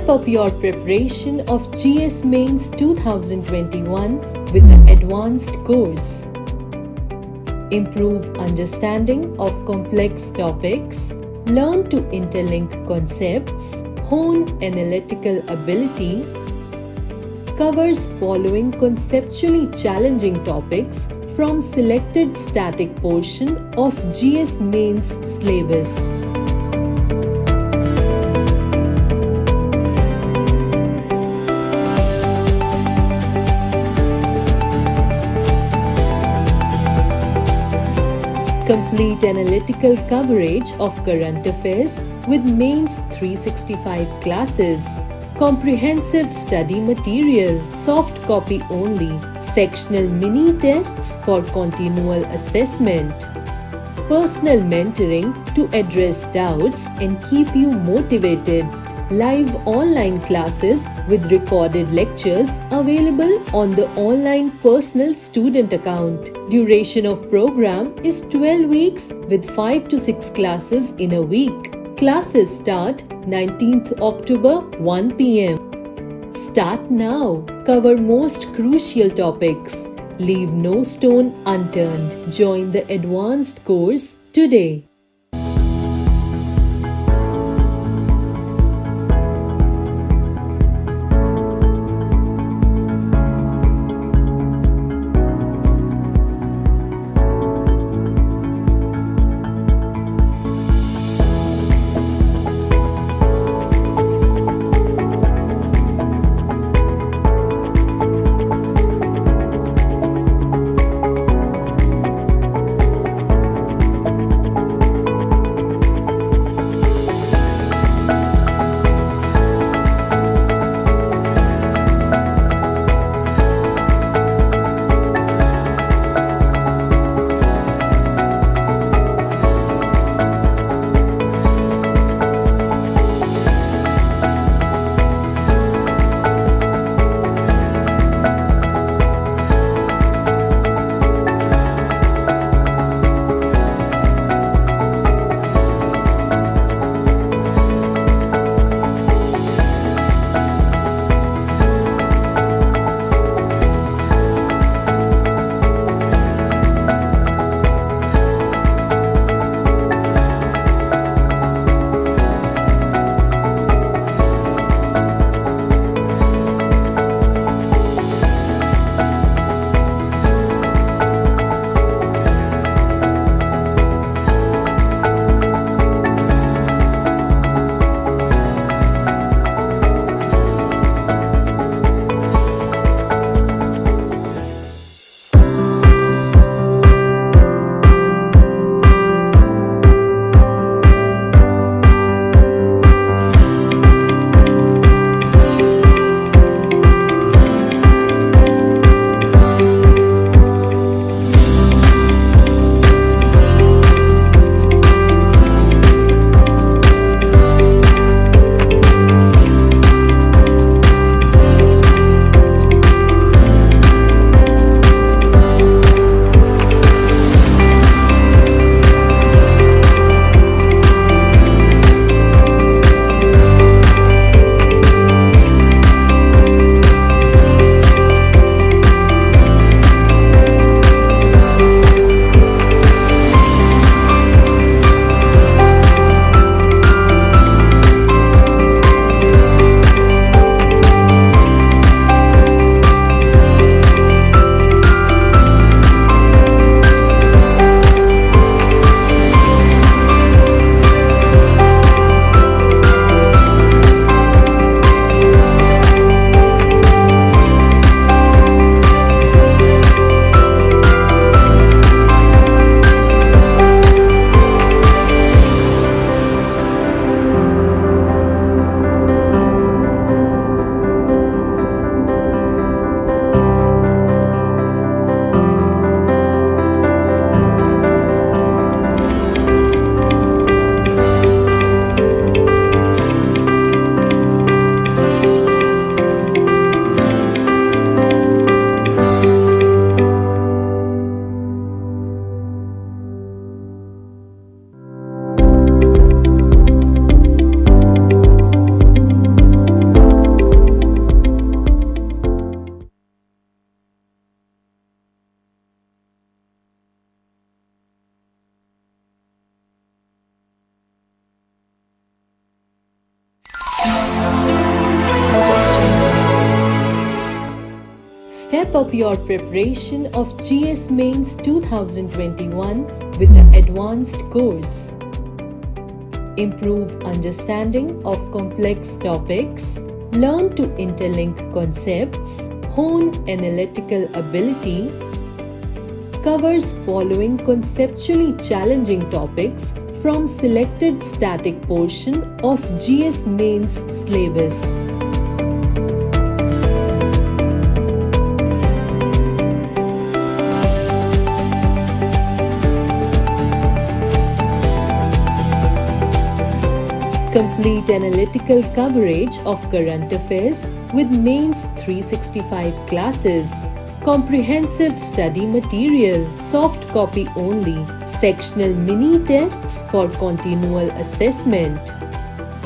Step up your preparation of GS Mains 2021 with the advanced course. Improve understanding of complex topics, learn to interlink concepts, hone analytical ability, covers following conceptually challenging topics from selected static portion of GS Mains syllabus. Complete analytical coverage of current affairs with Mains 365 classes. Comprehensive study material, soft copy only, sectional mini tests for continual assessment, personal mentoring to address doubts and keep you motivated, live online classes with recorded lectures available on the online personal student account. Duration of program is 12 weeks with 5 to 6 classes in a week. Classes start 19th October 1 p.m. Start now. Cover most crucial topics. Leave no stone unturned. Join the advanced course today. Step up your preparation of GS Mains 2021 with the advanced course. Improve understanding of complex topics, learn to interlink concepts, hone analytical ability, covers following conceptually challenging topics from selected static portion of GS Mains syllabus. Complete analytical coverage of current affairs with Mains 365 classes. Comprehensive study material, soft copy only, sectional mini tests for continual assessment,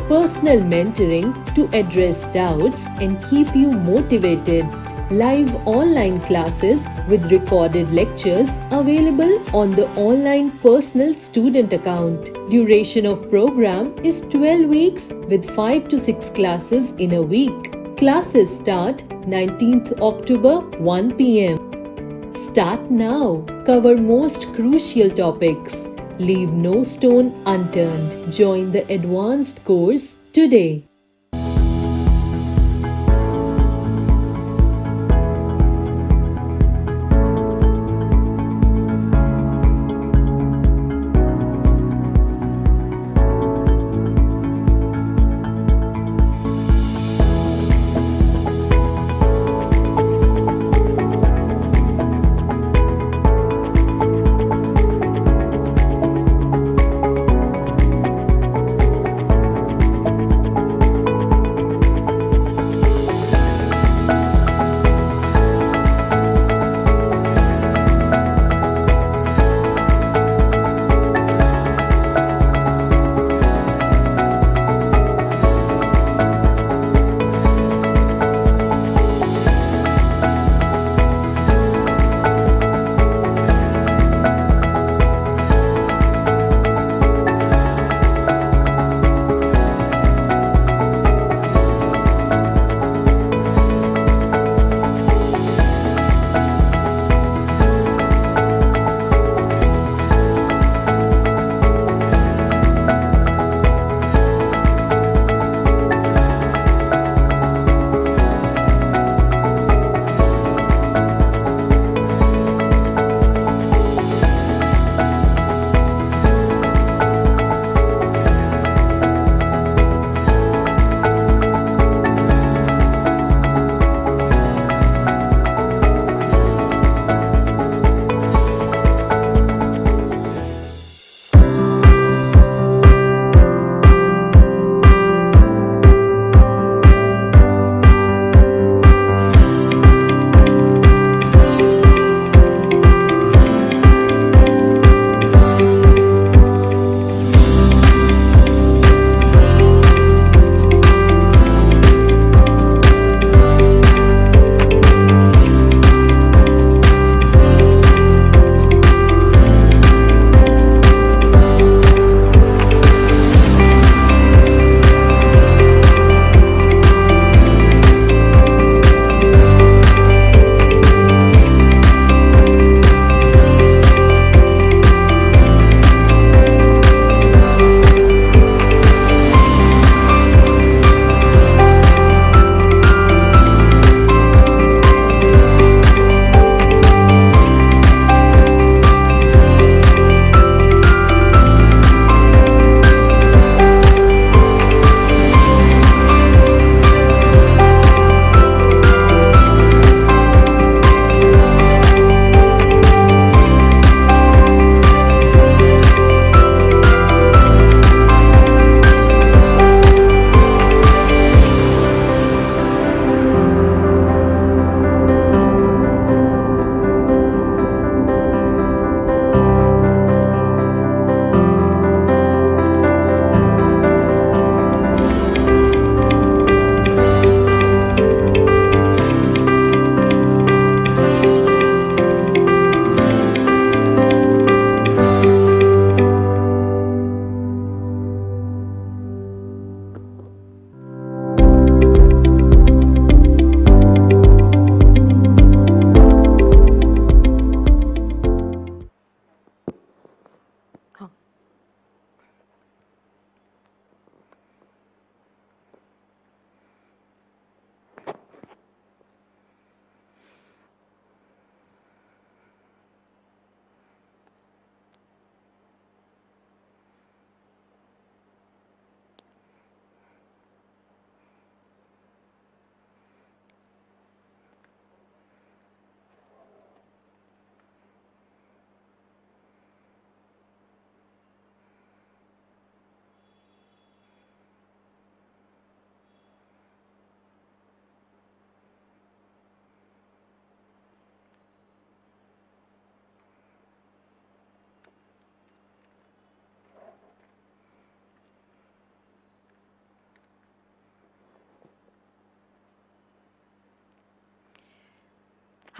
personal mentoring to address doubts and keep you motivated, live online classes with recorded lectures available on the online personal student account. Duration of program is 12 weeks with 5 to 6 classes in a week. Classes start 19th October 1 p.m. Start now. Cover most crucial topics. Leave no stone unturned. Join the advanced course today.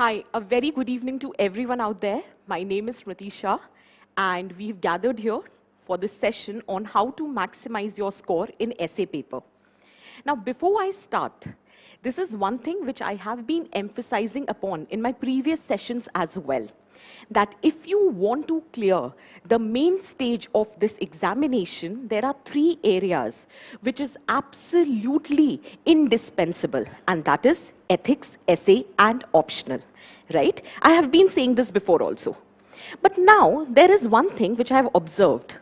Hi, a very good evening to everyone out there. My name is Smriti Shah, and we've gathered here for this session on how to maximize your score in essay paper. Now, before I start, this is one thing which I have been emphasizing upon in my previous sessions as well, that if you want to clear the main stage of this examination, there are 3 areas which is absolutely indispensable, and that is ethics, essay, and optional, right? I have been saying this before also. But now, there is one thing which I have observed,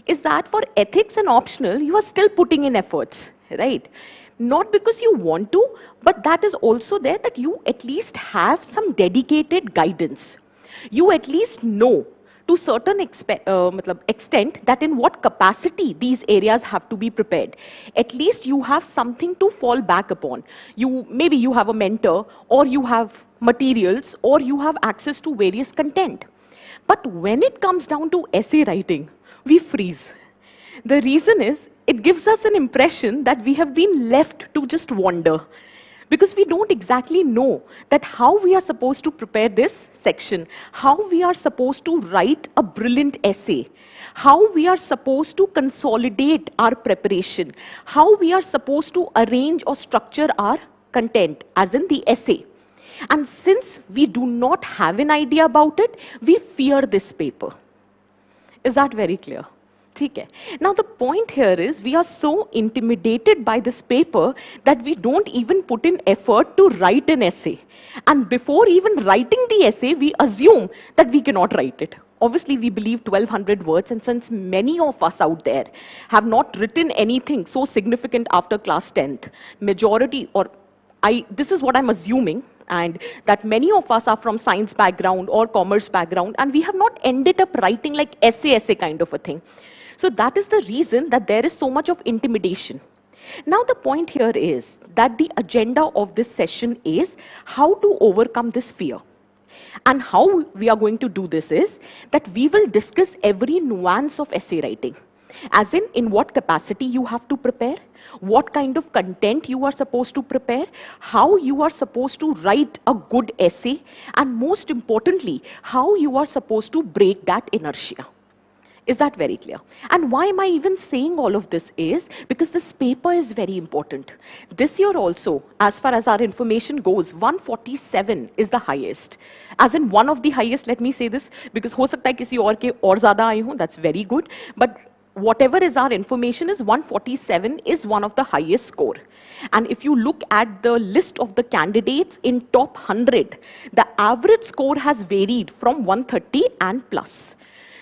is that for ethics and optional, you are still putting in efforts, right? Not because you want to, but that is also there that you at least have some dedicated guidance. You at least know to certain extent that in what capacity these areas have to be prepared. At least you have something to fall back upon. Maybe you have a mentor, or you have materials, or you have access to various content. But when it comes down to essay writing, we freeze. The reason is, it gives us an impression that we have been left to just wander, because we don't exactly know that how we are supposed to prepare this section, how we are supposed to write a brilliant essay, how we are supposed to consolidate our preparation, how we are supposed to arrange or structure our content, as in the essay. And since we do not have an idea about it, we fear this paper. Is that very clear? Okay. Now the point here is, we are so intimidated by this paper that we don't even put in effort to write an essay. And before even writing the essay, we assume that we cannot write it. Obviously, we believe 1200 words, and since many of us out there have not written anything so significant after class 10th, majority, or this is what I'm assuming, and that many of us are from science background or commerce background, and we have not ended up writing like essay kind of a thing. So that is the reason that there is so much of intimidation. Now the point here is that the agenda of this session is how to overcome this fear. And how we are going to do this is that we will discuss every nuance of essay writing. As in what capacity you have to prepare, what kind of content you are supposed to prepare, how you are supposed to write a good essay, and most importantly, how you are supposed to break that inertia. Is that very clear? And why am I even saying all of this is because this paper is very important. This year also, as far as our information goes, 147 is the highest. As in one of the highest, let me say this, because ho sakta hai kisi aur ke aur zyada aaye ho, that's very good. But whatever is our information is 147 is one of the highest score. And if you look at the list of the candidates in top 100, the average score has varied from 130 and plus.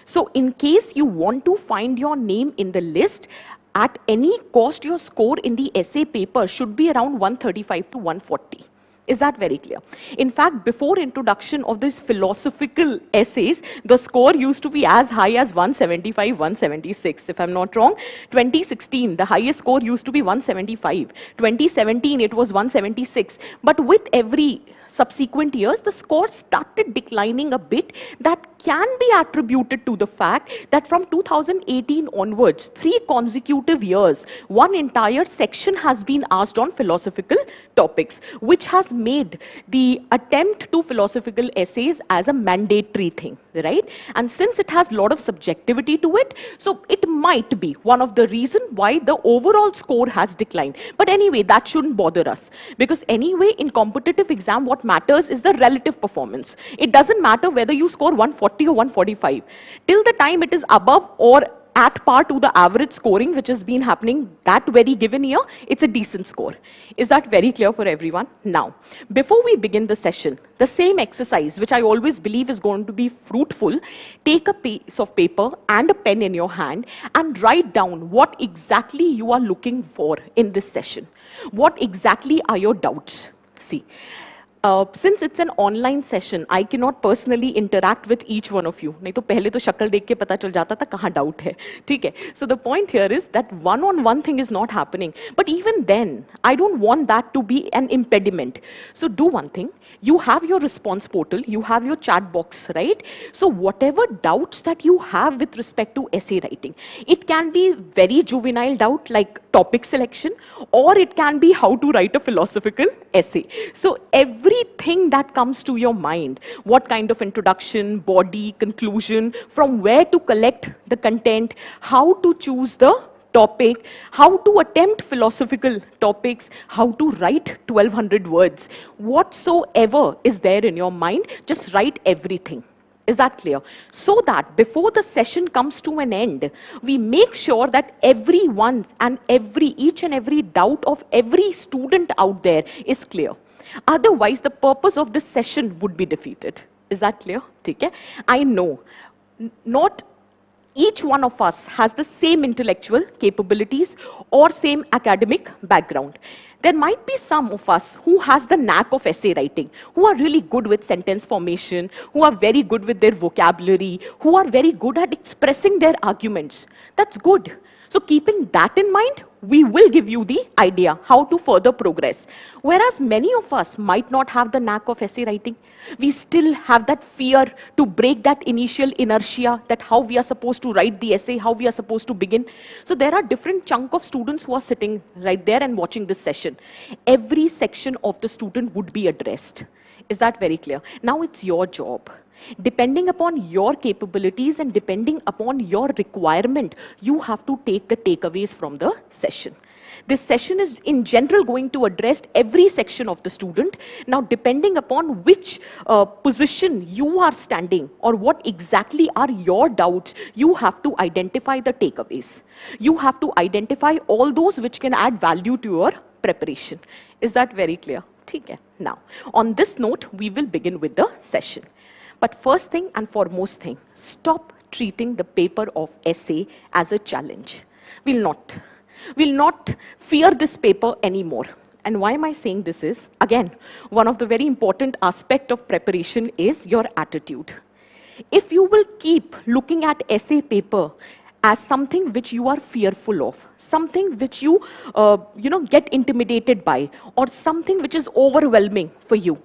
So in case you want to find your name in the list, at any cost, your score in the essay paper should be around 135 to 140. Is that very clear? In fact, before introduction of these philosophical essays, the score used to be as high as 175, 176, if I'm not wrong. 2016, the highest score used to be 175. 2017, it was 176. But with every subsequent years, the score started declining a bit. That can be attributed to the fact that from 2018 onwards, 3 consecutive years, one entire section has been asked on philosophical topics, which has made the attempt to philosophical essays as a mandatory thing, right? And since it has a lot of subjectivity to it, so it might be one of the reasons why the overall score has declined. But anyway, that shouldn't bother us, because anyway, in competitive exam, what matters is the relative performance. It doesn't matter whether you score 140 or 145. Till the time it is above or at par to the average scoring which has been happening that very given year, it's a decent score. Is that very clear for everyone? Now, before we begin the session, the same exercise, which I always believe is going to be fruitful, take a piece of paper and a pen in your hand and write down what exactly you are looking for in this session. What exactly are your doubts? See, since it's an online session, I cannot personally interact with each one of you. नहीं तो पहले तो शक्ल देख के पता चल जाता था कहाँ doubt है, ठीक है? So the point here is that one-on-one thing is not happening. But even then, I don't want that to be an impediment. So do one thing. You have your response portal, you have your chat box, right? So whatever doubts that you have with respect to essay writing, it can be very juvenile doubt like topic selection, or it can be how to write a philosophical essay. So every everything that comes to your mind. What kind of introduction, body, conclusion, from where to collect the content, how to choose the topic, how to attempt philosophical topics, how to write 1200 words. Whatsoever is there in your mind, just write everything. Is that clear? So that before the session comes to an end, we make sure that each and every doubt of every student out there is clear. Otherwise, the purpose of this session would be defeated. Is that clear? Okay? I know not each one of us has the same intellectual capabilities or same academic background. There might be some of us who has the knack of essay writing, who are really good with sentence formation, who are very good with their vocabulary, who are very good at expressing their arguments. That's good. So keeping that in mind, we will give you the idea how to further progress. Whereas many of us might not have the knack of essay writing, we still have that fear to break that initial inertia, that how we are supposed to write the essay, how we are supposed to begin. So there are different chunk of students who are sitting right there and watching this session. Every section of the student would be addressed. Is that very clear? Now it's your job. Depending upon your capabilities and depending upon your requirement, you have to take the takeaways from the session. This session is in general going to address every section of the student. Now, depending upon which position you are standing or what exactly are your doubts, you have to identify the takeaways. You have to identify all those which can add value to your preparation. Is that very clear? Okay. Now, on this note, we will begin with the session. But first thing and foremost thing, stop treating the paper of essay as a challenge. We'll not fear this paper anymore. And why am I saying this is, again, one of the very important aspect of preparation is your attitude. If you will keep looking at essay paper as something which you are fearful of, something which you, get intimidated by, or something which is overwhelming for you,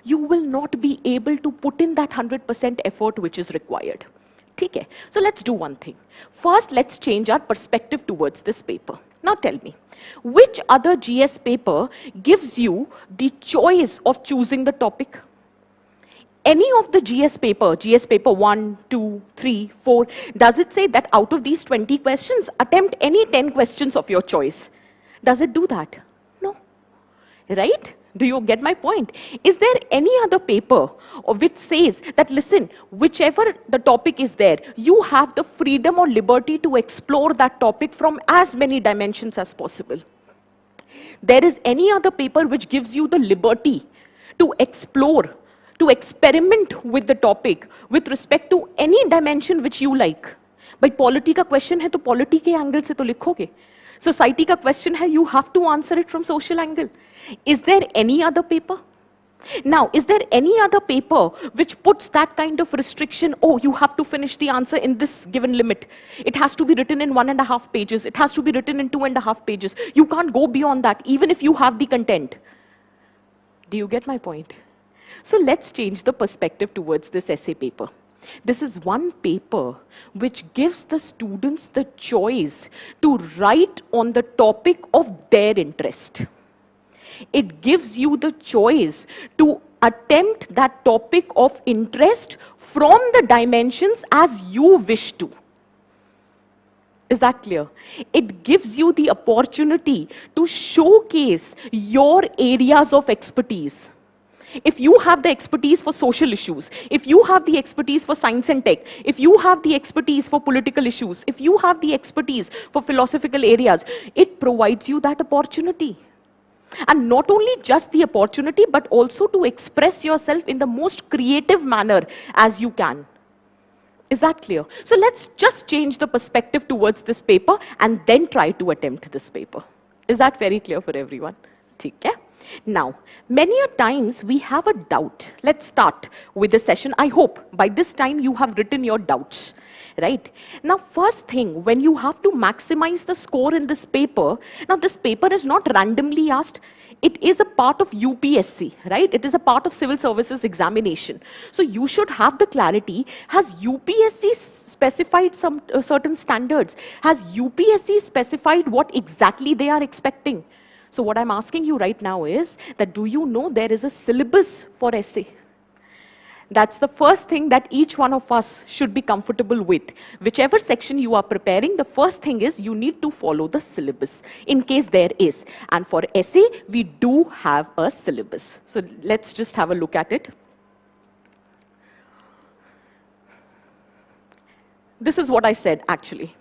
you will not be able to put in that 100% effort which is required. Okay? So let's do one thing. First, let's change our perspective towards this paper. Now tell me, which other GS paper gives you the choice of choosing the topic? Any of the GS paper 1, 2, 3, 4, does it say that out of these 20 questions, attempt any 10 questions of your choice? Does it do that? No. Right? Do you get my point? Is there any other paper which says that, listen, whichever the topic is there, you have the freedom or liberty to explore that topic from as many dimensions as possible? There is any other paper which gives you the liberty to explore, to experiment with the topic with respect to any dimension which you like? भाई polity का question है तो polity के angle से तो लिखोगे. Society का question है, you have to answer it from social angle. Is there any other paper? Now, is there any other paper which puts that kind of restriction? Oh, you have to finish the answer in this given limit. It has to be written in 1.5 pages. It has to be written in 2.5 pages. You can't go beyond that, even if you have the content. Do you get my point? So let's change the perspective towards this essay paper. This is one paper which gives the students the choice to write on the topic of their interest. It gives you the choice to attempt that topic of interest from the dimensions as you wish to. Is that clear? It gives you the opportunity to showcase your areas of expertise. If you have the expertise for social issues, if you have the expertise for science and tech, if you have the expertise for political issues, if you have the expertise for philosophical areas, it provides you that opportunity. And not only just the opportunity, but also to express yourself in the most creative manner as you can. Is that clear? So let's just change the perspective towards this paper and then try to attempt this paper. Is that very clear for everyone? Okay? Now, many a times we have a doubt. Let's start with the session. I hope by this time you have written your doubts, right? Now, first thing, when you have to maximize the score in this paper, now this paper is not randomly asked. It is a part of UPSC, right? It is a part of civil services examination. So you should have the clarity. Has UPSC specified some certain standards? Has UPSC specified what exactly they are expecting? So what I'm asking you right now is that do you know there is a syllabus for essay? That's the first thing that each one of us should be comfortable with. Whichever section you are preparing, the first thing is you need to follow the syllabus in case there is. And for essay, we do have a syllabus. So let's just have a look at it. This is what I said actually,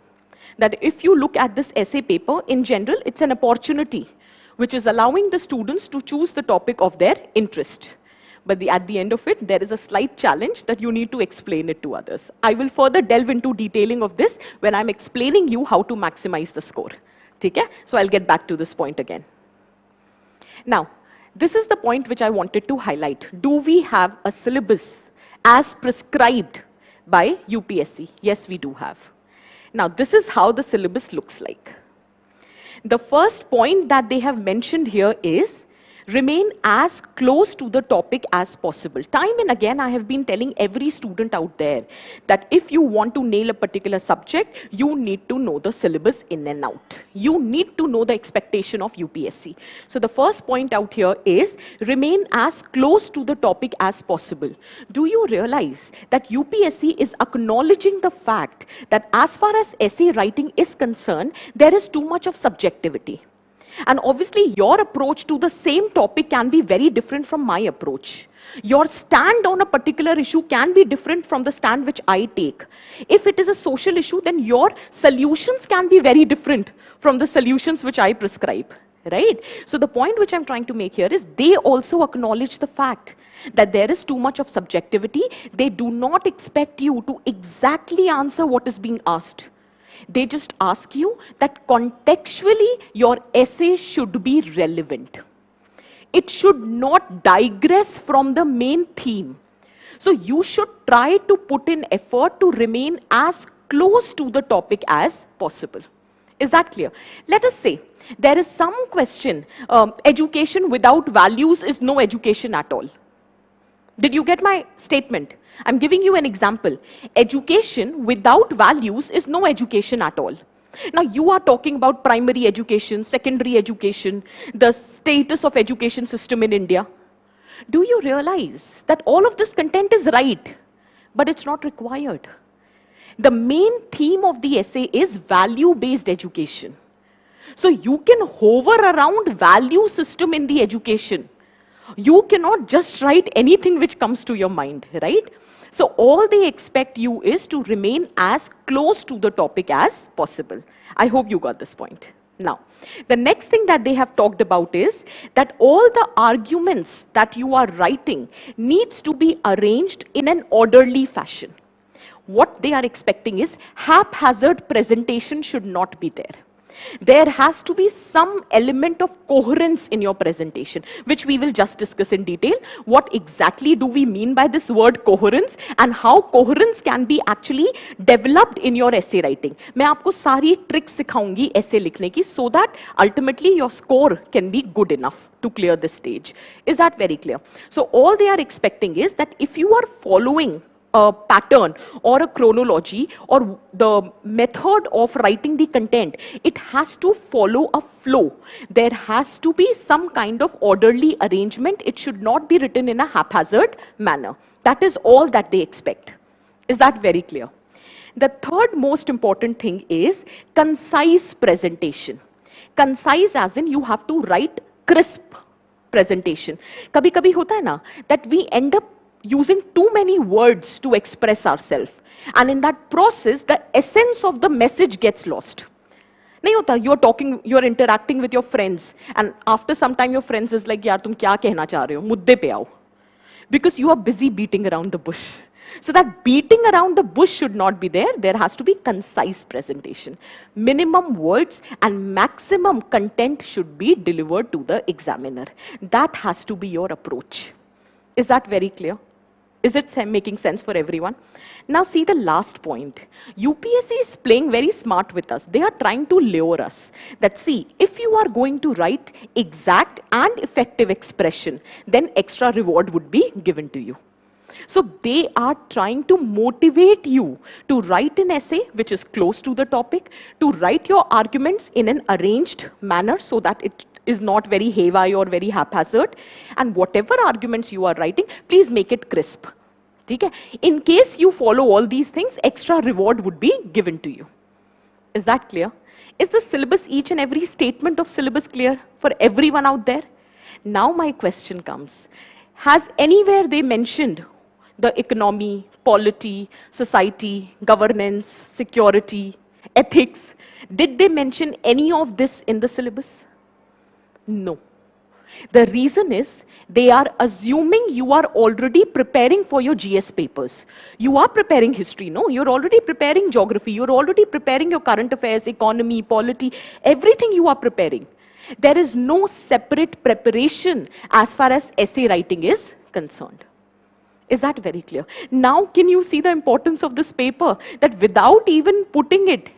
that if you look at this essay paper in general, it's an opportunity which is allowing the students to choose the topic of their interest. But at the end of it, there is a slight challenge that you need to explain it to others. I will further delve into detailing of this when I'm explaining you how to maximize the score. Okay? So I'll get back to this point again. Now, this is the point which I wanted to highlight. Do we have a syllabus as prescribed by UPSC? Yes, we do have. Now, this is how the syllabus looks like. The first point that they have mentioned here is remain as close to the topic as possible. Time and again, I have been telling every student out there that if you want to nail a particular subject, you need to know the syllabus in and out. You need to know the expectation of UPSC. So the first point out here is remain as close to the topic as possible. Do you realize that UPSC is acknowledging the fact that as far as essay writing is concerned, there is too much of subjectivity. And obviously, your approach to the same topic can be very different from my approach. Your stand on a particular issue can be different from the stand which I take. If it is a social issue, then your solutions can be very different from the solutions which I prescribe, right? So the point which I'm trying to make here is they also acknowledge the fact that there is too much of subjectivity. They do not expect you to exactly answer what is being asked. They just ask you that contextually your essay should be relevant. It should not digress from the main theme. So you should try to put in effort to remain as close to the topic as possible. Is that clear? Let us say there is some question, education without values is no education at all. Did you get my statement? I'm giving you an example. Education without values is no education at all. Now, you are talking about primary education, secondary education, the status of education system in India. Do you realize that all of this content is right, but it's not required? The main theme of the essay is value-based education. So you can hover around value system in the education. You cannot just write anything which comes to your mind, right? So all they expect you is to remain as close to the topic as possible. I hope you got this point. Now, the next thing that they have talked about is that all the arguments that you are writing needs to be arranged in an orderly fashion. What they are expecting is haphazard presentation should not be there. There has to be some element of coherence in your presentation, which we will just discuss in detail. What exactly do we mean by this word coherence and how coherence can be actually developed in your essay writing. मैं आपको सारी tricks सिखाऊंगी essay लिखने की so that ultimately your score can be good enough to clear this stage. Is that very clear? So all they are expecting is that if you are following a pattern or a chronology or the method of writing the content, it has to follow a flow. There has to be some kind of orderly arrangement. It should not be written in a haphazard manner. That is all that they expect. Is that very clear? The third most important thing is concise presentation. Concise as in you have to write crisp presentation. Kabhi-kabhi hota hai na that we end up using too many words to express ourselves. And in that process, the essence of the message gets lost. Nahi hota, you're talking, you're interacting with your friends. And after some time, your friends is like, yaar, tum kya kehna cha rahe ho? Mudde pe aao. Because you are busy beating around the bush. So that beating around the bush should not be there. There has to be concise presentation. Minimum words and maximum content should be delivered to the examiner. That has to be your approach. Is that very clear? Is it making sense for everyone? Now see the last point. UPSC is playing very smart with us. They are trying to lure us. That see, if you are going to write exact and effective expression, then extra reward would be given to you. So they are trying to motivate you to write an essay which is close to the topic, to write your arguments in an arranged manner so that it is not very haywire or very haphazard. And whatever arguments you are writing, please make it crisp. Okay? In case you follow all these things, extra reward would be given to you. Is that clear? Is the syllabus, each and every statement of syllabus clear for everyone out there? Now my question comes. Has anywhere they mentioned the economy, polity, society, governance, security, ethics? Did they mention any of this in the syllabus? No. The reason is they are assuming you are already preparing for your GS papers. You are preparing history, no? You're already preparing geography. You're already preparing your current affairs, economy, polity, everything you are preparing. There is no separate preparation as far as essay writing is concerned. Is that very clear? Now, can you see the importance of this paper? That without even putting it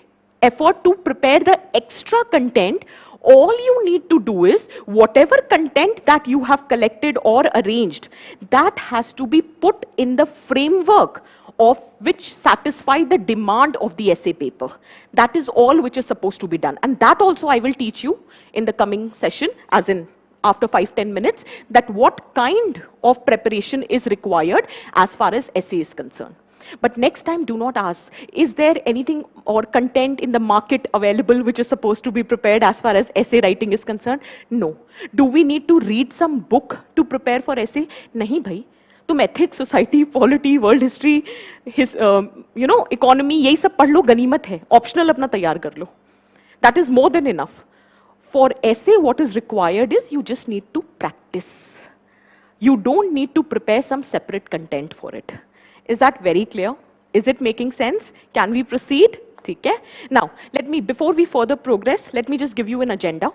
effort to prepare the extra content, all you need to do is whatever content that you have collected or arranged, that has to be put in the framework of which satisfy the demand of the essay paper. That is all which is supposed to be done. And that also I will teach you in the coming session, as in after 5-10 minutes, that what kind of preparation is required as far as essay is concerned. But next time, do not ask, is there anything or content in the market available which is supposed to be prepared as far as essay writing is concerned? No. Do we need to read some book to prepare for essay? Nahi bhai. तुम ethics, society, polity, world history, economy, यही सब पढ़ लो, गनीमत है. Optional अपना तैयार कर लो. That is more than enough. For essay, what is required is you just need to practice. You don't need to prepare some separate content for it. Is that very clear? Is it making sense? Can we proceed? Okay. Now, before we further progress, let me just give you an agenda.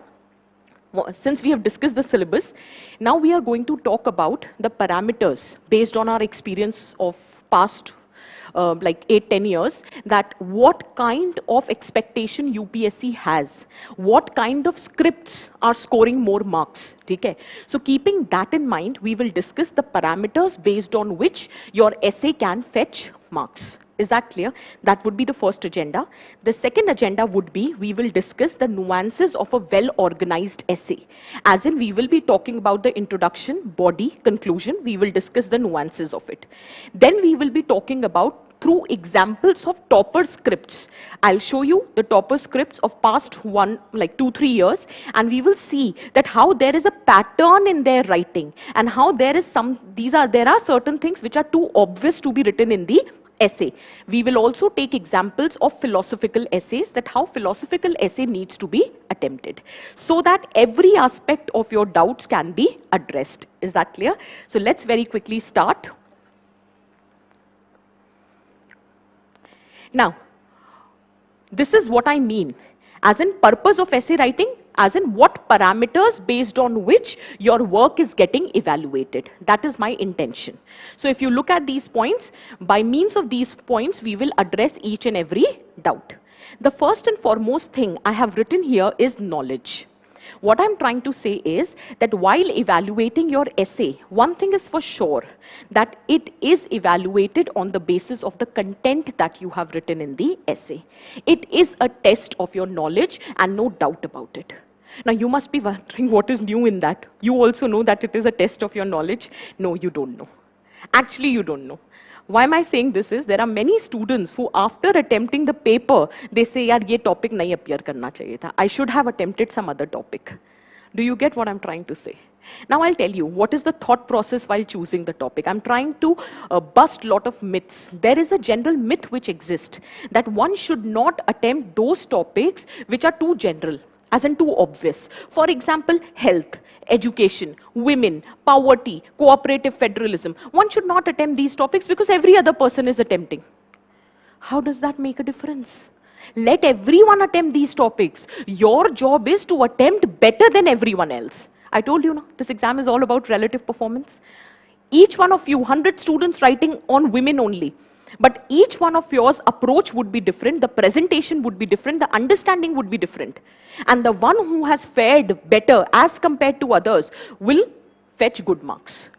Since we have discussed the syllabus, now we are going to talk about the parameters based on our experience of past like 8-10 years, that what kind of expectation UPSC has, what kind of scripts are scoring more marks. Okay? So keeping that in mind, we will discuss the parameters based on which your essay can fetch marks. Is that clear? That would be the first agenda. The second agenda would be, we will discuss the nuances of a well-organized essay. As in, we will be talking about the introduction, body, conclusion. We will discuss the nuances of it. Then we will be talking about through examples of topper scripts. I'll show you the topper scripts of past 2-3 years, and we will see that how there is a pattern in their writing, and how there are certain things which are too obvious to be written in the essay. We will also take examples of philosophical essays, that how philosophical essay needs to be attempted, so that every aspect of your doubts can be addressed. Is that clear? So let's very quickly start. Now, this is what I mean, as in purpose of essay writing, as in what parameters based on which your work is getting evaluated. That is my intention. So if you look at these points, by means of these points, we will address each and every doubt. The first and foremost thing I have written here is knowledge. What I'm trying to say is that while evaluating your essay, one thing is for sure, that it is evaluated on the basis of the content that you have written in the essay. It is a test of your knowledge, and no doubt about it. Now, you must be wondering what is new in that. You also know that it is a test of your knowledge. No, you don't know. Actually, you don't know. Why am I saying this is, there are many students who after attempting the paper, they say, yaar, ye topic nahi appear karna chahiye tha. I should have attempted some other topic. Do you get what I'm trying to say? Now I'll tell you, what is the thought process while choosing the topic? I'm trying to bust a lot of myths. There is a general myth which exists, that one should not attempt those topics which are too general, as in too obvious. For example, health, education, women, poverty, cooperative federalism. One should not attempt these topics because every other person is attempting. How does that make a difference? Let everyone attempt these topics. Your job is to attempt better than everyone else. I told you, this exam is all about relative performance. Each one of you, 100 students writing on women only. But each one of yours approach would be different, the presentation would be different, the understanding would be different. And the one who has fared better as compared to others will fetch good marks.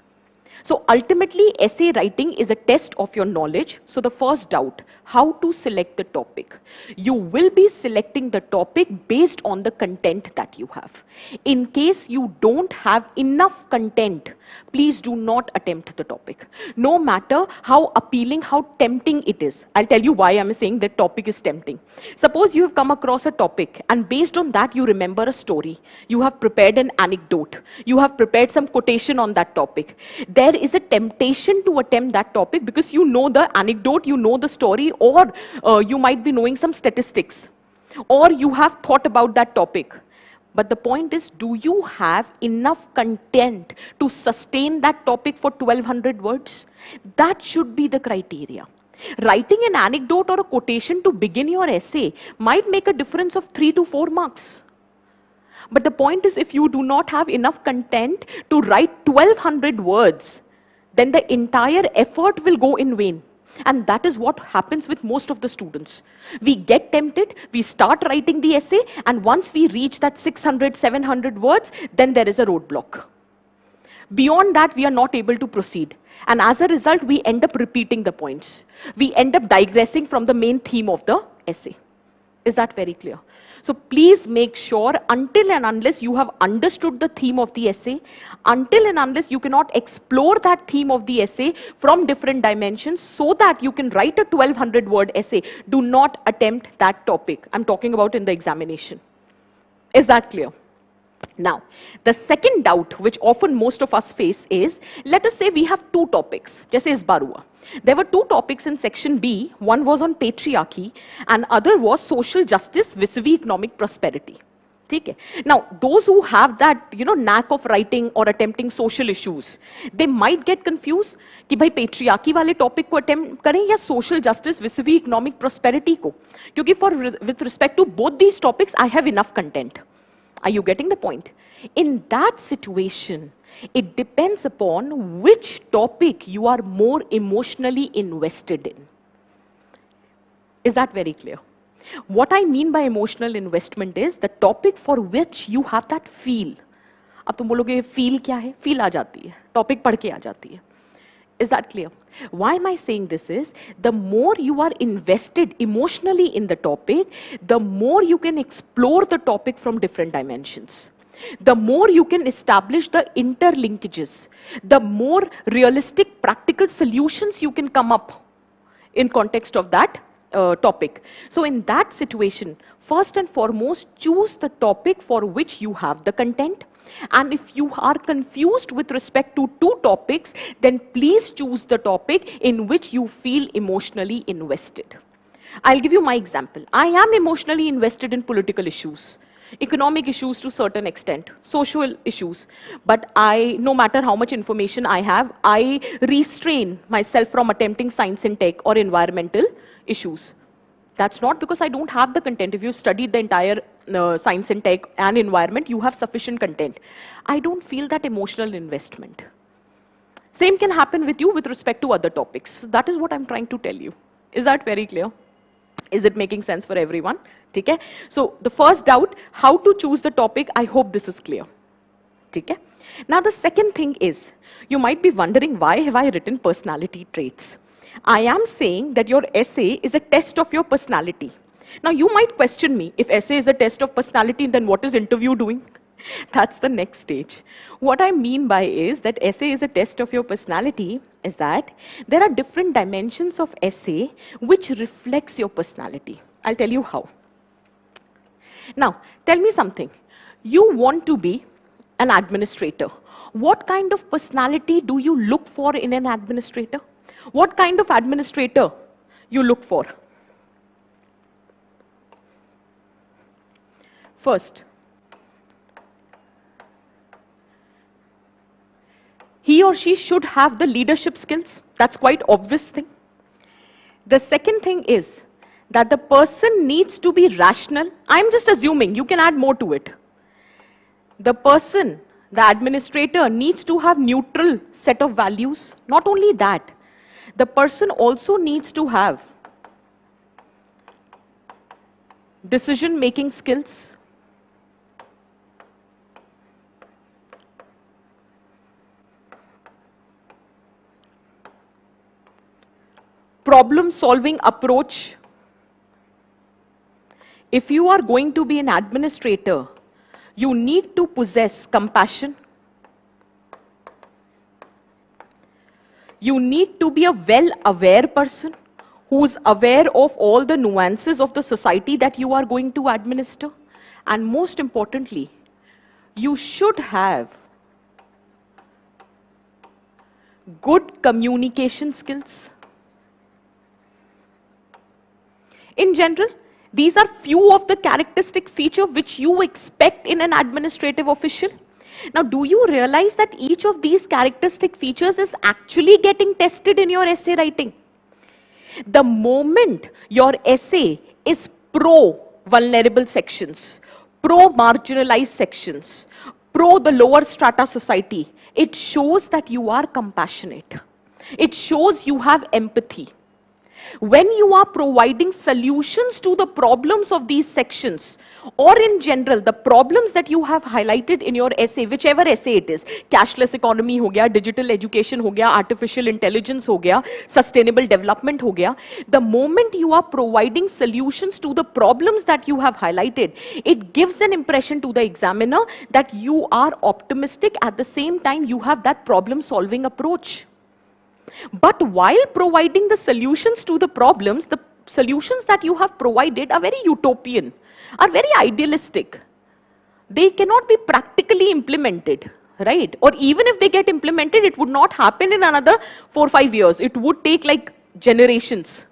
So ultimately, essay writing is a test of your knowledge. So the first doubt, how to select the topic. You will be selecting the topic based on the content that you have. In case you don't have enough content, please do not attempt the topic. No matter how appealing, how tempting it is. I'll tell you why I'm saying that topic is tempting. Suppose you have come across a topic and based on that you remember a story. You have prepared an anecdote. You have prepared some quotation on that topic. There is a temptation to attempt that topic because you know the anecdote, you know the story, or you might be knowing some statistics, or you have thought about that topic. But the point is, do you have enough content to sustain that topic for 1200 words? That should be the criteria. Writing an anecdote or a quotation to begin your essay might make a difference of 3 to 4 marks. But the point is, if you do not have enough content to write 1200 words, then the entire effort will go in vain. And that is what happens with most of the students. We get tempted, we start writing the essay, and once we reach that 600, 700 words, then there is a roadblock. Beyond that, we are not able to proceed. And as a result, we end up repeating the points. We end up digressing from the main theme of the essay. Is that very clear? So please make sure, until and unless you have understood the theme of the essay, until and unless you cannot explore that theme of the essay from different dimensions so that you can write a 1200 word essay, do not attempt that topic. I'm talking about in the examination. Is that clear? Now, the second doubt which often most of us face is, let us say we have 2 topics, just as Barua. There were 2 topics in section B. One was on patriarchy and other was social justice vis-a-vis economic prosperity. Okay? Now, those who have that knack of writing or attempting social issues, they might get confused कि भाई patriarchy वाले topic को attempt करें या social justice vis-a-vis economic prosperity को, क्योंकि with respect to both these topics, I have enough content. Are you getting the point? In that situation, it depends upon which topic you are more emotionally invested in. Is that very clear? What I mean by emotional investment is the topic for which you have that feel. अब तुम बोलोगे feel क्या है? Feel आ जाती है. Topic पढ़ के आ जाती है. Is that clear? Why am I saying this is, the more you are invested emotionally in the topic, the more you can explore the topic from different dimensions. The more you can establish the interlinkages, the more realistic practical solutions you can come up in context of that topic. So in that situation, first and foremost, choose the topic for which you have the content. And if you are confused with respect to 2 topics, then please choose the topic in which you feel emotionally invested. I'll give you my example. I am emotionally invested in political issues, economic issues to a certain extent, social issues. But no matter how much information I have, I restrain myself from attempting science and tech or environmental issues. That's not because I don't have the content. If you studied the entire science and tech and environment, you have sufficient content. I don't feel that emotional investment. Same can happen with you with respect to other topics. So that is what I'm trying to tell you. Is that very clear? Is it making sense for everyone? Okay? So the first doubt, how to choose the topic, I hope this is clear. Okay? Now the second thing is, you might be wondering, why have I written personality traits? I am saying that your essay is a test of your personality. Now you might question me, if essay is a test of personality, then what is interview doing? That's the next stage. What I mean by is that essay is a test of your personality is that there are different dimensions of essay which reflects your personality. I'll tell you how. Now, tell me something. You want to be an administrator. What kind of personality do you look for in an administrator? What kind of administrator you look for? First, he or she should have the leadership skills. That's quite obvious thing. The second thing is that the person needs to be rational. I'm just assuming, you can add more to it. The person, the administrator, needs to have neutral set of values. Not only that, the person also needs to have decision-making skills. problem solving approach. If you are going to be an administrator, you need to possess compassion. You need to be a well-aware person who's aware of all the nuances of the society that you are going to administer. And most importantly, you should have good communication skills. In general, these are few of the characteristic features which you expect in an administrative official. Now, do you realize that each of these characteristic features is actually getting tested in your essay writing? The moment your essay is pro-vulnerable sections, pro-marginalized sections, pro the lower strata society, it shows that you are compassionate. It shows you have empathy. When you are providing solutions to the problems of these sections, or in general, the problems that you have highlighted in your essay, whichever essay it is, cashless economy ho gaya, digital education ho gaya, artificial intelligence ho gaya, sustainable development ho gaya, the moment you are providing solutions to the problems that you have highlighted, it gives an impression to the examiner that you are optimistic, at the same time you have that problem solving approach. But while providing the solutions to the problems, the solutions that you have provided are very utopian, are very idealistic. They cannot be practically implemented, right? Or even if they get implemented, it would not happen in another 4 or 5 years. It would take like generations.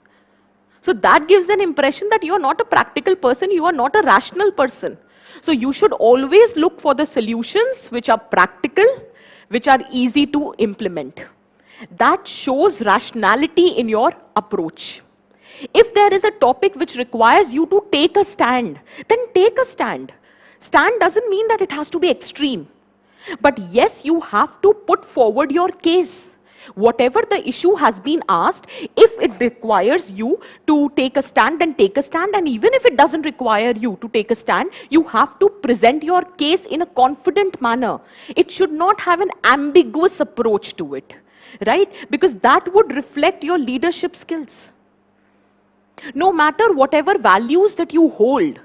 So that gives an impression that you are not a practical person, you are not a rational person. So you should always look for the solutions which are practical, which are easy to implement. That shows rationality in your approach. If there is a topic which requires you to take a stand, then take a stand. Stand doesn't mean that it has to be extreme. But yes, you have to put forward your case. Whatever the issue has been asked, if it requires you to take a stand, then take a stand. And even if it doesn't require you to take a stand, you have to present your case in a confident manner. It should not have an ambiguous approach to it. Right? Because that would reflect your leadership skills. No matter whatever values that you hold,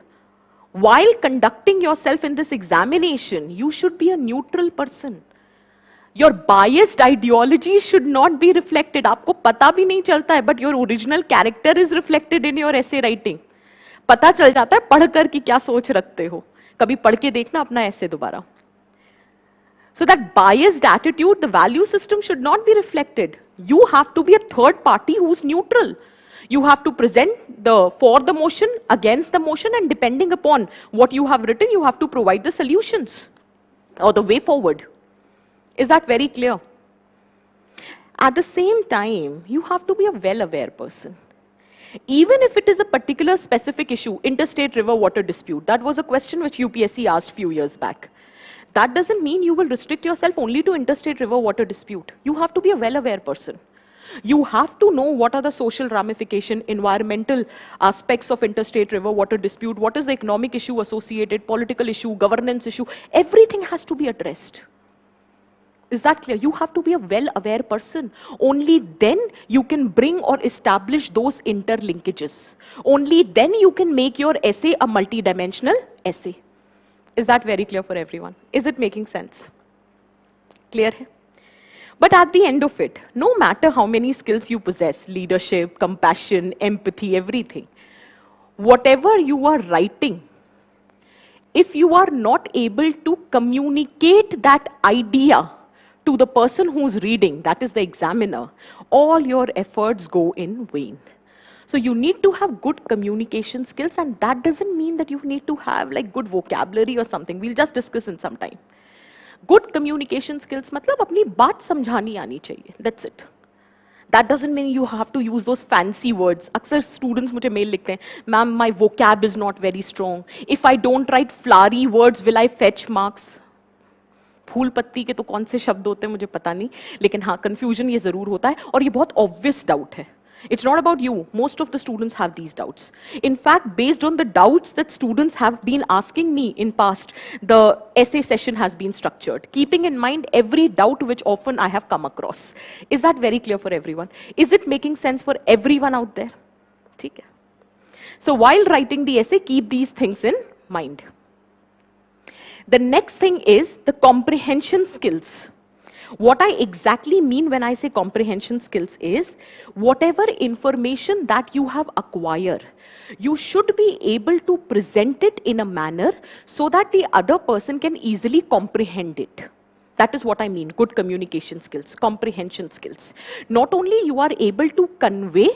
while conducting yourself in this examination, you should be a neutral person. Your biased ideology should not be reflected. आपको पता भी नहीं चलता है, but your original character is reflected in your essay writing. पता चल जाता है पढ़कर कि क्या सोच रखते हो. कभी पढ़ के देखना अपना essay दोबारा. So that biased attitude, the value system should not be reflected. You have to be a third party who's neutral. You have to present for the motion, against the motion, and depending upon what you have written, you have to provide the solutions or the way forward. Is that very clear? At the same time, you have to be a well-aware person. Even if it is a particular specific issue, interstate river water dispute, that was a question which UPSC asked a few years back. That doesn't mean you will restrict yourself only to interstate river water dispute. You have to be a well-aware person. You have to know what are the social ramification, environmental aspects of interstate river water dispute, what is the economic issue associated, political issue, governance issue, everything has to be addressed. Is that clear? You have to be a well-aware person. Only then you can bring or establish those interlinkages. Only then you can make your essay a multidimensional essay. Is that very clear for everyone? Is it making sense? Clear? But at the end of it, no matter how many skills you possess, leadership, compassion, empathy, everything, whatever you are writing, if you are not able to communicate that idea to the person who's reading, that is the examiner, all your efforts go in vain. So you need to have good communication skills, and that doesn't mean that you need to have like good vocabulary or something. We'll just discuss in some time. Good communication skills मतलब अपनी बात समझानी आनी चाहिए. That's it. That doesn't mean you have to use those fancy words. अक्सर students मुझे mail लिखते हैं, ma'am, my vocab is not very strong. If I don't write flowery words, will I fetch marks? फूल पत्ती के तो कौन से शब्द होते हैं मुझे पता नहीं, लेकिन हाँ confusion ये जरूर होता है, और ये बहुत obvious doubt है. It's not about you. Most of the students have these doubts. In fact, based on the doubts that students have been asking me in past, the essay session has been structured, keeping in mind every doubt which often I have come across. Is that very clear for everyone? Is it making sense for everyone out there? Okay. So while writing the essay, keep these things in mind. The next thing is the comprehension skills. What I exactly mean when I say comprehension skills is whatever information that you have acquired, you should be able to present it in a manner so that the other person can easily comprehend it. That is what I mean, good communication skills, comprehension skills. Not only you are able to convey,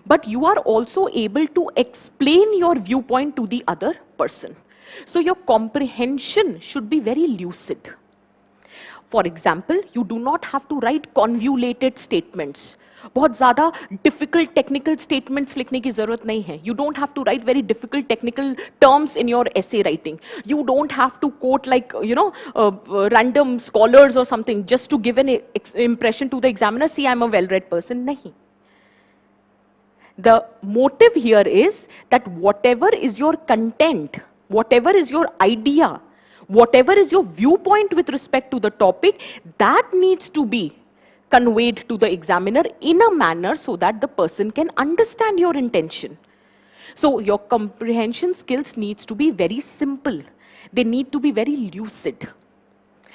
but you are also able to explain your viewpoint to the other person. So your comprehension should be very lucid. For example, you do not have to write convoluted statements. बहुत ज़्यादा difficult technical statements लिखने की ज़रूरत नहीं है. You don't have to write very difficult technical terms in your essay writing. You don't have to quote like, random scholars or something just to give an impression to the examiner, see, I'm a well-read person. नहीं. The motive here is that whatever is your content, whatever is your idea, whatever is your viewpoint with respect to the topic, that needs to be conveyed to the examiner in a manner so that the person can understand your intention. So your comprehension skills needs to be very simple. They need to be very lucid.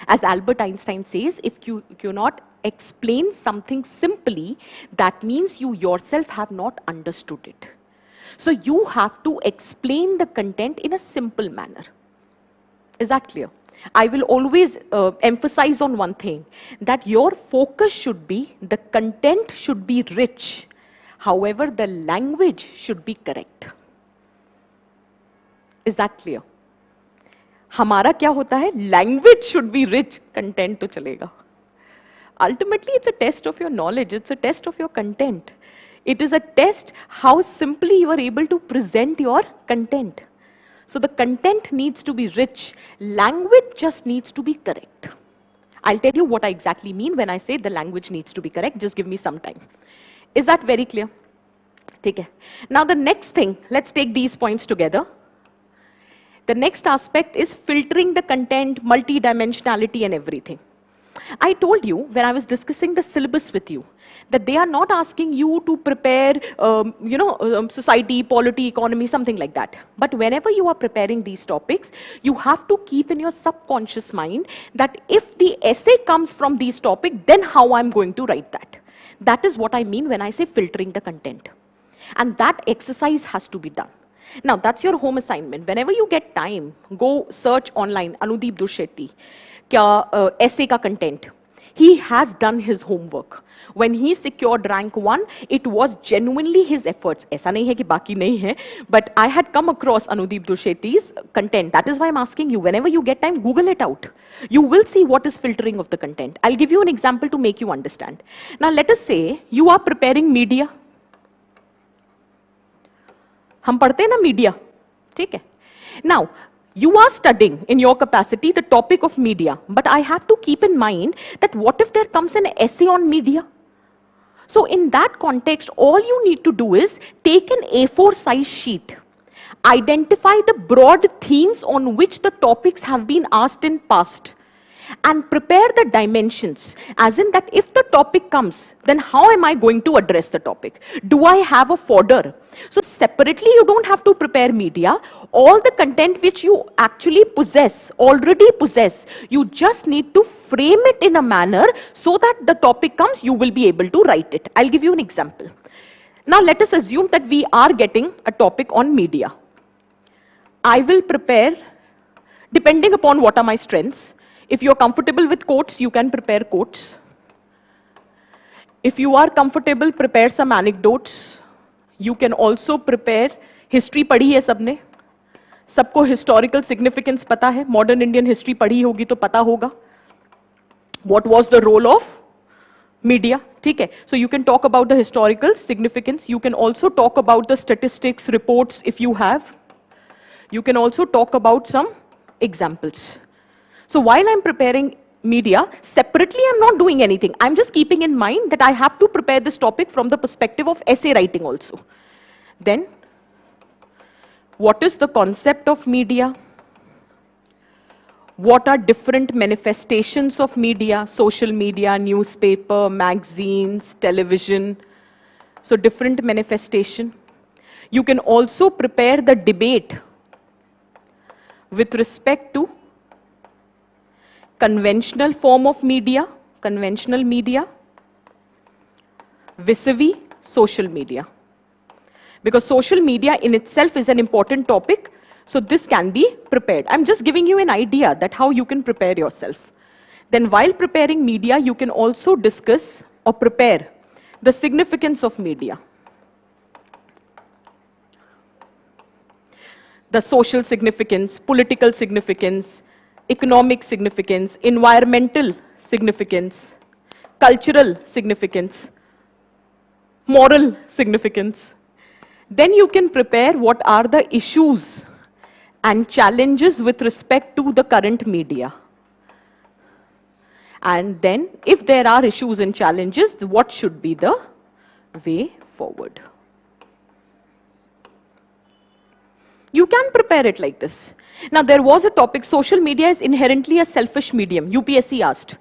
As Albert Einstein says, if you cannot explain something simply, that means you yourself have not understood it. So you have to explain the content in a simple manner. Is that clear? I will always emphasize on one thing, that your focus should be, the content should be rich. However, the language should be correct. Is that clear? हमारा क्या होता है? Language should be rich, content तो चलेगा. Ultimately, it's a test of your knowledge. It's a test of your content. It is a test how simply you are able to present your content. So the content needs to be rich. Language just needs to be correct. I'll tell you what I exactly mean when I say the language needs to be correct. Just give me some time. Is that very clear? Okay. Now the next thing, let's take these points together. The next aspect is filtering the content, multidimensionality and everything. I told you when I was discussing the syllabus with you that they are not asking you to prepare, society, polity, economy, something like that. But whenever you are preparing these topics, you have to keep in your subconscious mind that if the essay comes from these topics, then how I'm going to write that. That is what I mean when I say filtering the content. And that exercise has to be done. Now, that's your home assignment. Whenever you get time, go search online, Anudeep Durshetty, essay ka content. He has done his homework. When he secured rank 1, it was genuinely his efforts. ऐसा नहीं है कि बाकी नहीं है, but I had come across Anudeep Durshetty's content. That is why I'm asking you, whenever you get time, Google it out. You will see what is filtering of the content. I'll give you an example to make you understand. Now, let us say you are preparing media. हम पढ़ते हैं ना media, ठीक है? Now, you are studying in your capacity the topic of media, but I have to keep in mind that what if there comes an essay on media? So in that context, all you need to do is take an A4 size sheet, identify the broad themes on which the topics have been asked in past, and prepare the dimensions, as in that if the topic comes, then how am I going to address the topic? Do I have a fodder? So separately, you don't have to prepare media. All the content which you actually already possess, you just need to frame it in a manner so that the topic comes, you will be able to write it. I'll give you an example. Now let us assume that we are getting a topic on media. I will prepare, depending upon what are my strengths. If you're comfortable with quotes, you can prepare quotes. If you are comfortable, prepare some anecdotes. You can also prepare history. पढ़ी है सबने? सबको historical significance पता है? Modern Indian history पढ़ी होगी तो पता होगा. What was the role of media? ठीक है? So you can talk about the historical significance. You can also talk about the statistics, reports if you have. You can also talk about some examples. So while I'm preparing media, separately I'm not doing anything. I'm just keeping in mind that I have to prepare this topic from the perspective of essay writing also. Then, what is the concept of media? What are different manifestations of media? Social media, newspaper, magazines, television. So different manifestation. You can also prepare the debate with respect to conventional form of media, conventional media, vis-a-vis social media. Because social media in itself is an important topic, so this can be prepared. I'm just giving you an idea that how you can prepare yourself. Then while preparing media, you can also discuss or prepare the significance of media. The social significance, political significance, economic significance, environmental significance, cultural significance, moral significance. Then you can prepare what are the issues and challenges with respect to the current media. And then, if there are issues and challenges, what should be the way forward? You can prepare it like this. Now, there was a topic, social media is inherently a selfish medium, UPSC asked.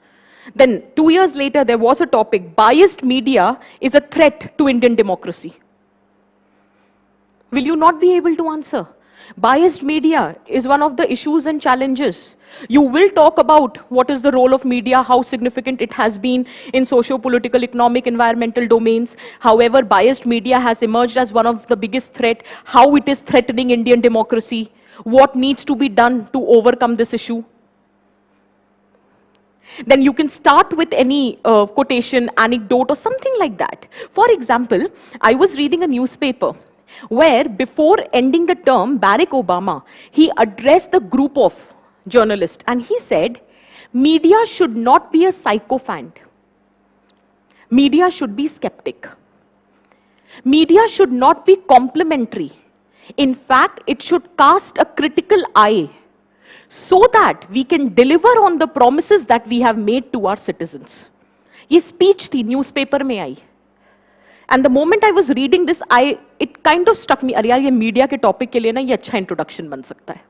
Then, 2 years later, there was a topic, biased media is a threat to Indian democracy. Will you not be able to answer? Biased media is one of the issues and challenges. You will talk about what is the role of media, how significant it has been in socio-political, economic, environmental domains. However, biased media has emerged as one of the biggest threats, how it is threatening Indian democracy, what needs to be done to overcome this issue. Then you can start with any quotation, anecdote, or something like that. For example, I was reading a newspaper where before ending the term, Barack Obama, he addressed the group of journalists and he said, media should not be a sycophant. Media should be skeptic. Media should not be complimentary. In fact, it should cast a critical eye so that we can deliver on the promises that we have made to our citizens. Ye speech thi newspaper mein aayi. And the moment I was reading this, it kind of struck me, अरे यार ये media के topic के लिए ना ये अच्छा introduction बन सकता है.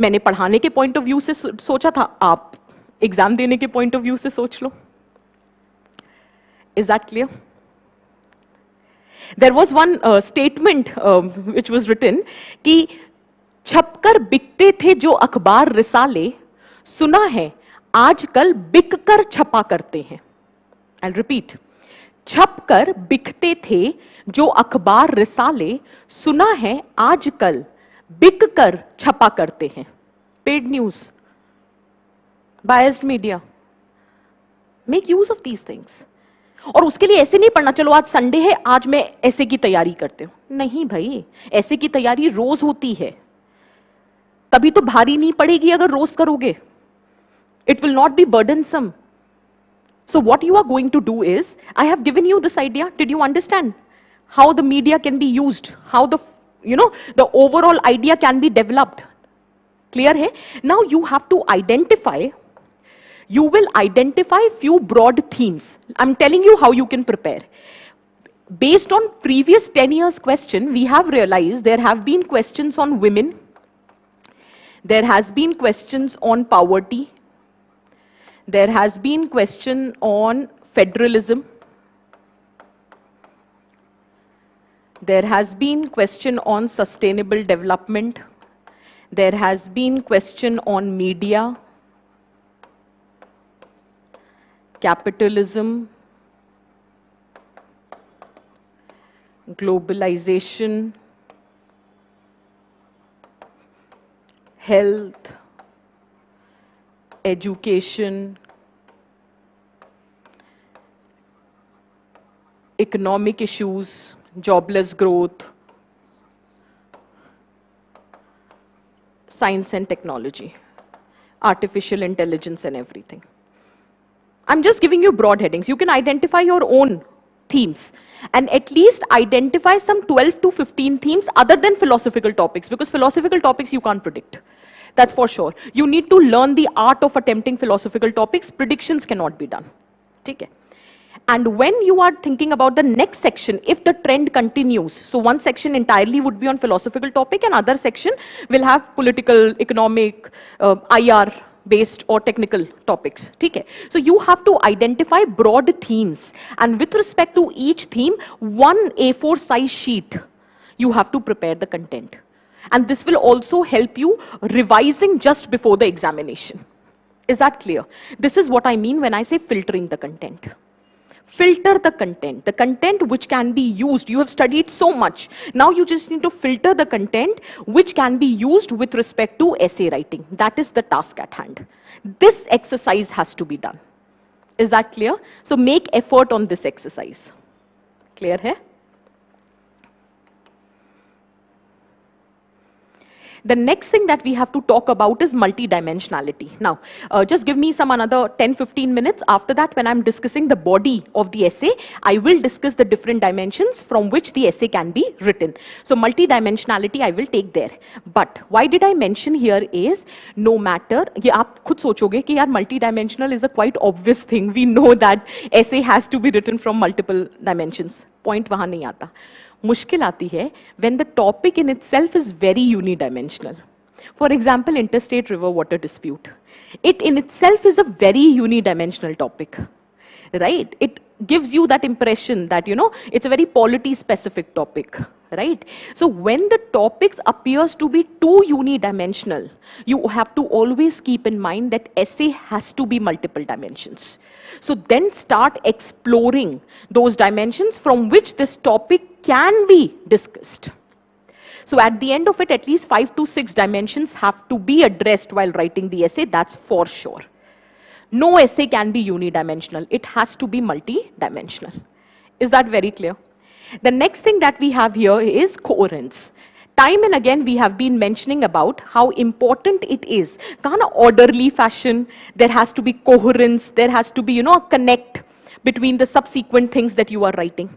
मैंने पढ़ाने के पॉइंट ऑफ व्यू से सोचा था, आप एग्जाम देने के पॉइंट ऑफ व्यू से सोच लो. Is that clear? There was one statement which was written कि छपकर बिकते थे जो अखबार रिसाले, सुना है आजकल बिककर छपा करते हैं. I'll repeat. छपकर बिकते थे जो अखबार रिसाले, सुना है आजकल बिककर छपा करते हैं. Paid news, biased media, make use of these things. और उसके लिए ऐसे नहीं पढ़ना, चलो आज संडे है, आज मैं ऐसे की तैयारी करते हूं. नहीं भाई, ऐसे की तैयारी रोज होती है, तभी तो भारी नहीं पड़ेगी अगर रोज करोगे. It will not be burdensome. So what you are going to do is, I have given you this idea. Did you understand how the media can be used? How the overall idea can be developed? Clear hai? Now you have to identify, you will identify few broad themes. I'm telling you how you can prepare. Based on previous 10 years question, we have realized there have been questions on women. There has been questions on poverty. There has been question on federalism. There has been question on sustainable development. There has been question on media, capitalism, globalization, health, education, economic issues, jobless growth, science and technology, artificial intelligence and everything. I'm just giving you broad headings. You can identify your own themes and at least identify some 12 to 15 themes other than philosophical topics, because philosophical topics you can't predict. That's for sure. You need to learn the art of attempting philosophical topics. Predictions cannot be done. Okay? And when you are thinking about the next section, if the trend continues, so one section entirely would be on philosophical topic, and other section will have political, economic, IR based or technical topics. Okay? So you have to identify broad themes, and with respect to each theme, one A4 size sheet, you have to prepare the content. And this will also help you revising just before the examination. Is that clear? This is what I mean when I say filtering the content. Filter the content which can be used. You have studied so much. Now you just need to filter the content which can be used with respect to essay writing. That is the task at hand. This exercise has to be done. Is that clear? So make effort on this exercise. Clear hai? The next thing that we have to talk about is multidimensionality. Now, just give me some another 10-15 minutes. After that, when I'm discussing the body of the essay, I will discuss the different dimensions from which the essay can be written. So multidimensionality I will take there. But why did I mention here is, no matter, ये आप खुद सोचोगे कि यार multidimensional is a quite obvious thing. We know that essay has to be written from multiple dimensions. Point वहाँ नहीं आता. मुश्किल आती है when the topic in itself is very unidimensional. For example, interstate river water dispute. It in itself is a very unidimensional topic, right? It gives you that impression that, you know, it's a very polity-specific topic, right? So when the topics appears to be too unidimensional, you have to always keep in mind that essay has to be multiple dimensions. So then start exploring those dimensions from which this topic can be discussed. So at the end of it, at least 5 to 6 dimensions have to be addressed while writing the essay, that's for sure. No essay can be unidimensional. It has to be multidimensional. Is that very clear? The next thing that we have here is coherence. Time and again, we have been mentioning about how important it is. Kind of orderly fashion, there has to be coherence, there has to be, you know, a connect between the subsequent things that you are writing.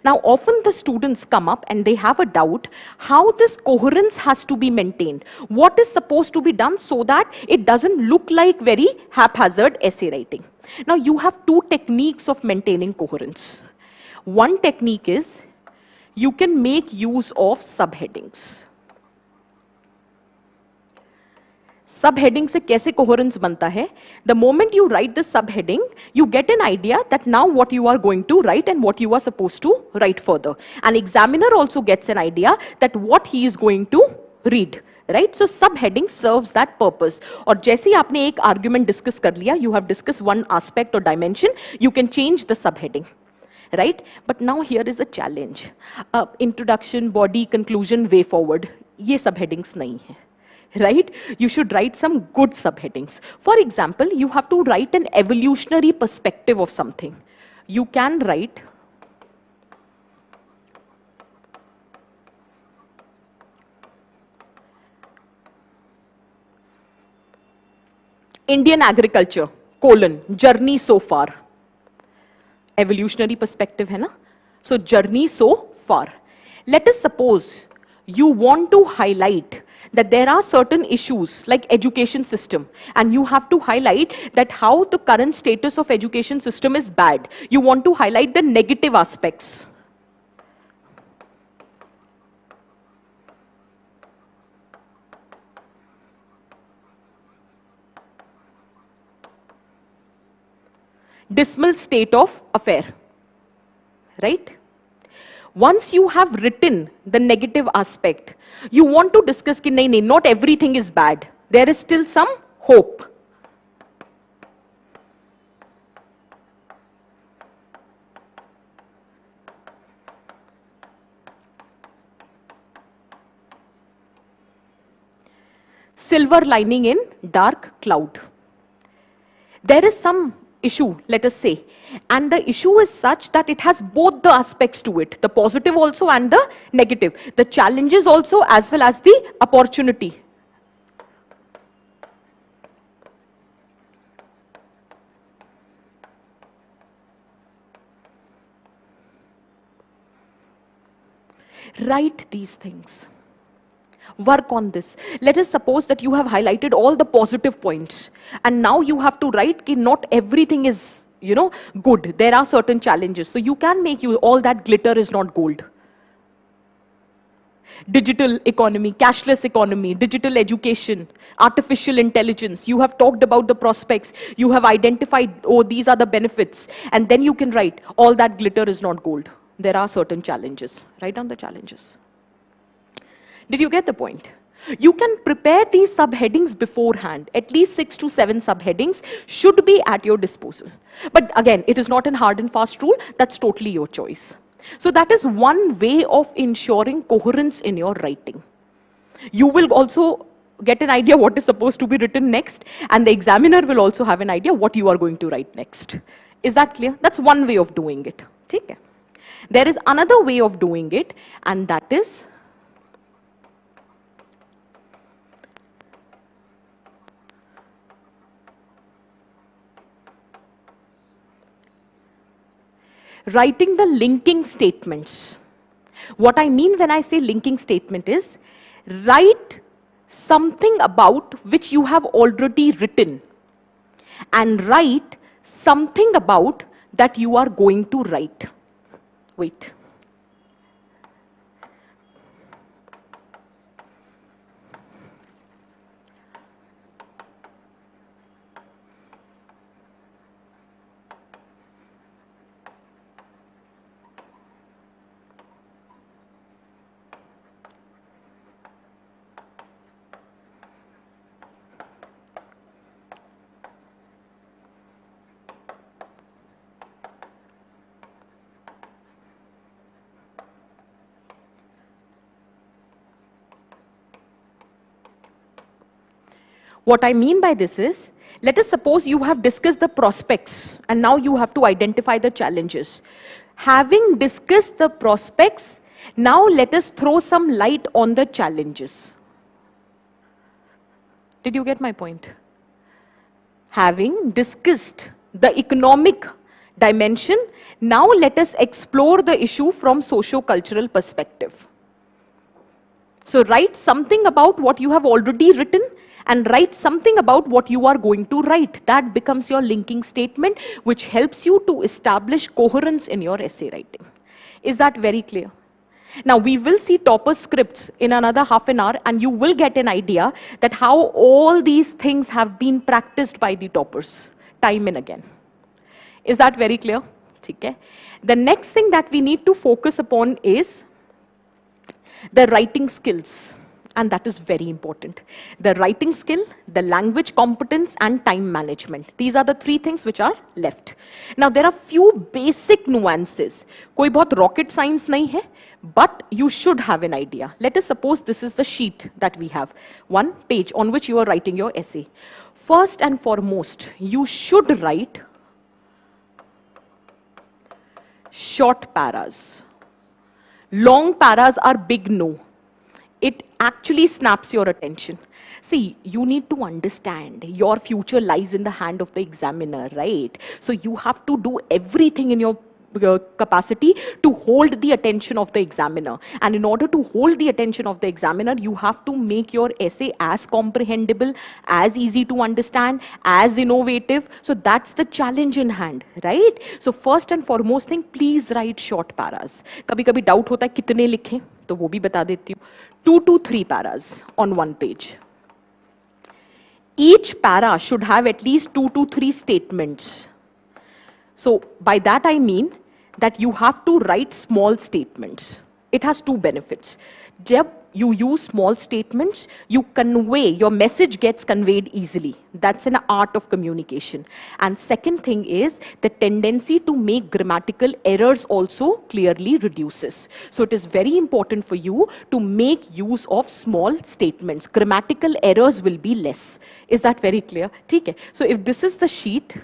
Now, often the students come up and they have a doubt how this coherence has to be maintained. What is supposed to be done so that it doesn't look like very haphazard essay writing? Now, you have two techniques of maintaining coherence. One technique is you can make use of subheadings. Subheading से कैसे coherence बनता है? The moment you write the subheading, you get an idea that now what you are going to write and what you are supposed to write further. An examiner also gets an idea that what he is going to read, right? So subheading serves that purpose. और जैसे ही आपने एक argument discuss कर लिया, you have discussed one aspect or dimension, you can change the subheading. Right? But now here is a challenge. Introduction, body, conclusion, way forward. ये subheadings नहीं है. Right? You should write some good subheadings. For example, you have to write an evolutionary perspective of something. You can write Indian agriculture, journey so far. Evolutionary perspective है ना? So journey so far. Let us suppose you want to highlight that there are certain issues like education system, and you have to highlight that how the current status of education system is bad. You want to highlight the negative aspects. Dismal state of affair, right? Once you have written the negative aspect, you want to discuss कि नहीं, not everything is bad. There is still some hope. Silver lining in dark cloud. There is some issue, let us say, and the issue is such that it has both the aspects to it, the positive also and the negative, the challenges also as well as the opportunity. Write these things. Work on this. Let us suppose that you have highlighted all the positive points, and now you have to write that not everything is, good. There are certain challenges. So you can make all that glitter is not gold. Digital economy, cashless economy, digital education, artificial intelligence. You have talked about the prospects. You have identified, oh, these are the benefits. And then you can write, all that glitter is not gold. There are certain challenges. Write down the challenges. Did you get the point? You can prepare these subheadings beforehand. At least 6 to 7 subheadings should be at your disposal. But again, it is not a hard and fast rule. That's totally your choice. So that is one way of ensuring coherence in your writing. You will also get an idea what is supposed to be written next, and the examiner will also have an idea what you are going to write next. Is that clear? That's one way of doing it. Okay? There is another way of doing it, and that is writing the linking statements. What I mean when I say linking statement is, write something about which you have already written, and write something about that you are going to write. Wait. What I mean by this is, let us suppose you have discussed the prospects and now you have to identify the challenges. Having discussed the prospects, now let us throw some light on the challenges. Did you get my point? Having discussed the economic dimension, now let us explore the issue from socio-cultural perspective. So write something about what you have already written and write something about what you are going to write. That becomes your linking statement, which helps you to establish coherence in your essay writing. Is that very clear? Now we will see topper scripts in another half an hour, and you will get an idea that how all these things have been practiced by the toppers time and again. Is that very clear? Okay. The next thing that we need to focus upon is the writing skills, and that is very important. The writing skill, the language competence, and time management. These are the three things which are left. Now there are few basic nuances. कोई बहुत rocket science नहीं है, but you should have an idea. Let us suppose this is the sheet that we have, one page on which you are writing your essay. First and foremost, you should write short paras. Long paras are big no. It actually snaps your attention. See, you need to understand your future lies in the hand of the examiner, right? So you have to do everything in your capacity to hold the attention of the examiner. And in order to hold the attention of the examiner, you have to make your essay as comprehensible, as easy to understand, as innovative. So that's the challenge in hand, right? So first and foremost thing, please write short paras. कभी-कभी doubt होता है कितने लिखें, तो वो भी बता देती हूँ. 2 to 3 paras on one page. Each para should have at least 2 to 3 statements. So by that I mean that you have to write small statements. It has two benefits. Jab you use small statements, you convey, your message gets conveyed easily. That's an art of communication. And second thing is, the tendency to make grammatical errors also clearly reduces. So it is very important for you to make use of small statements. Grammatical errors will be less. Is that very clear? Okay. So if this is the sheet,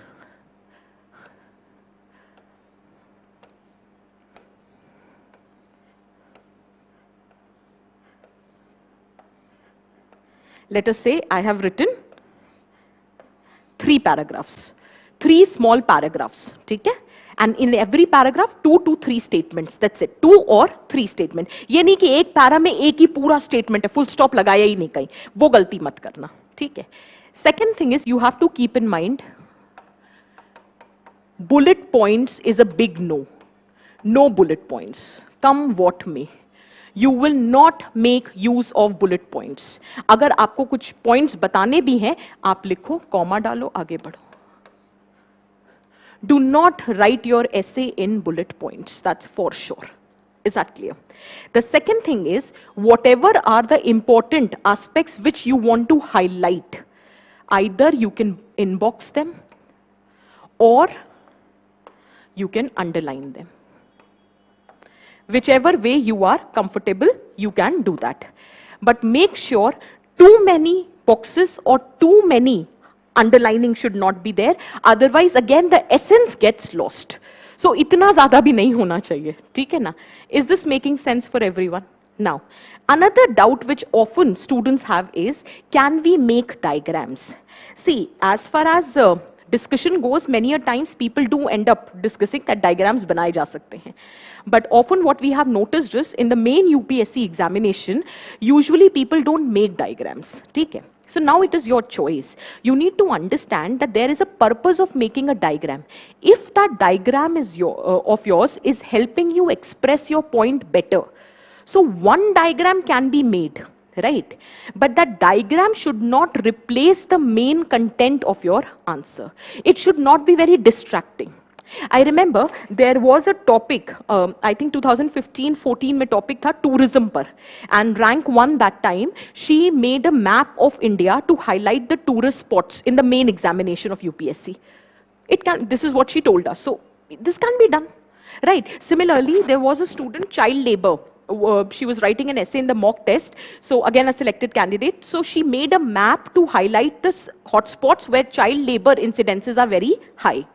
let us say I have written 3 paragraphs, 3 small paragraphs, okay? And in every paragraph 2 to 3 statements, that's it, 2 or 3 statement. ये नहीं कि एक para में एक ही पूरा statement है, full stop लगाया ही नहीं कहीं, वो गलती मत करना, ठीक है. Second thing is you have to keep in mind bullet points is a big no. No bullet points, come what may. You will not make use of bullet points. अगर आपको कुछ points बताने भी हैं, आप लिखो, कॉमा डालो, आगे बढ़ो. Do not write your essay in bullet points. That's for sure. Is that clear? The second thing is, whatever are the important aspects which you want to highlight, either you can inbox them or you can underline them. Whichever way you are comfortable, you can do that. But make sure too many boxes or too many underlining should not be there. Otherwise, again, the essence gets lost. So, itna zyada bhi nahi hona chahiye. ठीक है ना? Is this making sense for everyone? Now, another doubt which often students have is, can we make diagrams? See, as far as discussion goes, many a times people do end up discussing that diagrams बनाए जा सकते हैं. But often what we have noticed is, in the main UPSC examination, usually people don't make diagrams. ठीक है? So now it is your choice. You need to understand that there is a purpose of making a diagram. If that diagram is of yours is helping you express your point better, so one diagram can be made, right? But that diagram should not replace the main content of your answer. It should not be very distracting. I remember there was a topic, I think 2015-14 में topic था tourism पर, and rank 1 that time, she made a map of India to highlight the tourist spots in the main examination of UPSC. This is what she told us. So this can be done, right? Similarly, there was a student, child labor. She was writing an essay in the mock test. So again, a selected candidate. So she made a map to highlight the hotspots where child labor incidences are very high.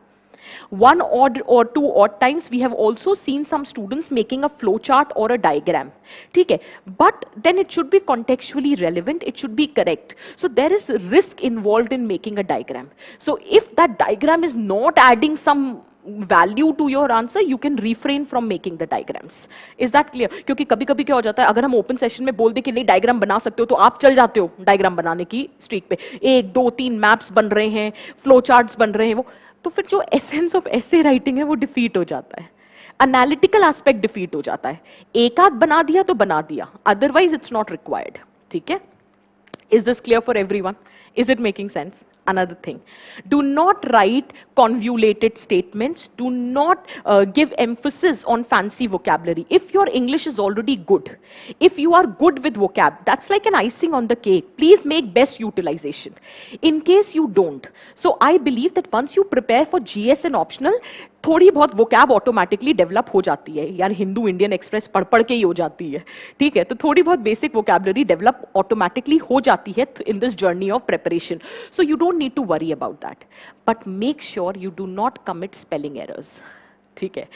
One odd or two odd times we have also seen some students making a flow chart or a diagram. ठीक है? But then it should be contextually relevant, it should be correct. So there is risk involved in making a diagram. So if that diagram is not adding some value to your answer, you can refrain from making the diagrams. Is that clear? क्योंकि कभी कभी क्या हो जाता है, अगर हम open session में बोल दे कि नहीं डायग्राम बना सकते हो, तो आप चल जाते हो डायग्राम बनाने की स्ट्रीक पे, 1 2 3 मैप्स बन रहे हैं, फ्लो चार्ट्स बन रहे हैं, वो तो फिर जो एसेंस ऑफ ऐसे राइटिंग है वो डिफीट हो जाता है, एनालिटिकल एस्पेक्ट डिफीट हो जाता है. एक आध बना दिया तो बना दिया, अदरवाइज इट्स नॉट रिक्वायर्ड. ठीक है? Is this clear for everyone? Is it making sense? Another thing, do not write convoluted statements, do not give emphasis on fancy vocabulary. If your English is already good, if you are good with vocab, that's like an icing on the cake. Please make best utilization. In case you don't, so I believe that once you prepare for GS and optional, थोड़ी बहुत vocab automatically develop हो जाती है यार, Hindu Indian express पढ़ पढ़ के ही हो जाती है. ठीक है? तो थोड़ी बहुत बेसिक vocabulary डेवलप ऑटोमेटिकली हो जाती है in this journey of preparation. So you don't need to worry about that, but make sure you do not commit spelling errors. ठीक है?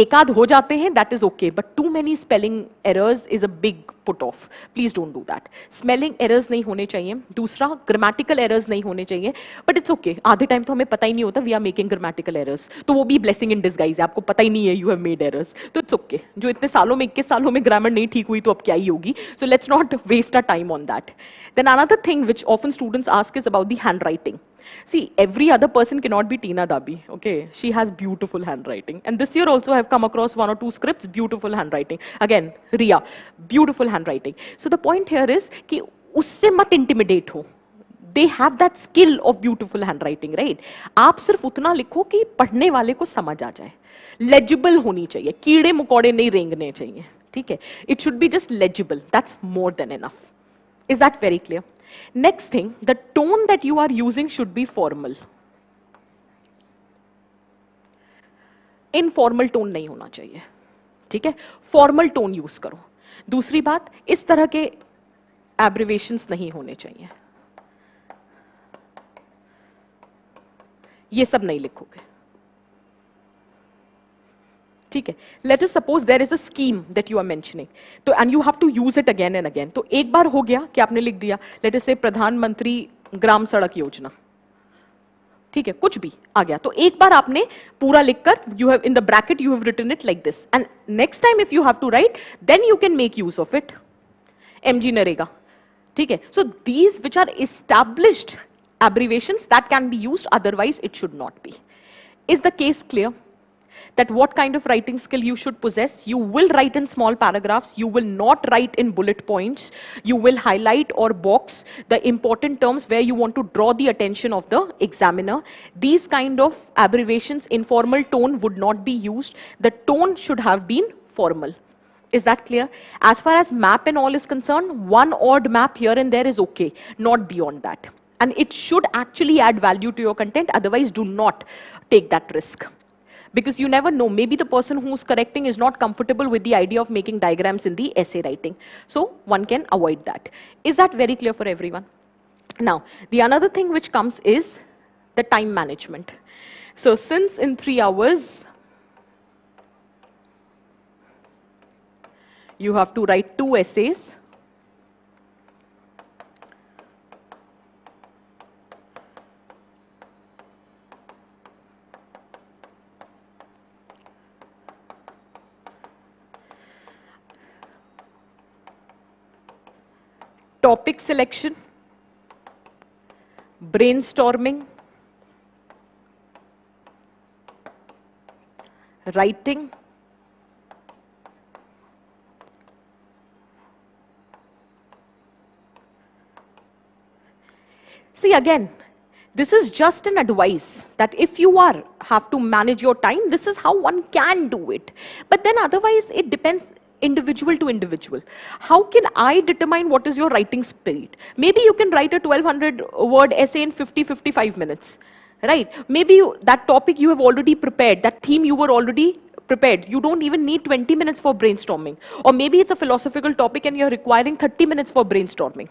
एक आध हो जाते हैं, that is okay, but too many spelling errors is a big put off. Please don't do that. Spelling errors नहीं होने चाहिए. दूसरा, ग्रामेटिकल एरर्स नहीं होने चाहिए. बट इट्स ओके, आधे टाइम तो हमें पता ही नहीं होता we are making grammatical errors, तो वो भी ब्लेसिंग इन डिस्गाइज है, आपको पता ही नहीं है यू हैव मेड एरर्स, तो इट्स ओके. जो इतने सालों में 21 सालों में ग्रामर नहीं ठीक हुई तो अब क्या ही होगी. So let's not waste a time on that. Then another thing which often students ask is about the handwriting. See, every other person cannot be Tina Dabi, okay? She has beautiful handwriting. And this year also I have come across 1 or 2 scripts, beautiful handwriting. Again, Ria, beautiful handwriting. So the point here is कि उससे मत intimidate हो. They have that skill of beautiful handwriting, right? आप सिर्फ उतना लिखो कि पढ़ने वाले को समझ आ जाए. Legible होनी चाहिए, कीड़े मुकौड़े नहीं रेंगने चाहिए. ठीक है? It should be just legible. That's more than enough. Is that very clear? Next thing, the tone that you are using should be formal. Informal tone नहीं होना चाहिए. ठीक है? Formal tone use करो. दूसरी बात, इस तरह के abbreviations नहीं होने चाहिए. ये सब नहीं लिखोगे. ठीक है? Let us suppose there is a scheme that you are mentioning, तो and you have to use it again and again. तो एक बार हो गया कि आपने लिख दिया, let us say प्रधानमंत्री ग्राम सड़क योजना. ठीक है, कुछ भी आ गया तो एक बार आपने पूरा लिखकर you have in the bracket you have written it like this, and next time if you have to write then you can make use of it. MG NREGA, ठीक है. So these which are established abbreviations that can be used, otherwise it should not be. Is the case clear? That what kind of writing skill you should possess? You will write in small paragraphs, you will not write in bullet points, you will highlight or box the important terms where you want to draw the attention of the examiner. These kind of abbreviations, informal tone would not be used. The tone should have been formal. Is that clear? As far as map and all is concerned, one odd map here and there is okay, not beyond that. And it should actually add value to your content, otherwise do not take that risk. Because you never know, maybe the person who's correcting is not comfortable with the idea of making diagrams in the essay writing. So one can avoid that. Is that very clear for everyone? Now, the another thing which comes is the time management. So since in 3 hours, you have to write 2 essays, topic selection, brainstorming, writing, see again, this is just an advice that if you have to manage your time, this is how one can do it. But then otherwise it depends individual to individual. How can I determine what is your writing speed? Maybe you can write a 1200 word essay in 50-55 minutes, right? Maybe that topic you have already prepared, that theme you were already prepared. You don't even need 20 minutes for brainstorming. Or maybe it's a philosophical topic and you're requiring 30 minutes for brainstorming.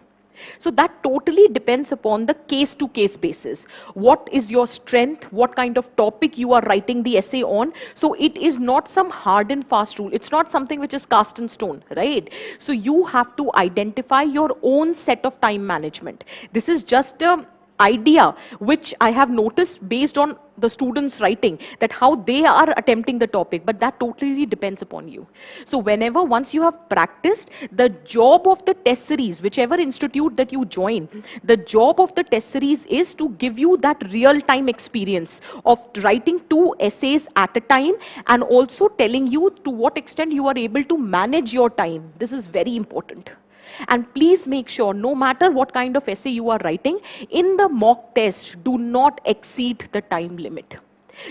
So that totally depends upon the case-to-case basis. What is your strength? What kind of topic you are writing the essay on? So it is not some hard and fast rule. It's not something which is cast in stone, right? So you have to identify your own set of time management. This is just a idea which I have noticed based on the students writing, that how they are attempting the topic, but that totally depends upon you. So whenever once you have practiced, the job of the test series, whichever institute that you join, the job of the test series is to give you that real-time experience of writing 2 essays at a time, and also telling you to what extent you are able to manage your time. This is very important. And please make sure, no matter what kind of essay you are writing, in the mock test, do not exceed the time limit.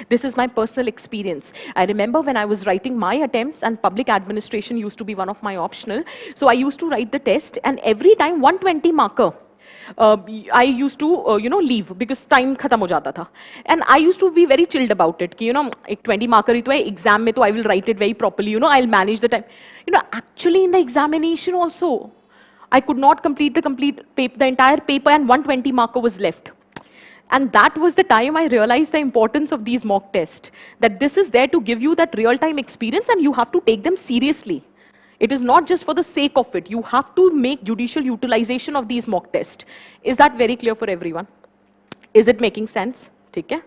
This is my personal experience. I remember when I was writing my attempts, and public administration used to be one of my optional. So I used to write the test, and every time 120 marker, I used to, leave because time khatam ho jata tha. And I used to be very chilled about it. Ki, ek 20 marker hi to hai, exam mein to I will write it very properly. I'll manage the time. Actually in the examination also, I could not complete the entire paper, and 120 marker was left. And that was the time I realized the importance of these mock tests. That this is there to give you that real-time experience, and you have to take them seriously. It is not just for the sake of it. You have to make judicial utilization of these mock tests. Is that very clear for everyone? Is it making sense? Okay?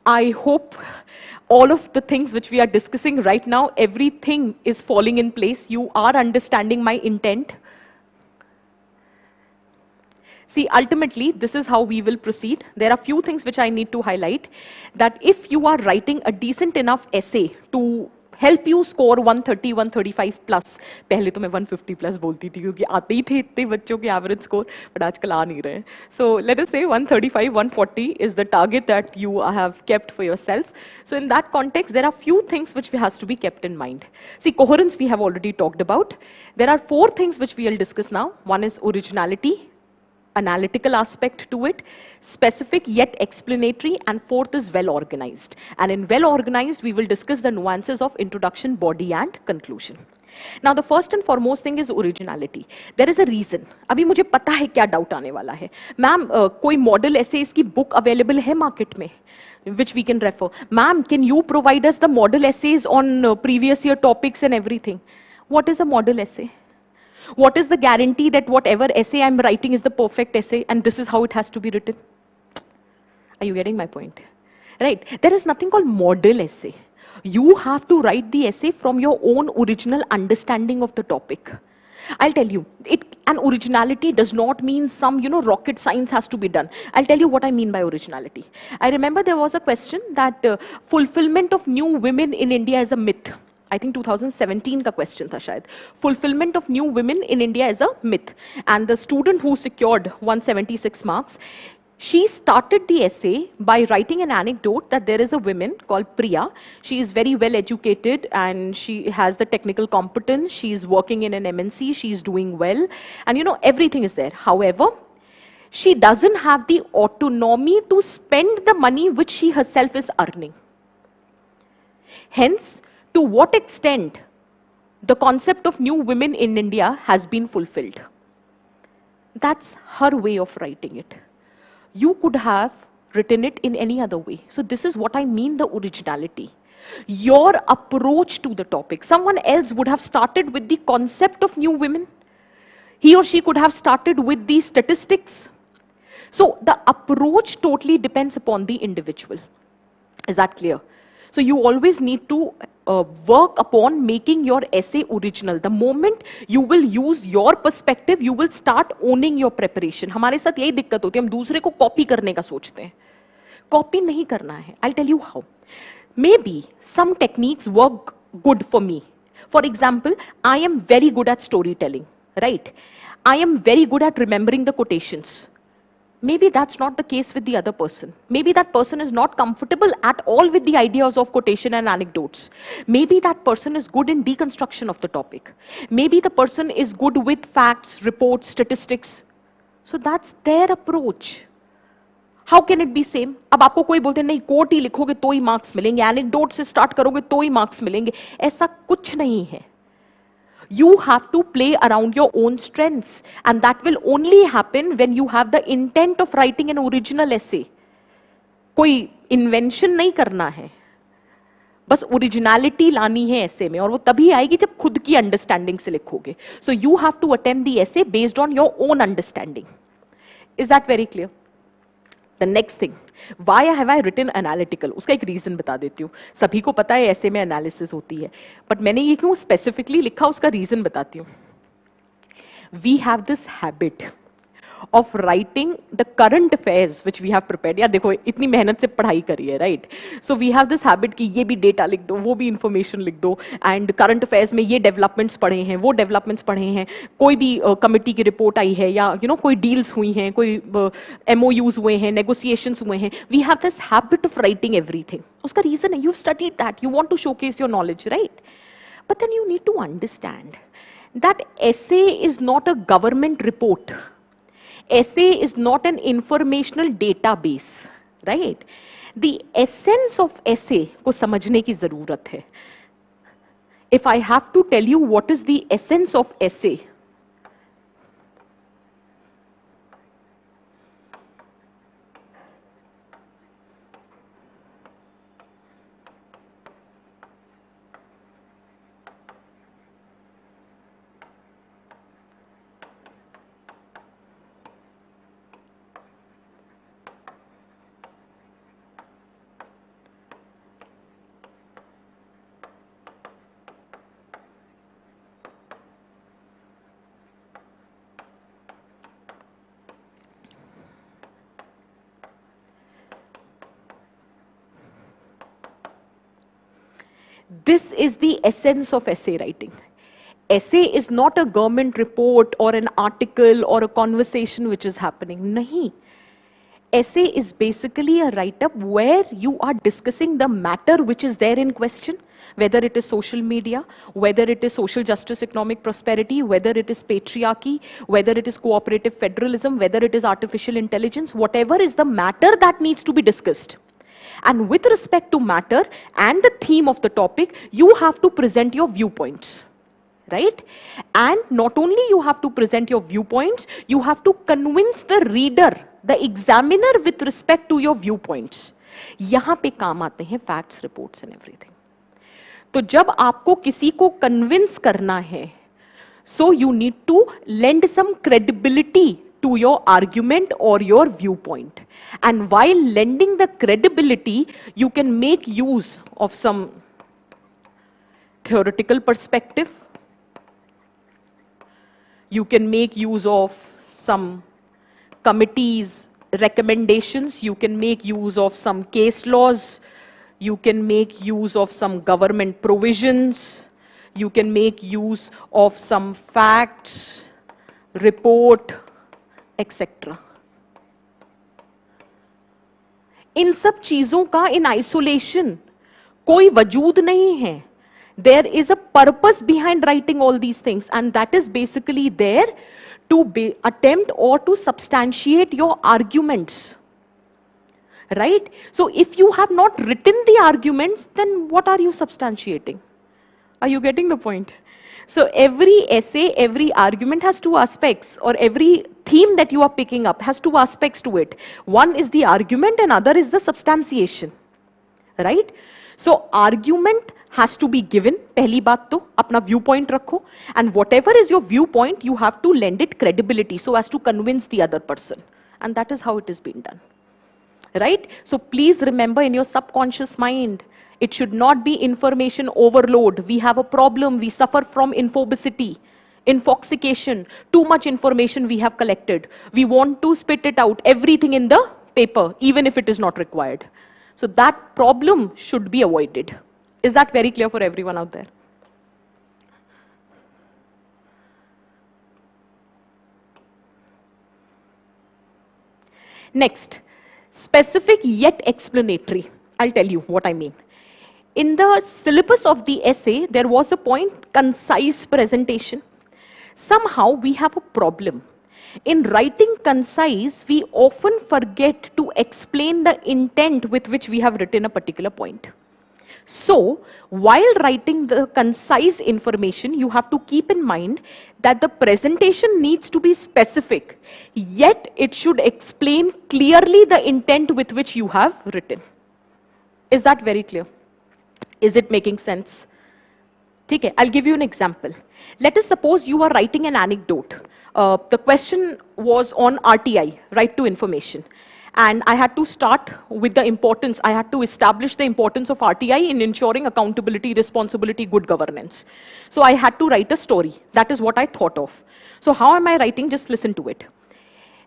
I hope all of the things which we are discussing right now, everything is falling in place. You are understanding my intent. See, ultimately, this is how we will proceed. There are few things which I need to highlight. That if you are writing a decent enough essay to help you score 130, 135 plus, पहले तो मैं 150 plus बोलती थी क्योंकि आते ही थे इतने बच्चों के average score, but आजकल आ नहीं रहे. So let us say 135, 140 is the target that you have kept for yourself. So in that context, there are few things which has to be kept in mind. See, coherence we have already talked about. There are 4 things which we will discuss now. One is originality, analytical aspect to it, specific yet explanatory, and 4th is well organized. And in well organized, we will discuss the nuances of introduction, body, and conclusion. Now, the first and foremost thing is originality. There is a reason. अभी मुझे पता है क्या doubt आने वाला है. Ma'am, कोई model essays की book available है market में, which we can refer. Ma'am, can you provide us the model essays on previous year topics and everything? What is a model essay? What is the guarantee that whatever essay I'm writing is the perfect essay and this is how it has to be written? Are you getting my point? Right? There is nothing called model essay. You have to write the essay from your own original understanding of the topic. I'll tell you, and originality does not mean some, rocket science has to be done. I'll tell you what I mean by originality. I remember there was a question that fulfillment of new women in India is a myth. I think 2017 का question था शायद. Fulfillment of new women in India is a myth. And the student who secured 176 marks, she started the essay by writing an anecdote that there is a woman called Priya. She is very well educated and she has the technical competence. She is working in an MNC. She is doing well. And everything is there. However, she doesn't have the autonomy to spend the money which she herself is earning. Hence, to what extent the concept of new women in India has been fulfilled. That's her way of writing it. You could have written it in any other way. So this is what I mean, the originality. Your approach to the topic. Someone else would have started with the concept of new women. He or she could have started with the statistics. So the approach totally depends upon the individual. Is that clear? So you always need to work upon making your essay original. The moment you will use your perspective, you will start owning your preparation. हमारे साथ यही दिक्कत होती है, हम दूसरे को copy करने का सोचते हैं. कॉपी नहीं करना है. I'll tell you how. Maybe some techniques work good for me. For example, I am very good at storytelling, right? I am very good at remembering the quotations. Maybe that's not the case with the other person. Maybe that person is not comfortable at all with the ideas of quotation and anecdotes. Maybe that person is good in deconstruction of the topic. Maybe the person is good with facts, reports, statistics. So that's their approach. How can it be same? अब आपको कोई बोलते हैं नहीं coat ही लिखोगे तो ही marks मिलेंगे, anecdote से स्टार्ट करोगे तो ही मार्क्स मिलेंगे. ऐसा कुछ नहीं है. You have to play around your own strengths, and that will only happen when you have the intent of writing an original essay. कोई invention नहीं करना है, बस originality लानी है essay में, और वो तभी आएगी जब खुद की understanding से लिखोगे. So you have to attempt the essay based on your own understanding. Is that very clear? The next thing, why have I written analytical? उसका एक reason बता देती हूँ. सभी को पता है ऐसे में analysis होती है, but मैंने ये क्यों specifically लिखा उसका reason बताती हूँ. We have this habit of writing the current affairs which we have prepared. यार देखो इतनी मेहनत से पढ़ाई करी है, right? So we have this habit कि ये भी data लिख दो, वो भी information लिख दो, and current affairs में ये developments पढ़े हैं, वो developments पढ़े हैं, कोई भी committee की report आई है या कोई deals हुई हैं, कोई MOUs हुए हैं, negotiations हुए हैं. We have this habit of writing everything. उसका reason है you've studied that, you want to showcase your knowledge, right? But then you need to understand that essay is not a government report. Essay is not an informational database, right? The essence of essay को समझने की ज़रूरत है. If I have to tell you what is the essence of essay, this is the essence of essay writing. Essay is not a government report or an article or a conversation which is happening. Nahi. Essay is basically a write-up where you are discussing the matter which is there in question, whether it is social media, whether it is social justice, economic prosperity, whether it is patriarchy, whether it is cooperative federalism, whether it is artificial intelligence, whatever is the matter that needs to be discussed. And with respect to matter and the theme of the topic, you have to present your viewpoints, right? And not only you have to present your viewpoints, you have to convince the reader, the examiner with respect to your viewpoints. यहाँ पे काम आते हैं facts, reports and everything. तो जब आपको किसी को convince करना है, So you need to lend some credibility to your argument or your viewpoint. And while lending the credibility, you can make use of some theoretical perspective. You can make use of some committees' recommendations. You can make use of some case laws. You can make use of some government provisions. You can make use of some facts, report, etc. इन सब चीजों का in isolation कोई वजूद नहीं है. There is a purpose behind writing all these things, and that is basically there to attempt or to substantiate your arguments. Right? So if you have not written the arguments, then what are you substantiating? Are you getting the point? So every essay, every argument has two aspects, or every theme that you are picking up has two aspects to it. One is the argument and other is the substantiation. Right? So argument has to be given. पहली बात तो अपना viewpoint रखो, and whatever is your viewpoint, you have to lend it credibility so as to convince the other person, and that is how it is being done. Right? So please remember, in your subconscious mind, it should not be information overload. We have a problem. We suffer from infobesity, infoxication. Too much information we have collected. We want to spit it out, everything in the paper, even if it is not required. So that problem should be avoided. Is that very clear for everyone out there? Next, specific yet explanatory. I'll tell you what I mean. In the syllabus of the essay, there was a point, concise presentation. Somehow we have a problem. In writing concise, we often forget to explain the intent with which we have written a particular point. So, while writing the concise information, you have to keep in mind that the presentation needs to be specific, yet it should explain clearly the intent with which you have written. Is that very clear? Is it making sense? Okay, I'll give you an example. Let us suppose you are writing an anecdote. The question was on RTI, right to information. And I had to start with the importance, I had to establish the importance of RTI in ensuring accountability, responsibility, good governance. So I had to write a story. That is what I thought of. So how am I writing? Just listen to it.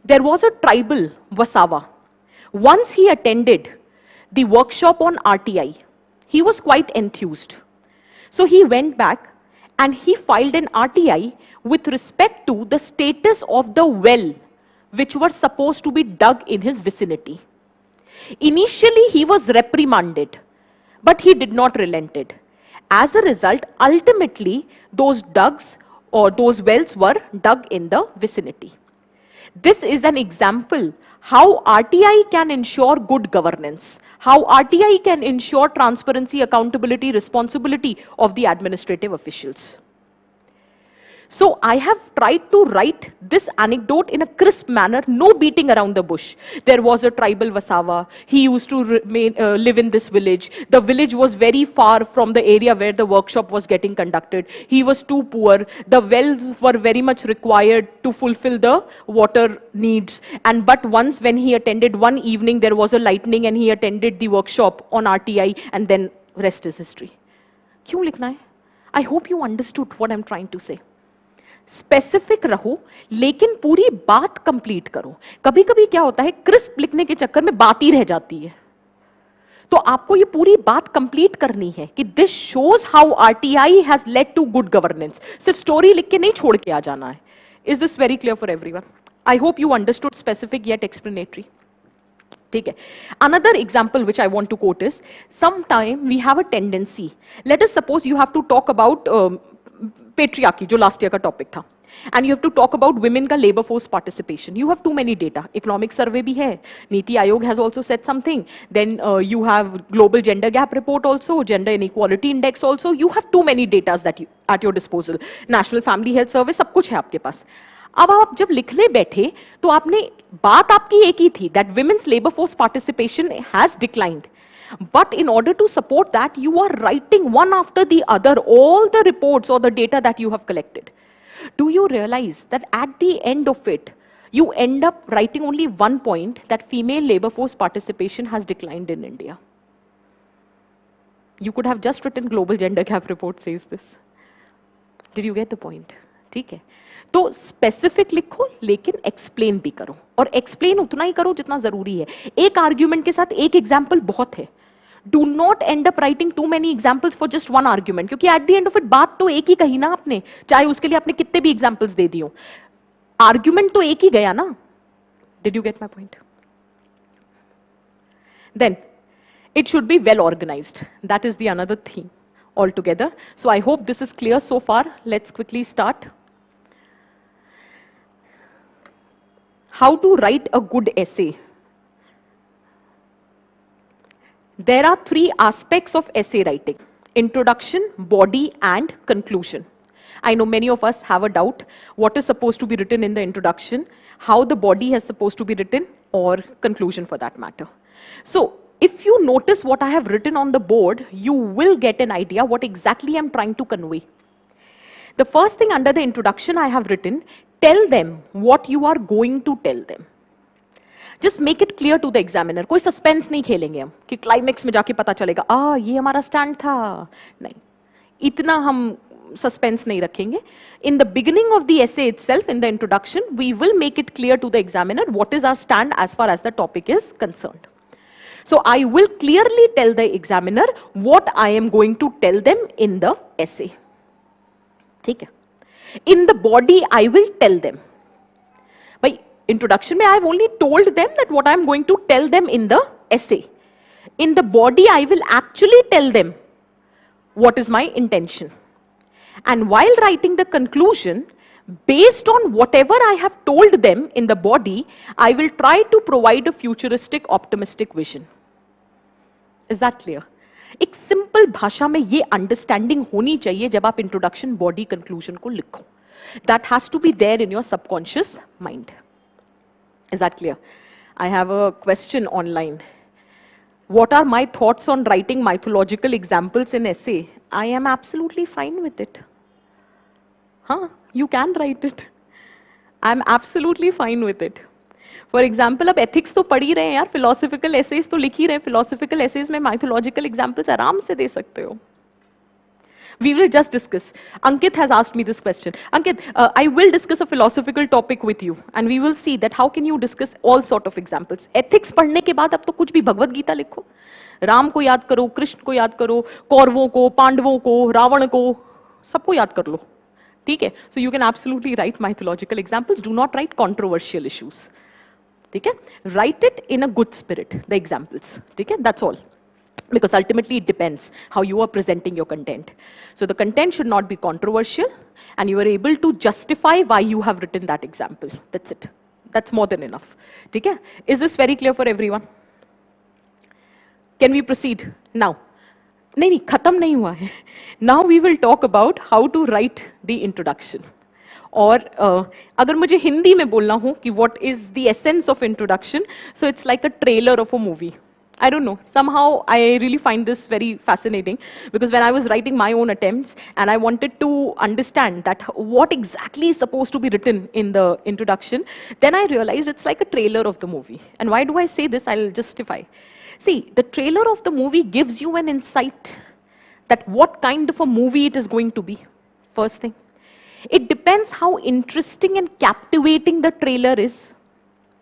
There was a tribal, Wasawa. Once he attended the workshop on RTI, he was quite enthused. So he went back and he filed an RTI with respect to the status of the well which were supposed to be dug in his vicinity. Initially, he was reprimanded, but he did not relented. As a result, ultimately, those wells were dug in the vicinity. This is an example how RTI can ensure good governance, how RTI can ensure transparency, accountability, responsibility of the administrative officials. So I have tried to write this anecdote in a crisp manner, no beating around the bush. There was a tribal Wasawa. He used to live in this village. The village was very far from the area where the workshop was getting conducted. He was too poor. The wells were very much required to fulfill the water needs. But once when he attended one evening, there was a lightning and he attended the workshop on RTI, and then rest is history. Kyun likhna hai? I hope you understood what I'm trying to say. Specific रहो, लेकिन पूरी बात complete करो. कभी कभी क्या होता है, क्रिस्प लिखने के चक्कर में बात ही रह जाती है. तो आपको ये पूरी बात कंप्लीट करनी है कि this shows how RTI has led to good governance. सिर्फ स्टोरी लिख के नहीं छोड़ के आ जाना है. Is this very clear for everyone? I hope you understood specific yet explanatory. ठीक है. Another example which I want to quote is, sometime we have a tendency. Let us suppose you have to talk about patriarchy, जो last year का topic था, and you have to talk about women का labor force participation. You have too many data. Economic survey भी है. Niti Aayog has also said something. Then you have global gender gap report also, gender inequality index also. You have too many data that at your disposal. National Family Health Survey, सब कुछ है आपके पास. अब आप जब लिखने बैठे तो आपने बात आपकी एक ही थी, that women's labor force participation has declined. But in order to support that, you are writing one after the other all the reports or the data that you have collected. Do you realize that at the end of it, you end up writing only one point, that female labor force participation has declined in India? You could have just written global gender gap report says this. Did you get the point? ठीक है, तो specific लिखो लेकिन explain भी करो, और explain उतना ही करो जितना जरूरी है. एक आर्ग्यूमेंट के साथ एक एग्जाम्पल बहुत है. Do not end up writing too many examples for just one argument, क्योंकि at the end of it बात तो एक ही कही ना आपने, चाहे उसके लिए आपने कितने भी एग्जाम्पल्स दे दियो, आर्ग्यूमेंट तो एक ही गया ना. Did you get my point? देन it should be well organized. That is the another theme altogether. So I hope this is clear so far. Let's quickly start. How to write a good essay. There are three aspects of essay writing: introduction, body, and conclusion. I know many of us have a doubt what is supposed to be written in the introduction, how the body is supposed to be written, or conclusion for that matter. So if you notice what I have written on the board, you will get an idea what exactly I'm trying to convey. The first thing under the introduction I have written, tell them what you are going to tell them. Just make it clear to the examiner. कोई suspense नहीं खेलेंगे हम कि climax में जाके पता चलेगा ये हमारा stand था. नहीं, इतना हम suspense नहीं रखेंगे. In the beginning of the essay itself, in the introduction, we will make it clear to the examiner what is our stand as far as the topic is concerned. So I will clearly tell the examiner what I am going to tell them in the essay. ठीक है? In the body, I will tell them. By introduction, I have only told them that what I am going to tell them in the essay. In the body, I will actually tell them what is my intention. And while writing the conclusion, based on whatever I have told them in the body, I will try to provide a futuristic, optimistic vision. Is that clear? एक simple भाषा में ये understanding होनी चाहिए जब आप introduction, body, conclusion को लिखो. That has to be there in your subconscious mind. Is that clear? I have a question online. What are my thoughts on writing mythological examples in essay? I am absolutely fine with it. You can write it. I am absolutely fine with it. For example अब ethics तो पढ़ ही रहे हैं यार, philosophical essays तो लिख ही रहे हैं, फिलोसफिकल एसेज में माइथोलॉजिकल एग्जाम्पल्स आराम से दे सकते हो. We will just discuss. Ankit has asked me this question. Ankit, I will discuss a philosophical topic with you, and we will see that how can you discuss all sort of examples. Ethics पढ़ने के बाद अब तो कुछ भी भगवत गीता लिखो, राम को याद करो, कृष्ण को याद करो, कौरवों को, पांडवों को, रावण को, सबको याद कर लो. ठीक है? So you can absolutely write mythological examples. Do not write controversial issues. ठीक है? Write it in a good spirit, the examples. ठीक है? That's all. Because ultimately it depends how you are presenting your content. So the content should not be controversial, and you are able to justify why you have written that example. That's it. That's more than enough. ठीक है? Is this very clear for everyone? Can we proceed now? नहीं, खत्म नहीं हुआ है. Now we will talk about how to write the introduction. और अगर मुझे हिंदी में बोलना हो कि what is the essence of introduction, so it's like a trailer of a movie. I don't know, somehow I really find this very fascinating, because when I was writing my own attempts and I wanted to understand that what exactly is supposed to be written in the introduction, then I realized it's like a trailer of the movie. And why do I say this? I'll justify. See, the trailer of the movie gives you an insight that what kind of a movie it is going to be. First thing. It depends how interesting and captivating the trailer is,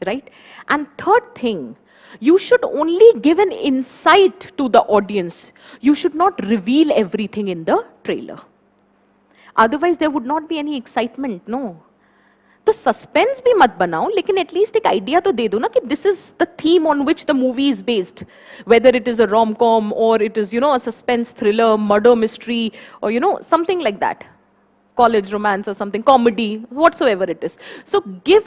right? And third thing, you should only give an insight to the audience. You should not reveal everything in the trailer. Otherwise, there would not be any excitement, no? तो suspense भी मत बनाओ, लेकिन at least एक idea तो दे दो ना कि this is the theme on which the movie is based, whether it is a rom com और it is a suspense thriller, murder mystery, और something like that, college romance or something, comedy, whatsoever it is. So give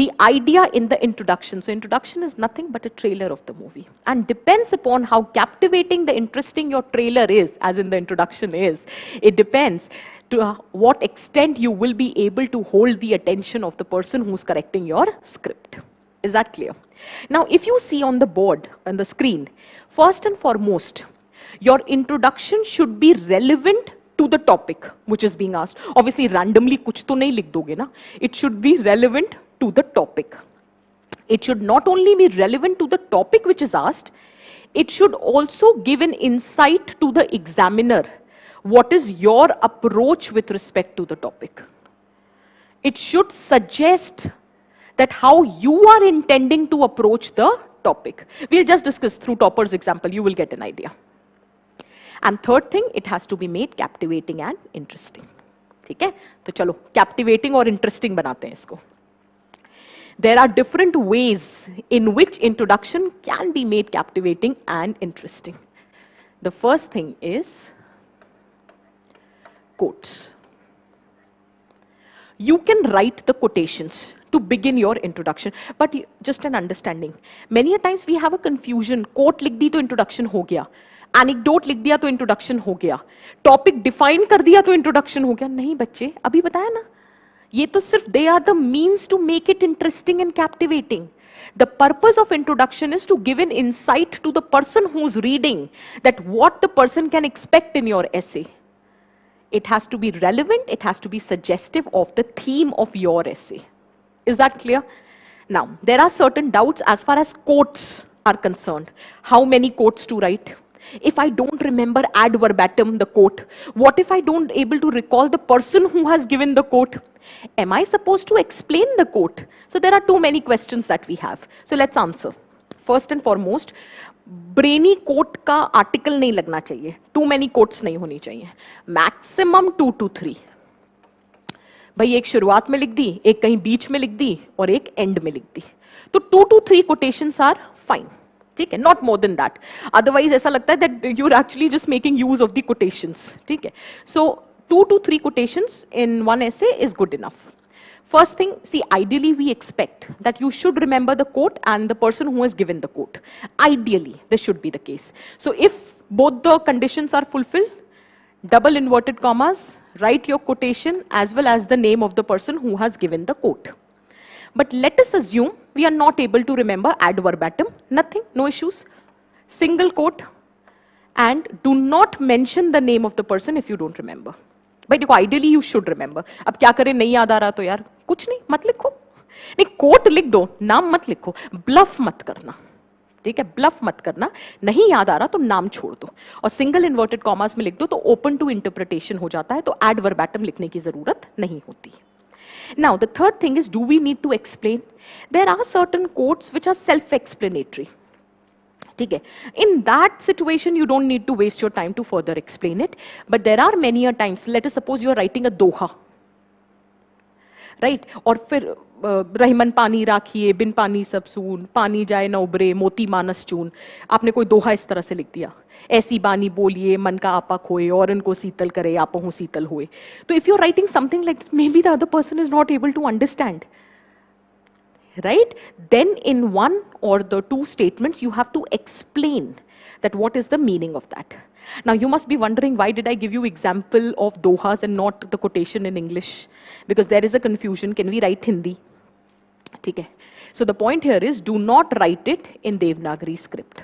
the idea in the introduction. So introduction is nothing but a trailer of the movie, and depends upon how captivating the interesting your trailer is, as in the introduction is, it depends to what extent you will be able to hold the attention of the person who's correcting your script. Is that clear? Now if you see on the board, on the screen, first and foremost, your introduction should be relevant to the topic which is being asked. Obviously randomly kuch to nahi likh doge na, it should be relevant to the topic. It should not only be relevant to the topic which is asked, it should also give an insight to the examiner. What is your approach with respect to the topic? It should suggest that how you are intending to approach the topic. We'll just discuss through topper's example, you will get an idea. And third thing, it has to be made captivating and interesting. ठीक है? तो चलो captivating और interesting बनाते हैं इसको. There are different ways in which introduction can be made captivating and interesting. The first thing is quotes. You can write the quotations to begin your introduction, but just an understanding. Many a times we have a confusion. Quote लिख दी तो introduction हो गया, anecdote लिख दिया तो introduction हो गया, topic define कर दिया तो introduction हो गया. नहीं बच्चे, अभी बताया ना, ये तो सिर्फ they are the means to make it interesting and captivating. The purpose of introduction is to give an insight to the person who's reading that what the person can expect in your essay. It has to be relevant, it has to be suggestive of the theme of your essay. Is that clear? Now, there are certain doubts as far as quotes are concerned. How many quotes to write? If I don't remember ad verbatim the quote, what if I don't able to recall the person who has given the quote? Am I supposed to explain the quote? So there are too many questions that we have. So let's answer. First and foremost, BrainyQuote का article नहीं लगना चाहिए, to many quotes नहीं होनी चाहिए, maximum 2 to 3. भाई एक शुरुआत में लिख दी, एक कहीं बीच में लिख दी और एक एंड में लिख दी, तो 2 to 3 quotations आर फाइन. ठीक है, not more than that. Otherwise ऐसा लगता है that you are actually just making use of the quotations. ठीक है, सो 2 to 3 quotations in one essay is good enough. First thing, see, ideally we expect that you should remember the quote and the person who has given the quote. Ideally, this should be the case. So if both the conditions are fulfilled, double inverted commas, write your quotation as well as the name of the person who has given the quote. But let us assume we are not able to remember ad verbatim, nothing, no issues. Single quote, and do not mention the name of the person if you don't remember. भाई देखो, ideally you should remember. अब क्या करें, नहीं याद आ रहा तो यार कुछ नहीं, मत लिखो. नहीं, कोट लिख दो, नाम मत लिखो. ब्लफ मत करना. ठीक है, ब्लफ मत करना. नहीं याद आ रहा तो नाम छोड़ दो और सिंगल इन्वर्टेड कॉमास में लिख दो, तो ओपन टू इंटरप्रिटेशन हो जाता है, तो एड वर्बैटम लिखने की जरूरत नहीं होती. Now the third thing is, do we need to explain? There are certain quotes which are self explanatory. ठीक है, in that situation you don't need to waste your time to further explain it, but there are many a times, let us suppose you are writing a doha, right? और फिर रहीमन पानी राखिए, बिन पानी सब सून, पानी जाए न उबरे, मोती मानस चून. आपने कोई दोहा इस तरह से लिख दिया, ऐसी बानी बोलिए मन का आपा खोए और इनको शीतल करे आपहु शीतल होए. तो if you're writing something like that, maybe the other person is not able to understand, right? Then in one or the two statements you have to explain that what is the meaning of that. Now you must be wondering, why did I give you example of dohas and not the quotation in English? Because there is a confusion. Can we write Hindi? Okay. So the point here is, do not write it in Devanagari script.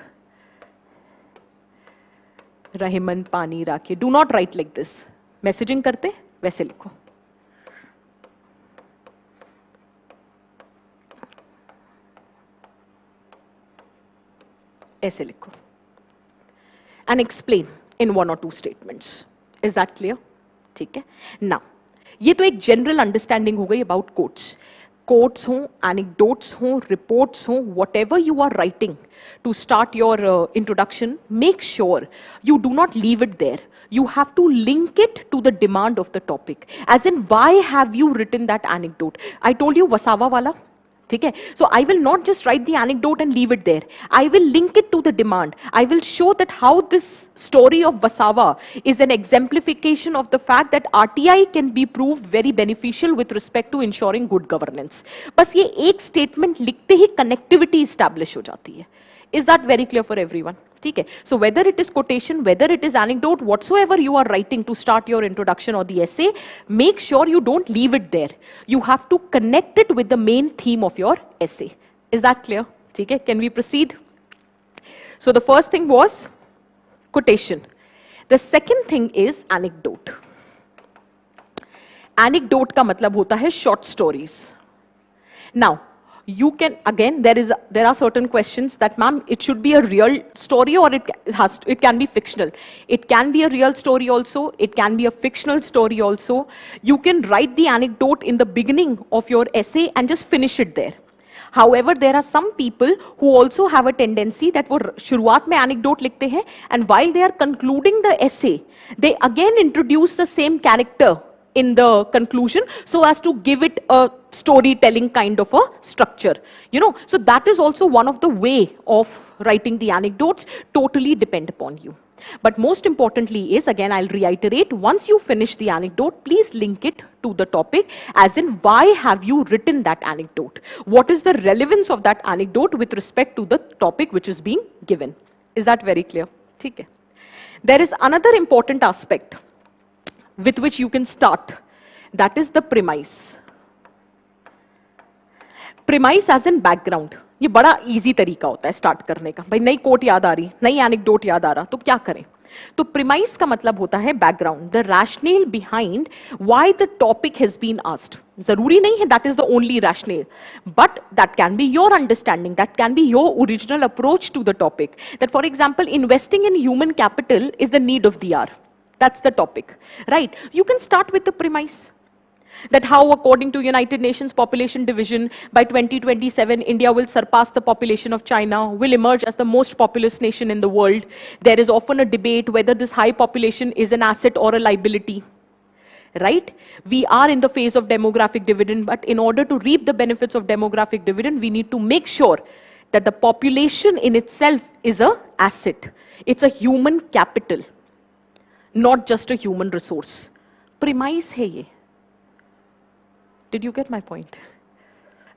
Rahiman pani rakhe. Do not write like this. Messaging karte वैसे लिखो. ऐसे लिखो and explain in 1 or 2 statements. Is that clear? ठीक है. Now, ये तो एक general understanding हो गई about quotes. Quotes हो, anecdotes हो, reports हो, whatever you are writing to start your introduction, make sure you do not leave it there. You have to link it to the demand of the topic. As in, why have you written that anecdote? I told you Wasawa wala. ठीक है, so I will not just write the anecdote and leave it there. I will link it to the demand. I will show that how this story of Wasawa is an exemplification of the fact that RTI can be proved very beneficial with respect to ensuring good governance. बस ये एक statement लिखते ही connectivity establish हो जाती है. Is that very clear for everyone? ठीक है, so whether it is quotation, whether it is anecdote, whatsoever you are writing to start your introduction or the essay, make sure you don't leave it there. You have to connect it with the main theme of your essay. Is that clear? ठीक है, can we proceed? So the first thing was quotation. The second thing is anecdote. Anecdote का मतलब होता है short stories. Now, you can again there are certain questions that, ma'am, it should be a real story or it can be fictional. It can be a real story also. It can be a fictional story also. You can write the anecdote in the beginning of your essay and just finish it there. However, there are some people who also have a tendency that वो शुरुआत में anecdote लिखते हैं and while they are concluding the essay, they again introduce the same character in the conclusion so as to give it a storytelling kind of a structure. You know, so that is also one of the way of writing the anecdotes, totally depend upon you. But most importantly is, again, I'll reiterate, once you finish the anecdote, please link it to the topic, as in why have you written that anecdote? What is the relevance of that anecdote with respect to the topic which is being given? Is that very clear? Okay. There is another important aspect with which you can start, that is the premise. Premise as in background. ये बड़ा easy तरीका होता है start करने का. भाई नई coat याद आ रही, नई एनेक्डोट याद आ रहा, तो क्या करें? तो प्रीमाइस का मतलब होता है background, the rationale behind why the topic has been asked. जरूरी नहीं है that is the only rationale, but that can be your understanding, that can be your original approach to the topic. That for example, investing in human capital is the need of the hour. That's the topic, right? You can start with the premise that how, according to United Nations Population Division, by 2027, India will surpass the population of China, will emerge as the most populous nation in the world. There is often a debate whether this high population is an asset or a liability, right? We are in the phase of demographic dividend, but in order to reap the benefits of demographic dividend, we need to make sure that the population in itself is an asset. It's a human capital, not just a human resource. Premise hai ye. Did you get my point?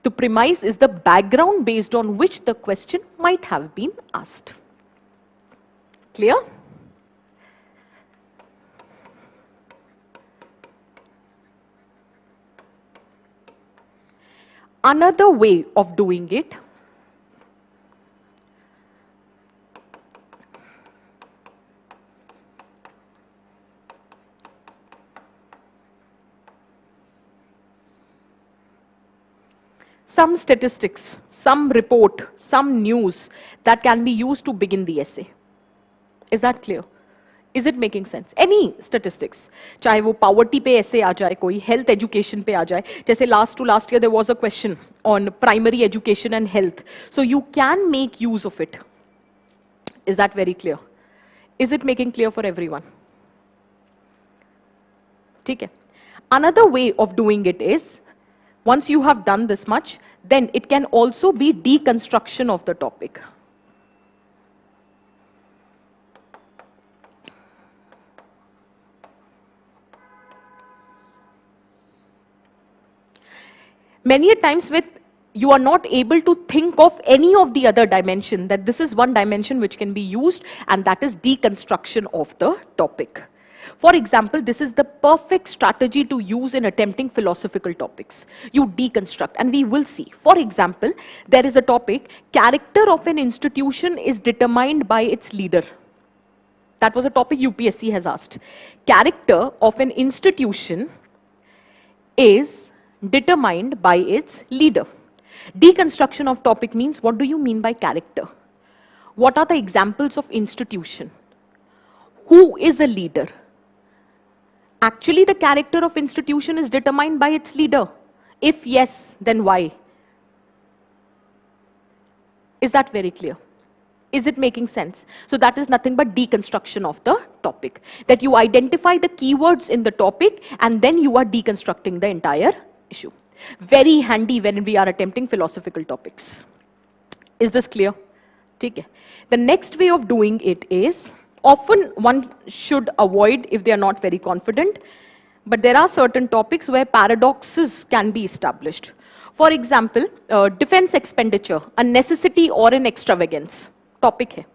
The premise is the background based on which the question might have been asked. Clear? Another way of doing it some statistics, some report, some news that can be used to begin the essay. Is that clear? Is it making sense? Any statistics, चाहे वो poverty पे essay आ जाए, कोई health education पे आ जाए, जैसे last to last year there was a question on primary education and health, so you can make use of it. Is that very clear? Is it making clear for everyone? ठीक है. Another way of doing it is, once you have done this much, then it can also be deconstruction of the topic. Many a times with you are not able to think of any of the other dimension, that this is one dimension which can be used, and that is deconstruction of the topic. For example, this is the perfect strategy to use in attempting philosophical topics. You deconstruct, and we will see. For example, there is a topic, character of an institution is determined by its leader. That was a topic UPSC has asked. Character of an institution is determined by its leader. Deconstruction of topic means, what do you mean by character? What are the examples of institution? Who is a leader? Actually, the character of institution is determined by its leader. If yes, then why? Is that very clear? Is it making sense? So that is nothing but deconstruction of the topic. That you identify the keywords in the topic and then you are deconstructing the entire issue. Very handy when we are attempting philosophical topics. Is this clear? Okay. The next way of doing it is, often one should avoid if they are not very confident, but there are certain topics where paradoxes can be established. For example, defense expenditure, a necessity or an extravagance topic hai.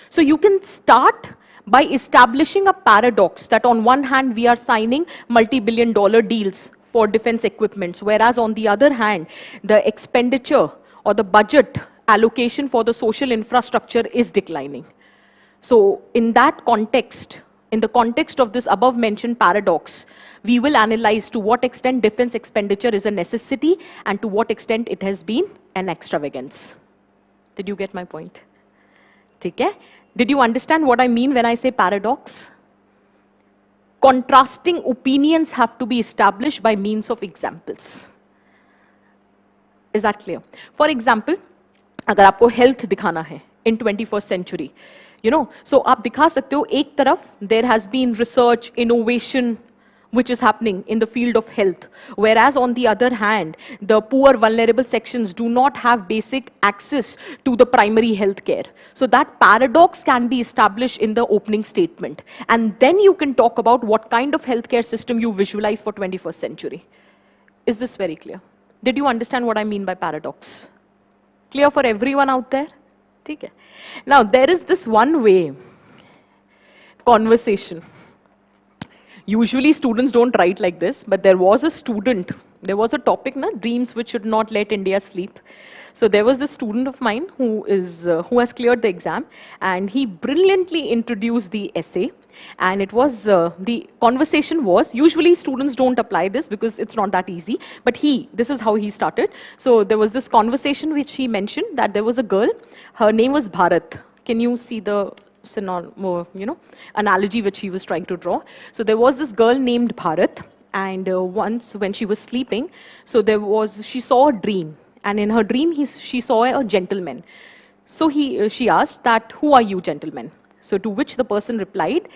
So you can start by establishing a paradox that on one hand we are signing multi-billion-dollar deals for defense equipments, whereas on the other hand the expenditure or the budget allocation for the social infrastructure is declining. So in that context, in the context of this above mentioned paradox, we will analyze to what extent defense expenditure is a necessity and to what extent it has been an extravagance. Did you get my point? Okay? Did you understand what I mean when I say paradox? Contrasting opinions have to be established by means of examples. Is that clear? For example, अगर आपको health दिखाना है in 21st century, you know, so आप दिखा सकते हो एक तरफ there has been research, innovation which is happening in the field of health, whereas on the other hand, the poor vulnerable sections do not have basic access to the primary health care. So that paradox can be established in the opening statement. And then you can talk about what kind of healthcare system you visualize for 21st century. Is this very clear? Did you understand what I mean by paradox? Clear for everyone out there? Okay. Now, there is this one way conversation. Usually students don't write like this, but there was a student, there was a topic, dreams which should not let India sleep. So there was this student of mine who has cleared the exam, and he brilliantly introduced the essay. And it was, the conversation was, usually students don't apply this because it's not that easy, but this is how he started. So there was this conversation which he mentioned that there was a girl, her name was Bharat. Can you see the analogy which he was trying to draw? So there was this girl named Bharat, and once when she was sleeping, so she saw a dream, and in her dream she saw a gentleman. So she asked that, who are you, gentleman? So to which the person replied,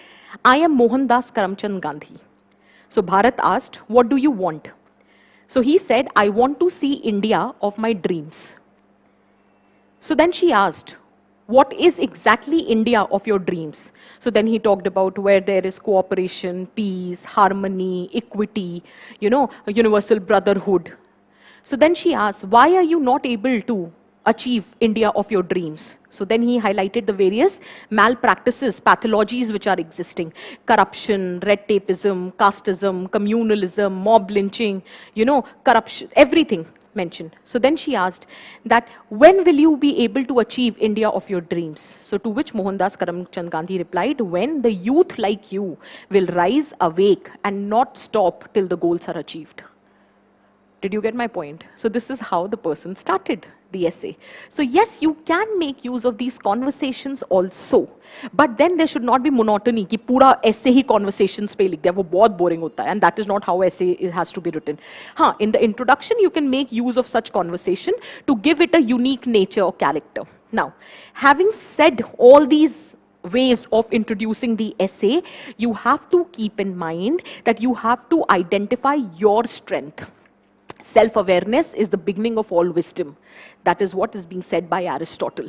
I am Mohandas Karamchand Gandhi. So Bharat asked, what do you want? So he said, I want to see India of my dreams. So then she asked, what is exactly India of your dreams? So then he talked about where there is cooperation, peace, harmony, equity, universal brotherhood. So then she asked, why are you not able to achieve India of your dreams? So then he highlighted the various malpractices, pathologies which are existing. Corruption, red tapeism, casteism, communalism, mob lynching, corruption, everything mentioned. So then she asked that, when will you be able to achieve India of your dreams? So to which Mohandas Karamchand Gandhi replied, when the youth like you will rise awake and not stop till the goals are achieved. Did you get my point? So this is how the person started the essay. So yes, you can make use of these conversations also, but then there should not be monotony कि पूरा essay ही conversations पे लिख दिया, वो बहुत boring होता है, and that is not how essay has to be written. हाँ, in the introduction you can make use of such conversation to give it a unique nature or character. Now, having said all these ways of introducing the essay, you have to keep in mind that you have to identify your strength. Self-awareness is the beginning of all wisdom. That is what is being said by Aristotle.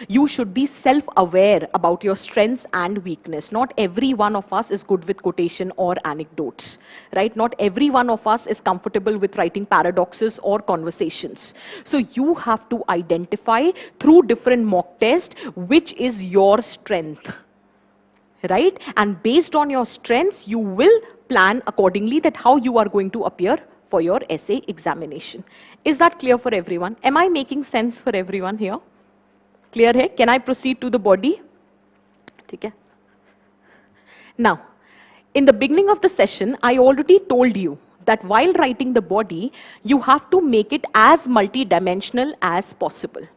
You should be self-aware about your strengths and weakness. Not every one of us is good with quotation or anecdotes, right? Not every one of us is comfortable with writing paradoxes or conversations. So you have to identify through different mock tests which is your strength, right? And based on your strengths, you will plan accordingly that how you are going to appear for your essay examination. Is that clear for everyone? Am I making sense for everyone here? Clear hai? Can I proceed to the body? Okay. Now, in the beginning of the session, I already told you that while writing the body, you have to make it as multidimensional as possible.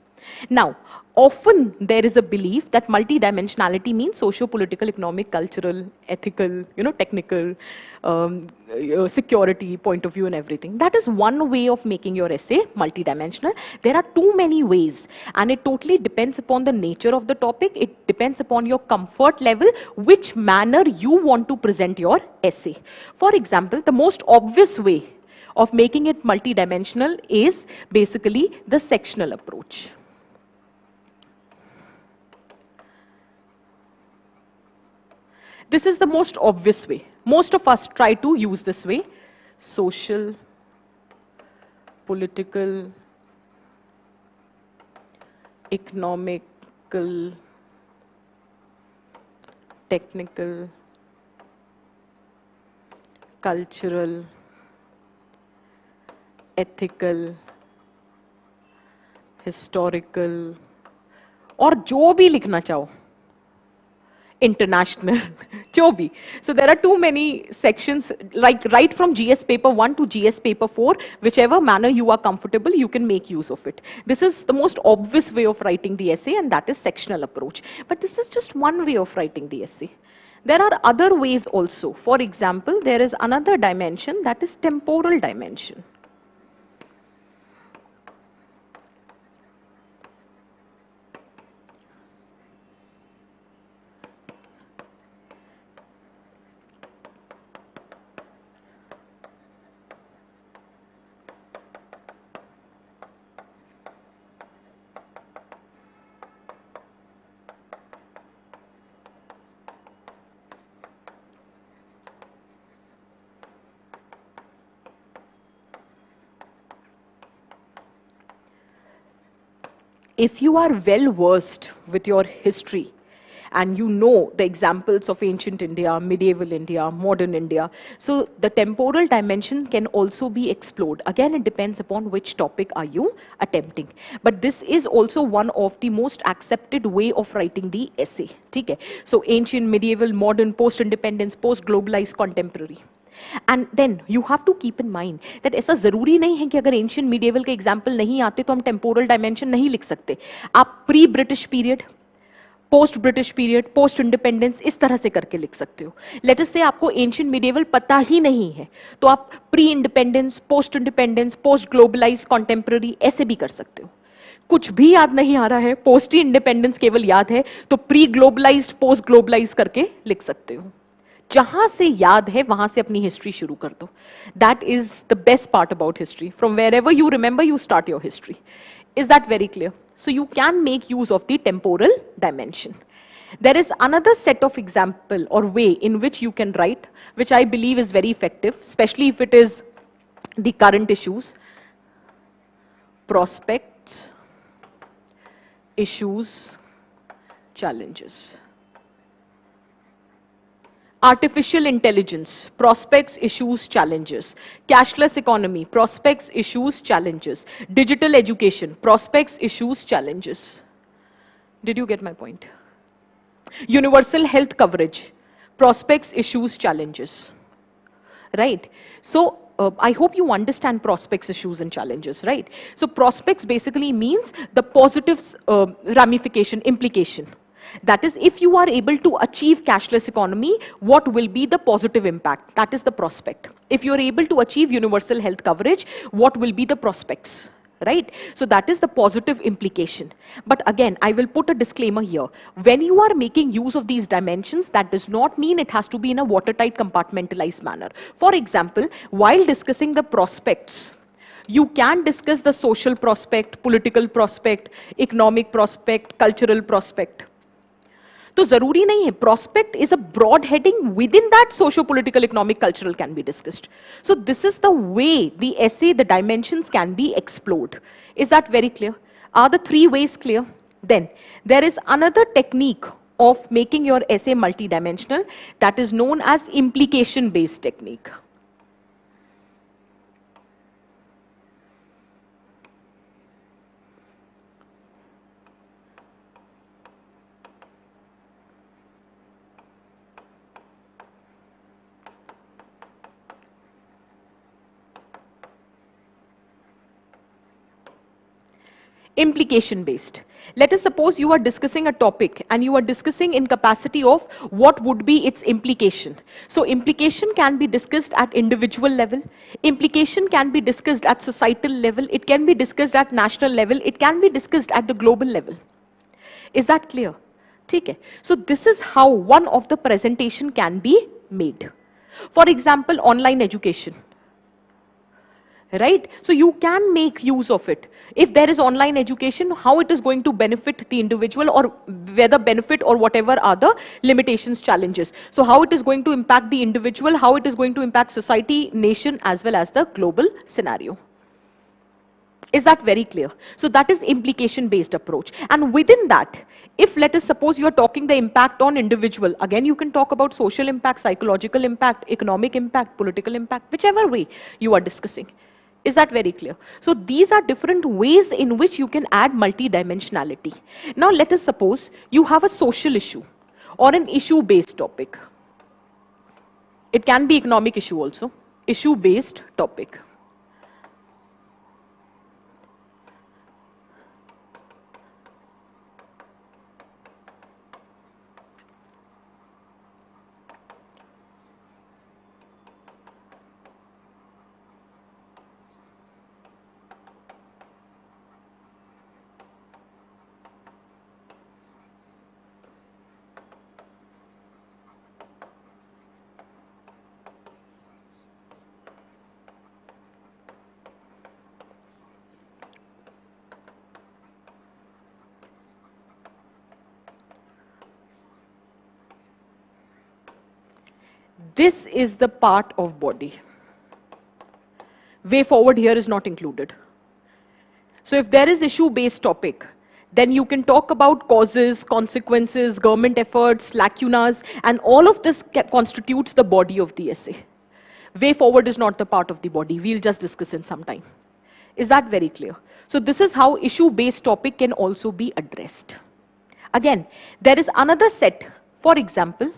Now, often there is a belief that multidimensionality means socio-political, economic, cultural, ethical, technical, security point of view and everything. That is one way of making your essay multidimensional. There are too many ways, and it totally depends upon the nature of the topic. It depends upon your comfort level, which manner you want to present your essay. For example, the most obvious way of making it multidimensional is basically the sectional approach. This is the most obvious way. Most of us try to use this way. Social, political, economical, technical, cultural, ethical, historical, और जो भी लिखना चाहो, international, जो भी. So there are too many sections, like right from GS paper 1 to GS paper 4, whichever manner you are comfortable, you can make use of it. This is the most obvious way of writing the essay, and that is sectional approach. But this is just one way of writing the essay. There are other ways also. For example, there is another dimension, that is temporal dimension. If you are well versed with your history and you know the examples of ancient India, medieval India, modern India, so the temporal dimension can also be explored. Again, it depends upon which topic are you attempting. But this is also one of the most accepted way of writing the essay. Okay? So ancient, medieval, modern, post-independence, post-globalized, contemporary. And then you have to keep in mind that ऐसा जरूरी नहीं है कि अगर ancient medieval के example नहीं आते तो हम टेम्पोरल डायमेंशन नहीं लिख सकते. आप pre British period, post British period, post independence इस तरह से करके लिख सकते हो. लेट अस से आपको एंशियंट मीडिएवल पता ही नहीं है तो आप pre independence, post independence, post globalize, contemporary ऐसे भी कर सकते हो. कुछ भी याद नहीं आ रहा है, पोस्ट इंडिपेंडेंस केवल याद है, तो प्री ग्लोबलाइज्ड, पोस्ट ग्लोबलाइज करके लिख सकते हो. जहां से याद है वहां से अपनी हिस्ट्री शुरू कर दो. That is the best part about history. From wherever you remember you start your history. Is that very clear? So you can make use of the temporal dimension. There is another set of example or way in which you can write, which I believe is very effective, especially if it is the current issues, prospects, issues, challenges. Artificial intelligence, prospects, issues, challenges. Cashless economy, prospects, issues, challenges. Digital education, prospects, issues, challenges. Did you get my point? Universal health coverage, prospects, issues, challenges. Right? So, I hope you understand prospects, issues, and challenges, right? So, prospects basically means the positive ramification, implication. That is, if you are able to achieve cashless economy, what will be the positive impact? That is the prospect. If you are able to achieve universal health coverage, what will be the prospects? Right? So that is the positive implication. But again, I will put a disclaimer here. When you are making use of these dimensions, that does not mean it has to be in a watertight, compartmentalized manner. For example, while discussing the prospects, you can discuss the social prospect, political prospect, economic prospect, cultural prospect. तो जरूरी नहीं है. Prospect is a broad heading. Within that, socio-political, economic, cultural can be discussed. So this is the way the essay, the dimensions can be explored. Is that very clear? Are the three ways clear? Then there is another technique of making your essay multidimensional that is known as implication-based technique. Implication based. Let us suppose you are discussing a topic and you are discussing in capacity of what would be its implication. So implication can be discussed at individual level, implication can be discussed at societal level, it can be discussed at national level, it can be discussed at the global level. Is that clear? Okay. So this is how one of the presentation can be made. For example, online education. Right? So you can make use of it. If there is online education, how it is going to benefit the individual, or whether benefit or whatever are the limitations, challenges. So how it is going to impact the individual, how it is going to impact society, nation, as well as the global scenario. Is that very clear? So that is implication-based approach. And within that, if let us suppose you are talking the impact on individual, again you can talk about social impact, psychological impact, economic impact, political impact, whichever way you are discussing. Is that very clear? So these are different ways in which you can add multidimensionality. Now let us suppose you have a social issue or an issue-based topic. It can be economic issue also, issue-based topic. This is the part of body. Way forward here is not included. So if there is issue-based topic, then you can talk about causes, consequences, government efforts, lacunas, and all of this constitutes the body of the essay. Way forward is not the part of the body. We'll just discuss in some time. Is that very clear? So this is how issue-based topic can also be addressed. Again, there is another set. For example,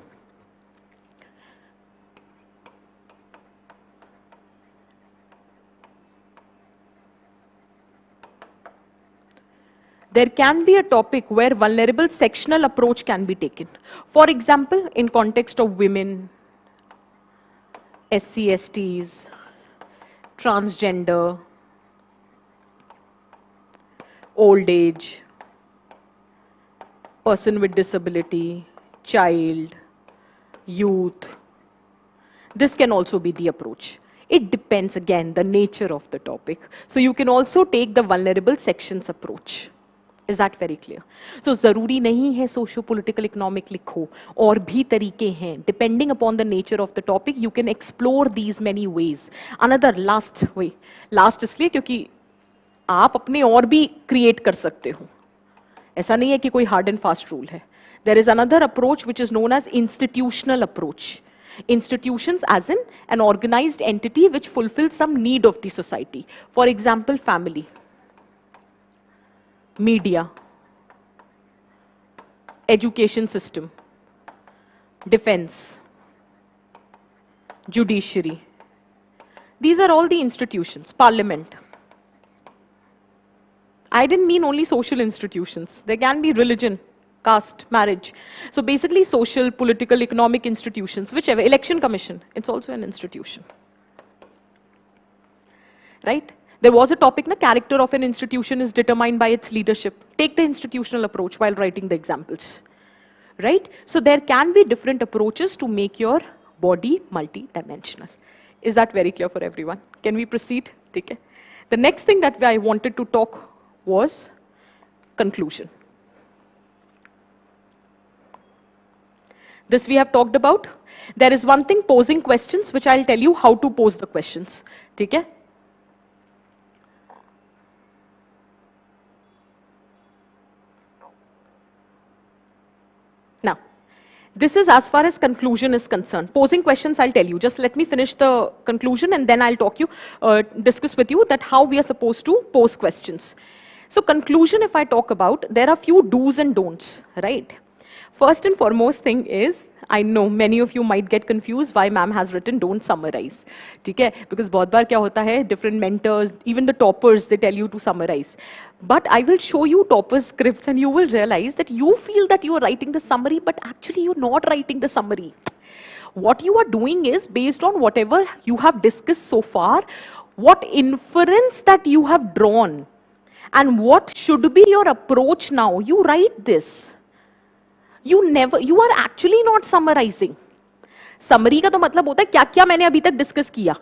there can be a topic where vulnerable sectional approach can be taken. For example, in context of women, SC/STs, transgender, old age, person with disability, child, youth. This can also be the approach. It depends, again, the nature of the topic. So you can also take the vulnerable sections approach. Is that very clear? So ज़रूरी नहीं है socio-political economic लिखो, और भी तरीके हैं. Depending upon the nature of the topic, you can explore these many ways. Another last way, last इसलिए क्योंकि आप अपने और भी create कर सकते हो. ऐसा नहीं है कि कोई hard and fast rule है. There is another approach which is known as institutional approach. Institutions as in an organized entity which fulfills some need of the society. For example, family, media, education system, defense, judiciary. These are all the institutions, parliament. I didn't mean only social institutions. There can be religion, caste, marriage. So basically social, political, economic institutions, whichever, election commission, it's also an institution. Right? There was a topic, character of an institution is determined by its leadership. Take the institutional approach while writing the examples. Right? So there can be different approaches to make your body multi-dimensional. Is that very clear for everyone? Can we proceed? Okay. The next thing that I wanted to talk was conclusion. This we have talked about. There is one thing, posing questions, which I'll tell you how to pose the questions. Okay? Now, this is as far as conclusion is concerned. Posing questions, I'll tell you. Just let me finish the conclusion and then I'll discuss with you that how we are supposed to pose questions. So conclusion, if I talk about, there are few do's and don'ts, right? First and foremost thing is, I know many of you might get confused why ma'am has written don't summarize. Okay? Because बहुत बार क्या होता है, different mentors, even the toppers, they tell you to summarize. But I will show you toppers scripts and you will realize that you feel that you are writing the summary, but actually you're not writing the summary. What you are doing is, based on whatever you have discussed so far, what inference that you have drawn, and what should be your approach now, you write this. You are actually not summarizing. Summary का तो मतलब होता है क्या क्या मैंने अभी तक discuss किया.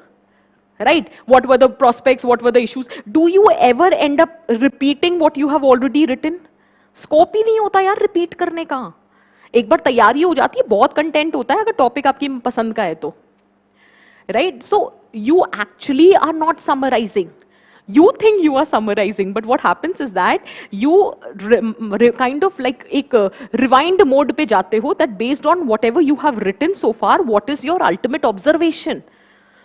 Right? What were the prospects? What were the issues? Do you ever end up repeating what you have already written? Scope ही नहीं होता यार repeat करने का. एक बार तैयारी हो जाती है, बहुत content होता है अगर topic आपकी पसंद का है तो. Right? So you actually are not summarizing. You think you are summarizing, but what happens is that you kind of like एक rewind mode पे जाते हो, that based on whatever you have written so far, what is your ultimate observation?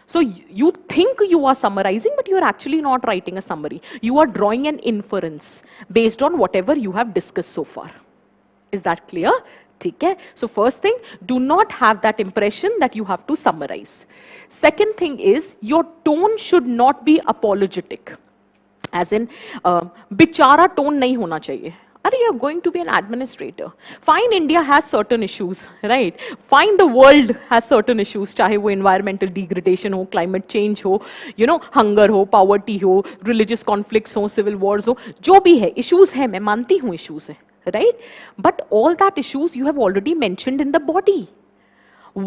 So you think you are summarizing, but you are actually not writing a summary. You are drawing an inference based on whatever you have discussed so far. Is that clear? ठीक है? So first thing, do not have that impression that you have to summarize. Second thing is, your tone should not be apologetic. As in, बेचारा tone नहीं होना चाहिए. Are you going to be an administrator? Fine, India has certain issues, right? Fine, the world has certain issues, चाहे वो environmental degradation हो, climate change हो, you know, hunger हो, poverty हो, religious conflicts हो, civil wars हो, जो भी है, issues है, मैं मानती हूँ issues है, right? But all that issues you have already mentioned in the body.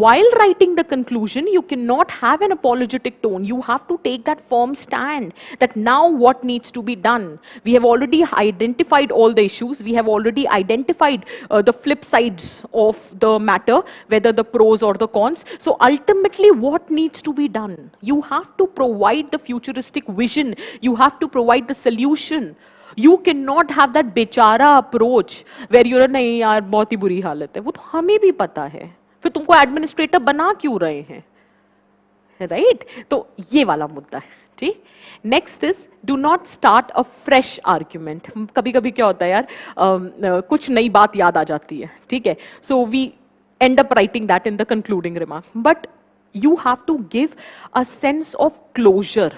While writing the conclusion, you cannot have an apologetic tone. You have to take that firm stand that now what needs to be done. We have already identified all the issues. We have already identified the flip sides of the matter, whether the pros or the cons. So ultimately, what needs to be done? You have to provide the futuristic vision. You have to provide the solution. You cannot have that बेचारा approach where you're नहीं यार बहुत ही बुरी हालत है. वो तो हमें भी पता है. फिर तुमको एडमिनिस्ट्रेटर बना क्यों रहे हैं, राइट? तो ये वाला मुद्दा है, ठीक? Next is, do not start a fresh argument. कभी कभी क्या होता है यार, कुछ नई बात याद आ जाती है, ठीक है? So we end up writing that in the concluding remark, but you have to give a sense of closure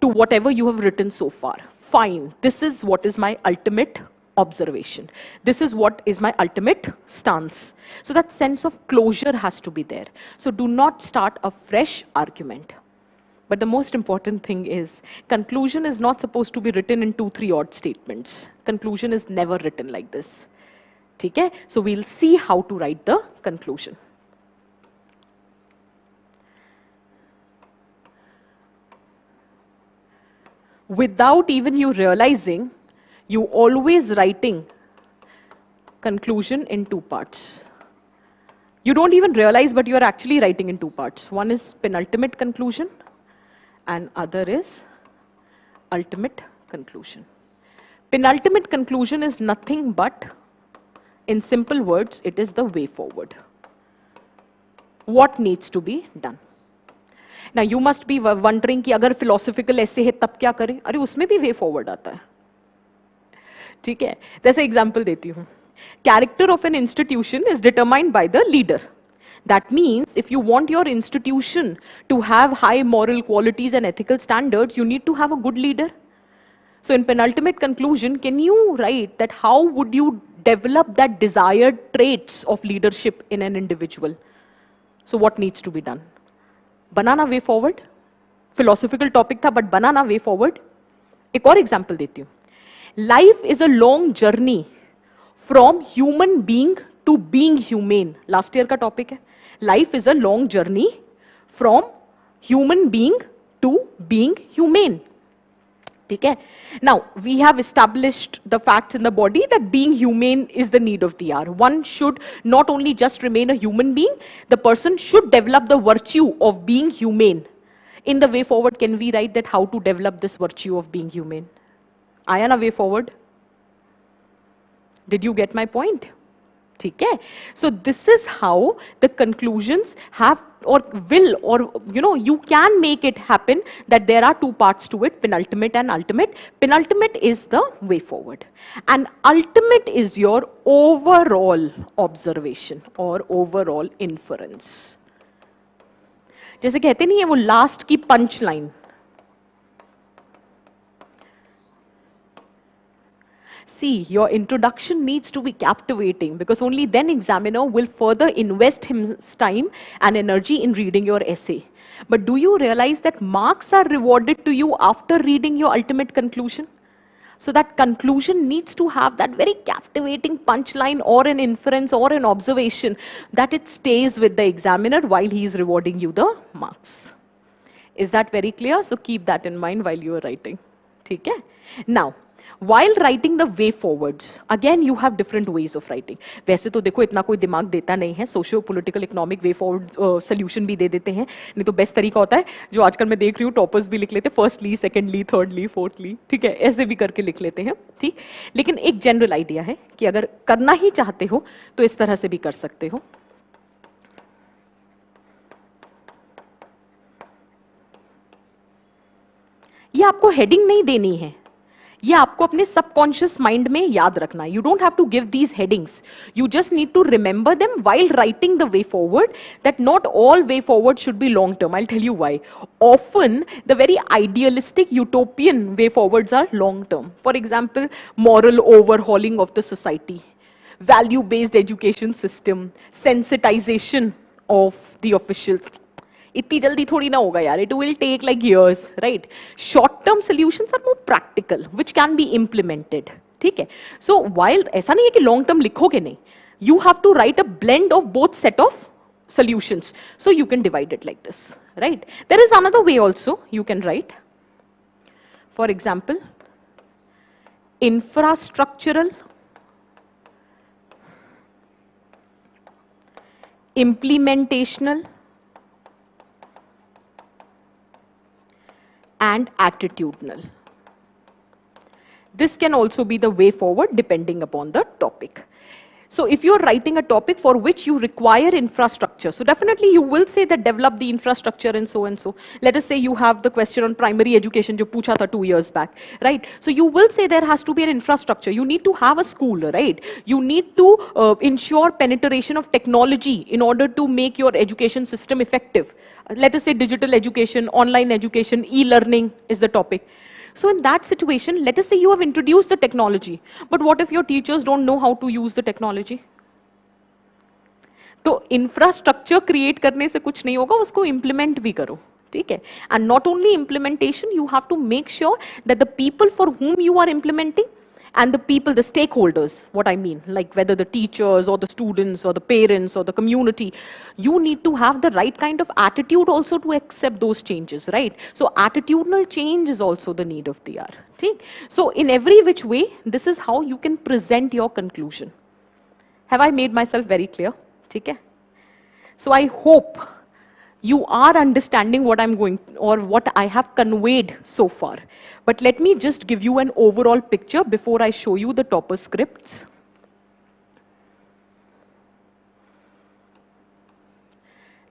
to whatever you have written so far. Fine, this is what is my ultimate observation. This is what is my ultimate stance. So that sense of closure has to be there. So do not start a fresh argument. But the most important thing is, conclusion is not supposed to be written in 2-3 odd statements. Conclusion is never written like this. Okay? So we'll see how to write the conclusion. Without even you realizing, you always writing conclusion in 2 parts. You don't even realize, but you are actually writing in 2 parts. One is penultimate conclusion and other is ultimate conclusion. Penultimate conclusion is nothing but, in simple words, it is the way forward. What needs to be done? Now you must be wondering कि अगर philosophical essay है तब क्या करें? अरे उसमें भी way forward आता है, ठीक है? जैसे एग्जाम्पल देती हूँ. Character of an institution is determined by the leader. That means if you want your institution to have high moral qualities and ethical standards, you need to have a good leader. So in penultimate conclusion, can you write that how would you develop that desired traits of leadership in an individual? So what needs to be done? बनाना way forward. Philosophical topic था, but बनाना way forward. एक और example देती हूं. Life is a long journey from human being to being humane. Last year का topic है. Life is a long journey from human being to being humane. ठीक है? Now we have established the facts in the body that being humane is the need of the hour. One should not only just remain a human being, the person should develop the virtue of being humane. In the way forward can we write that how to develop this virtue of being humane? आया ना way forward? Did you get my point? ठीक है? So this is how the conclusions have or will, or you know, you can make it happen that there are 2 parts to it, penultimate and ultimate. Penultimate is the way forward and ultimate is your overall observation or overall inference. जैसे कहते नहीं है वो last की punch line. See, your introduction needs to be captivating because only then examiner will further invest his time and energy in reading your essay. But do you realize that marks are rewarded to you after reading your ultimate conclusion? So that conclusion needs to have that very captivating punchline or an inference or an observation that it stays with the examiner while he is rewarding you the marks. Is that very clear? So keep that in mind while you are writing. ठीक है? Now, while writing the way forwards, again you have different ways of writing. वैसे तो देखो इतना कोई दिमाग देता नहीं है, socio political economic way forward solution भी दे देते हैं. नहीं तो बेस्ट तरीका होता है जो आजकल मैं देख रही हूँ, टॉपर्स भी लिख लेते हैं, फर्स्टली, सेकेंडली, थर्डली, फोर्थली. ठीक है? ऐसे भी करके लिख लेते हैं. ठीक. लेकिन एक जनरल आइडिया है कि अगर करना ही चाहते हो तो इस तरह से भी कर सकते हो. ये आपको हेडिंग नहीं देनी है, ये आपको अपने सबकॉन्शियस माइंड में याद रखना है. You don't have to give these headings. You just need to remember them while writing the way forward, that not all way forward should be long term. I'll tell you why. Often the very idealistic utopian way forwards are long term. For example, moral overhauling of the society, value based education system, sensitization of the officials. इतनी जल्दी थोड़ी ना होगा यार. It will take like years, right? Short term solutions are more practical, which can be implemented. ठीक है? So while ऐसा नहीं है कि long term लिखोगे नहीं, you have to write a blend of both set of solutions. So you can divide it like this, right? There is another way also you can write. For example, infrastructural, implementational, and attitudinal. This can also be the way forward depending upon the topic. So if you're writing a topic for which you require infrastructure, so definitely you will say that develop the infrastructure and so and so. Let us say you have the question on primary education, jo pucha tha 2 years back, right? So you will say there has to be an infrastructure. You need to have a school, right? You need to ensure penetration of technology in order to make your education system effective. Let us say digital education, online education, e-learning is the topic. So in that situation, let us say you have introduced the technology, but what if your teachers don't know how to use the technology? तो infrastructure create करने से कुछ नहीं होगा, उसको implement भी करो, ठीक है? And not only implementation, you have to make sure that the people for whom you are implementing and the people, the stakeholders, what I mean, like whether the teachers or the students or the parents or the community, you need to have the right kind of attitude also to accept those changes, right? So attitudinal change is also the need of the hour. Okay? So in every which way, this is how you can present your conclusion. Have I made myself very clear? Okay? So I hope you are understanding what I'm going, or what I have conveyed so far. But let me just give you an overall picture before I show you the topper scripts.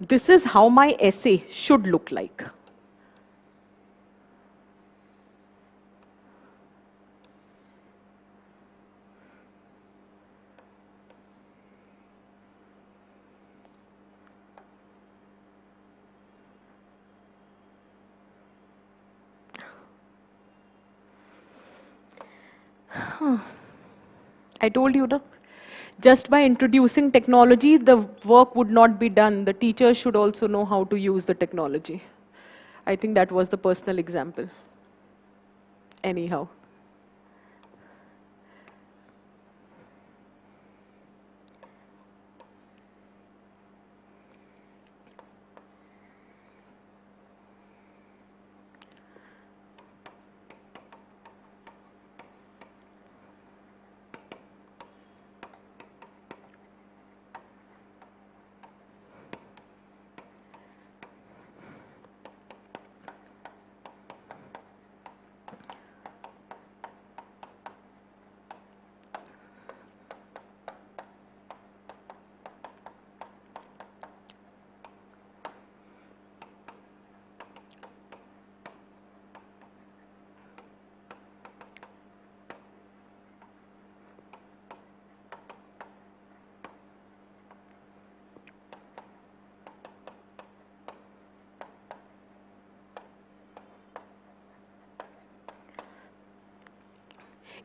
This is how my essay should look like. I told you, no? Just by introducing technology, the work would not be done. The teachers should also know how to use the technology. I think that was the personal example. Anyhow.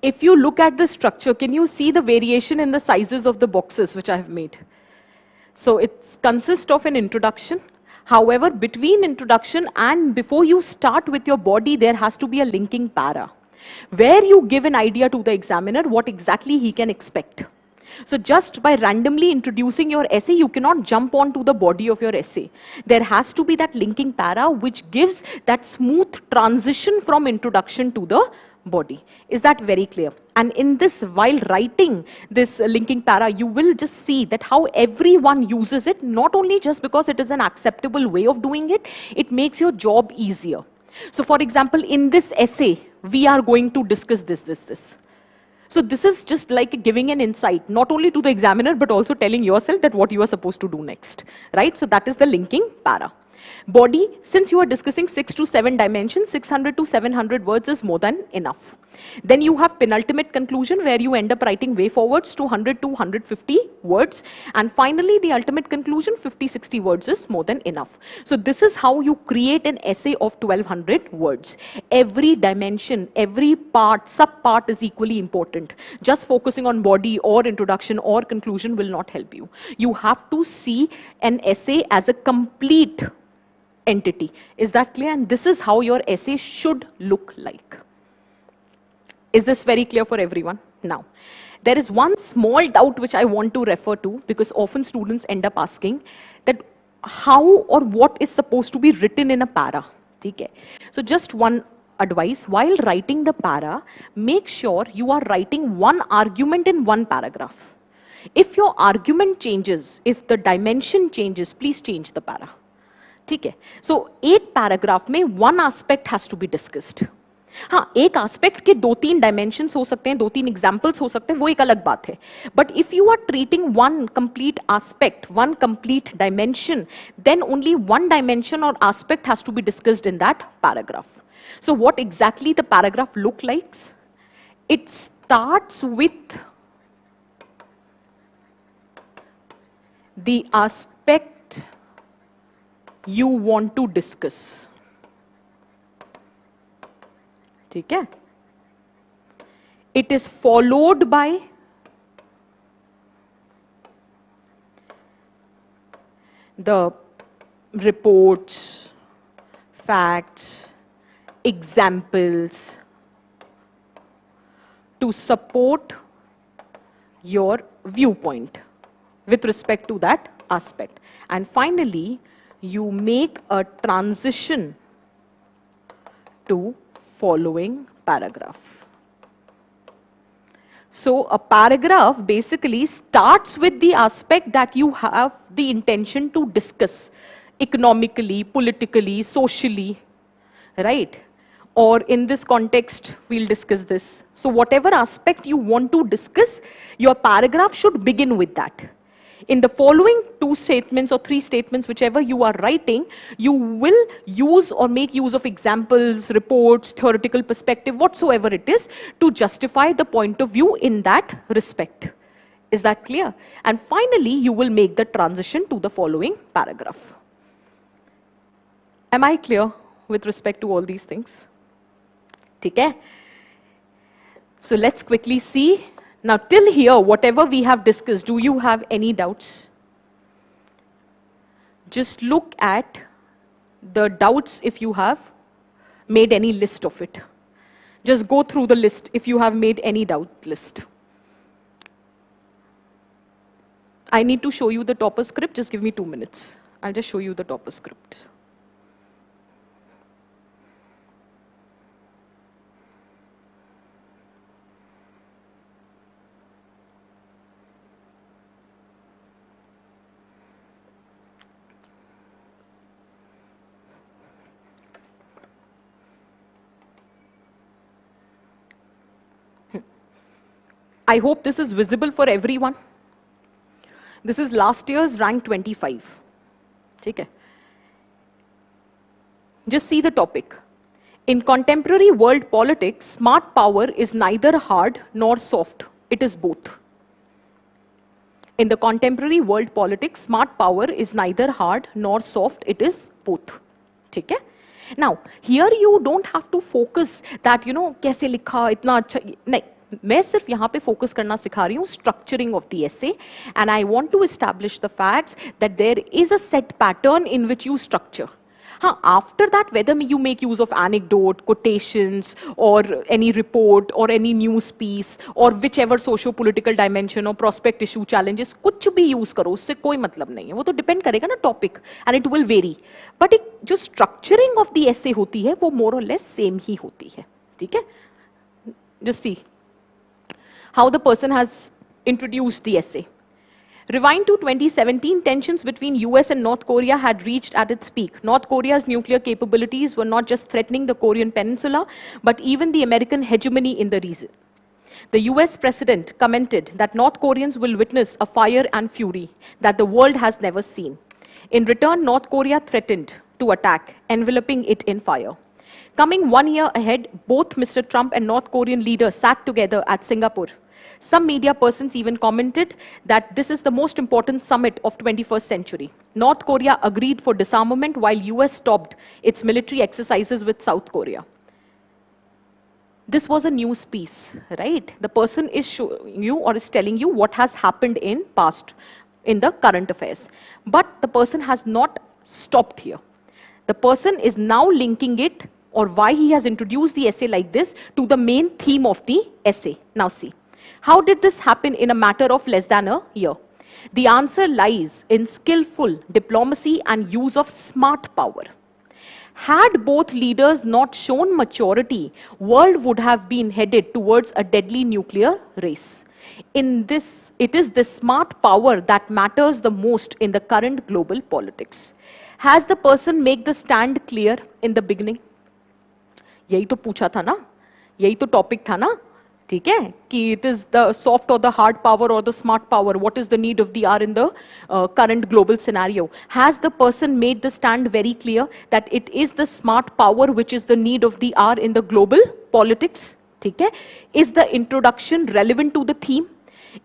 If you look at the structure, can you see the variation in the sizes of the boxes which I have made? So it consists of an introduction. However, between introduction and before you start with your body, there has to be a linking para, where you give an idea to the examiner what exactly he can expect. So just by randomly introducing your essay, you cannot jump onto the body of your essay. There has to be that linking para which gives that smooth transition from introduction to the body. Is that very clear? And in this, while writing this linking para, you will just see that how everyone uses it, not only just because it is an acceptable way of doing it, it makes your job easier. So for example, in this essay, we are going to discuss this. So this is just like giving an insight, not only to the examiner, but also telling yourself that what you are supposed to do next, right? So that is the linking para. Body, since you are discussing 6 to 7 dimensions, 600 to 700 words is more than enough. Then you have penultimate conclusion, where you end up writing way forwards to 100 to 150 words. And finally, the ultimate conclusion, 50, 60 words is more than enough. So this is how you create an essay of 1200 words. Every dimension, every part, sub-part is equally important. Just focusing on body or introduction or conclusion will not help you. You have to see an essay as a complete entity. Is that clear? And this is how your essay should look like. Is this very clear for everyone? Now, there is one small doubt which I want to refer to, because often students end up asking that how or what is supposed to be written in a para. Okay? So just one advice, while writing the para, make sure you are writing one argument in one paragraph. If your argument changes, if the dimension changes, please change the para. Okay? So 8 paragraph में one aspect has to be discussed. हाँ, एक aspect के 2-3 dimensions हो सकते हैं, 2-3 examples हो सकते हैं, वो एक अलग बात है. But if you are treating one complete aspect, one complete dimension, then only one dimension और aspect has to be discussed in that paragraph. So what exactly the paragraph look likes? It starts with the aspect you want to discuss. ठीक है? It is followed by the reports, facts, examples to support your viewpoint with respect to that aspect. And finally, you make a transition to following paragraph. So a paragraph basically starts with the aspect that you have the intention to discuss economically, politically, socially, right? Or in this context, we'll discuss this. So whatever aspect you want to discuss, your paragraph should begin with that. In the following 2 statements or 3 statements, whichever you are writing, you will use or make use of examples, reports, theoretical perspective, whatsoever it is, to justify the point of view in that respect. Is that clear? And finally, you will make the transition to the following paragraph. Am I clear with respect to all these things? Okay? So let's quickly see. Now, till here, whatever we have discussed, do you have any doubts? Just look at the doubts if you have made any list of it. Just go through the list if you have made any doubt list. I need to show you the topper script. Just give me 2 minutes. I'll just show you the topper script. I hope this is visible for everyone. This is last year's rank 25. Okay. Just see the topic. In contemporary world politics, smart power is neither hard nor soft. It is both. In the contemporary world politics, smart power is neither hard nor soft. It is both. Okay. Now, here you don't have to focus that, you know, कैसे लिखा इतना अच्छा नहीं. मैं सिर्फ यहाँ पे focus करना सिखा रही हूँ structuring of the essay, and I want to establish the facts that there is a set pattern in which you structure. After that, whether you make use of anecdote, quotations, or any report, or any news piece, or whichever socio-political dimension or prospect issue challenges, कुछ भी use करो, उससे कोई मतलब नहीं है. वो तो depend करेगा ना topic, and it will vary. But एक जो structuring of the essay होती है, वो more or less same ही होती है. ठीक है? Just see how the person has introduced the essay. Rewind to 2017, tensions between US and North Korea had reached at its peak. North Korea's nuclear capabilities were not just threatening the Korean peninsula, but even the American hegemony in the region. The US president commented that North Koreans will witness a fire and fury that the world has never seen. In return, North Korea threatened to attack, enveloping it in fire. Coming 1 year ahead, both Mr. Trump and North Korean leaders sat together at Singapore. Some media persons even commented that this is the most important summit of 21st century. North Korea agreed for disarmament while US stopped its military exercises with South Korea. This was a news piece, right? The person is showing you or is telling you what has happened in past, in the current affairs. But the person has not stopped here. The person is now linking it, or why he has introduced the essay like this, to the main theme of the essay. Now see, how did this happen in a matter of less than a year? The answer lies in skillful diplomacy and use of smart power. Had both leaders not shown maturity, world would have been headed towards a deadly nuclear race. It is this smart power that matters the most in the current global politics. Has the person make the stand clear in the beginning? यही तो पूछा था ना, यही तो topic था ना, ठीक है, कि it is the soft or the hard power or the smart power. What is the need of the hour in the current global scenario? Has the person made the stand very clear that it is the smart power which is the need of the hour in the global politics? ठीक है? Is the introduction relevant to the theme?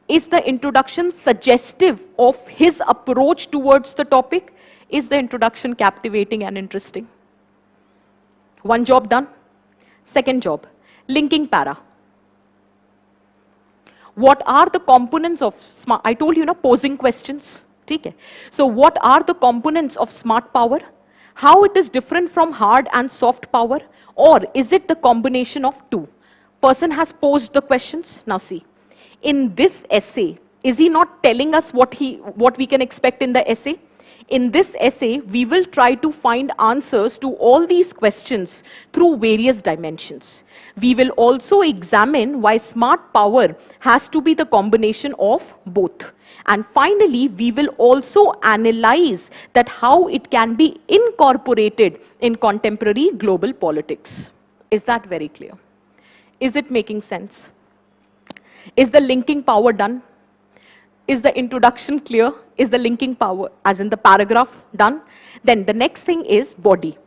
Is the introduction suggestive of his approach towards the topic? Is the introduction captivating and interesting? One job done. Second job, linking para. What are the components of smart? I told you, posing questions. Okay. So what are the components of smart power? How it is different from hard and soft power? Or is it the combination of two? Person has posed the questions. Now see, in this essay, is he not telling us what we can expect in the essay? In this essay, we will try to find answers to all these questions through various dimensions. We will also examine why smart power has to be the combination of both. And finally, we will also analyze that how it can be incorporated in contemporary global politics. Is that very clear? Is it making sense? Is the linking power done? Is the introduction clear? Is the linking power, as in the paragraph, done? Then the next thing is body.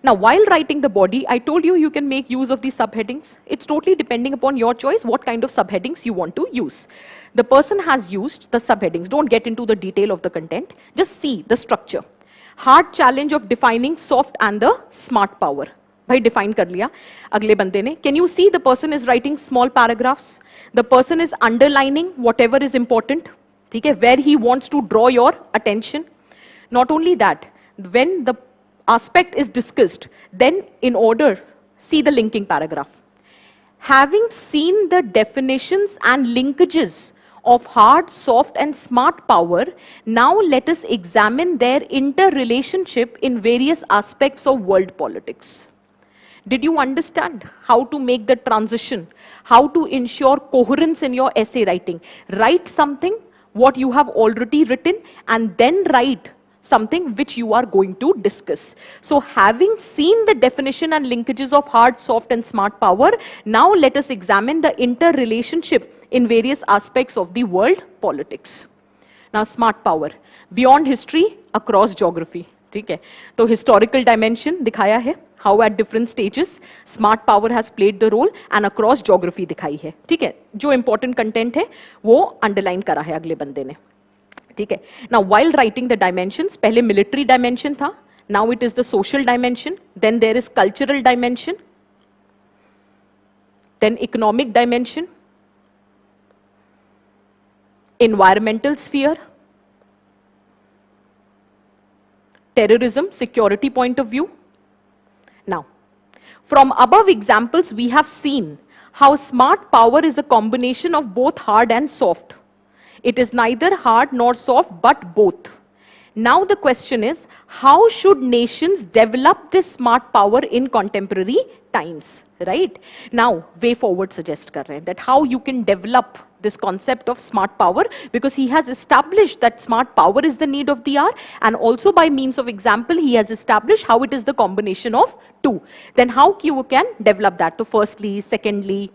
Now, while writing the body, I told you can make use of these subheadings. It's totally depending upon your choice what kind of subheadings you want to use. The person has used the subheadings. Don't get into the detail of the content. Just see the structure. Hard challenge of defining soft and the smart power. Bhai define kar liya. Agle bande ne. Can you see the person is writing small paragraphs? The person is underlining whatever is important. Okay, where he wants to draw your attention. Not only that, when the aspect is discussed, then in order, see the linking paragraph. Having seen the definitions and linkages of hard, soft and smart power, now let us examine their interrelationship in various aspects of world politics. Did you understand how to make the transition? How to ensure coherence in your essay writing? Write something what you have already written and then write something which you are going to discuss. So having seen the definition and linkages of hard, soft and smart power, now let us examine the interrelationship in various aspects of the world politics. Now smart power, beyond history, across geography. ठीक है, तो historical dimension दिखाया है, how at different stages smart power has played the role and across geography दिखाई है. ठीक है, जो important content है वो underline करा है अगले बंदे ने. ठीक है. Now while writing the dimensions, पहले military dimension था, now it is the social dimension, then there is cultural dimension, then economic dimension, environmental sphere, terrorism, security point of view. Now, from above examples, we have seen how smart power is a combination of both hard and soft. It is neither hard nor soft, but both. Now the question is, how should nations develop this smart power in contemporary times, right? Now, way forward suggest kar rahe hain that how you can develop this concept of smart power, because he has established that smart power is the need of the hour, and also by means of example, he has established how it is the combination of two. Then how you can develop that? So firstly, secondly,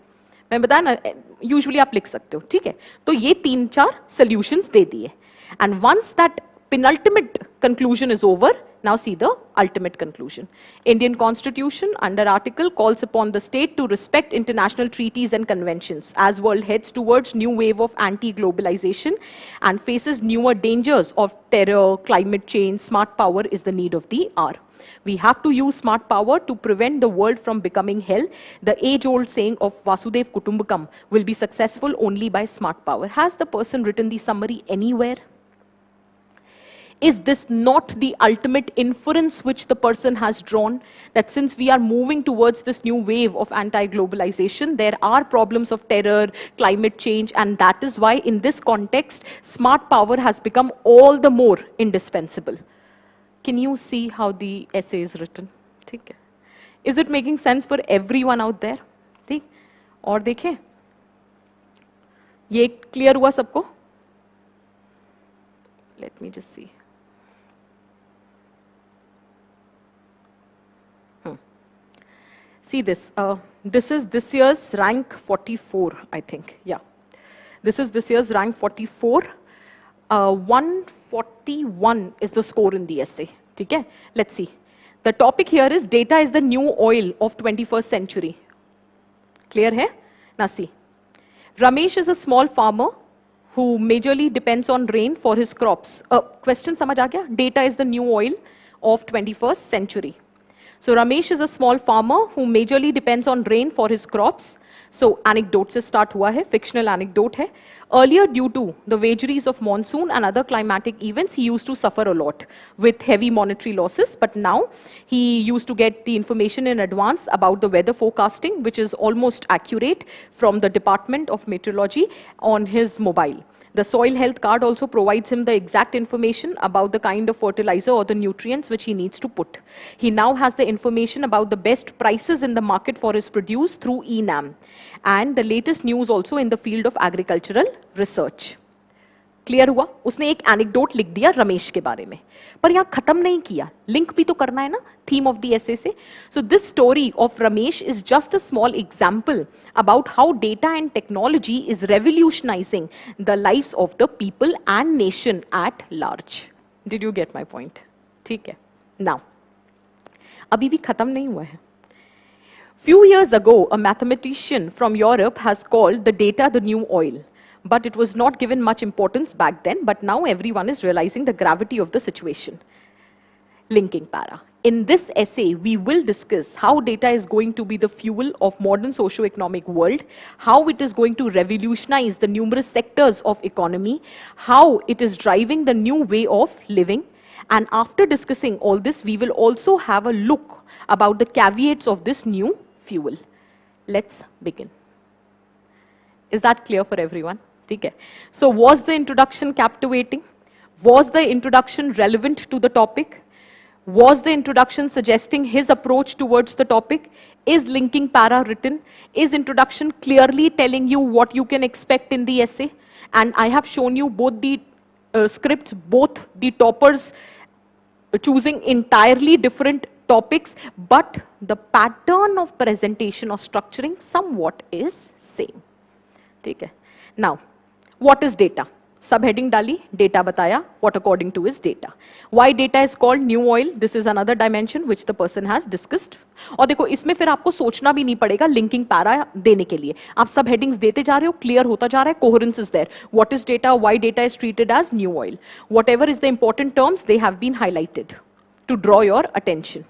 मैं बताया ना, usually आप लिख सकते हो, ठीक है? तो ये 3-4 solutions दे दिए. And once that penultimate conclusion is over. Now see the ultimate conclusion. Indian Constitution under article calls upon the state to respect international treaties and conventions as world heads towards new wave of anti-globalization and faces newer dangers of terror, climate change. Smart power is the need of the hour. We have to use smart power to prevent the world from becoming hell. The age-old saying of Vasudev Kutumbakam will be successful only by smart power. Has the person written the summary anywhere? Is this not the ultimate inference which the person has drawn? That since we are moving towards this new wave of anti-globalization, there are problems of terror, climate change, and that is why in this context, smart power has become all the more indispensable. Can you see how the essay is written? ठीक है. Is it making sense for everyone out there? ठीक? और देखें, ये clear हुआ सबको? Let me just see. See this. This is this year's rank 44, I think. Yeah. This is this year's rank 44. 141 is the score in the essay. Okay? Let's see. The topic here is data is the new oil of 21st century. Clear hai? Now see. Ramesh is a small farmer who majorly depends on rain for his crops. Question samajh aa gaya? Data is the new oil of 21st century. So Ramesh is a small farmer who majorly depends on rain for his crops. So anecdote se start hua hai, fictional anecdote hai. Earlier, due to the vagaries of monsoon and other climatic events, he used to suffer a lot with heavy monetary losses. But now he used to get the information in advance about the weather forecasting, which is almost accurate from the Department of Meteorology on his mobile. The soil health card also provides him the exact information about the kind of fertilizer or the nutrients which he needs to put. He now has the information about the best prices in the market for his produce through ENAM and the latest news also in the field of agricultural research. Clear हुआ? उसने एक anecdote लिख दिया रमेश के बारे में, पर यहाँ खत्म नहीं किया, लिंक भी तो करना है ना थीम ऑफ द एसे से. So this story of Ramesh is just a small example about how data and technology is revolutionizing the lives of the people and nation at large. Did you get my point? ठीक है. Now, अभी भी खत्म नहीं हुआ है. Few years ago, a mathematician from Europe has called the data the new oil. But it was not given much importance back then, but now everyone is realizing the gravity of the situation. Linking para. In this essay, we will discuss how data is going to be the fuel of modern socio-economic world, how it is going to revolutionize the numerous sectors of economy, how it is driving the new way of living. And after discussing all this, we will also have a look about the caveats of this new fuel. Let's begin. Is that clear for everyone? Okay. So was the introduction captivating? Was the introduction relevant to the topic? Was the introduction suggesting his approach towards the topic? Is linking para written? Is introduction clearly telling you what you can expect in the essay? And I have shown you both the scripts, both the toppers choosing entirely different topics, but the pattern of presentation or structuring somewhat is same. Okay. Now, what is data? Subheading डाली, data बताया, what according to is data. Why data is called new oil? This is another dimension which the person has discussed. और देखो इसमें फिर आपको सोचना भी नहीं पड़ेगा linking para देने के लिए. आप सब headings देते जा रहे हो, clear होता जा रहा है, coherence is there. What is data? Why data is treated as new oil? Whatever is the important terms, they have been highlighted to draw your attention.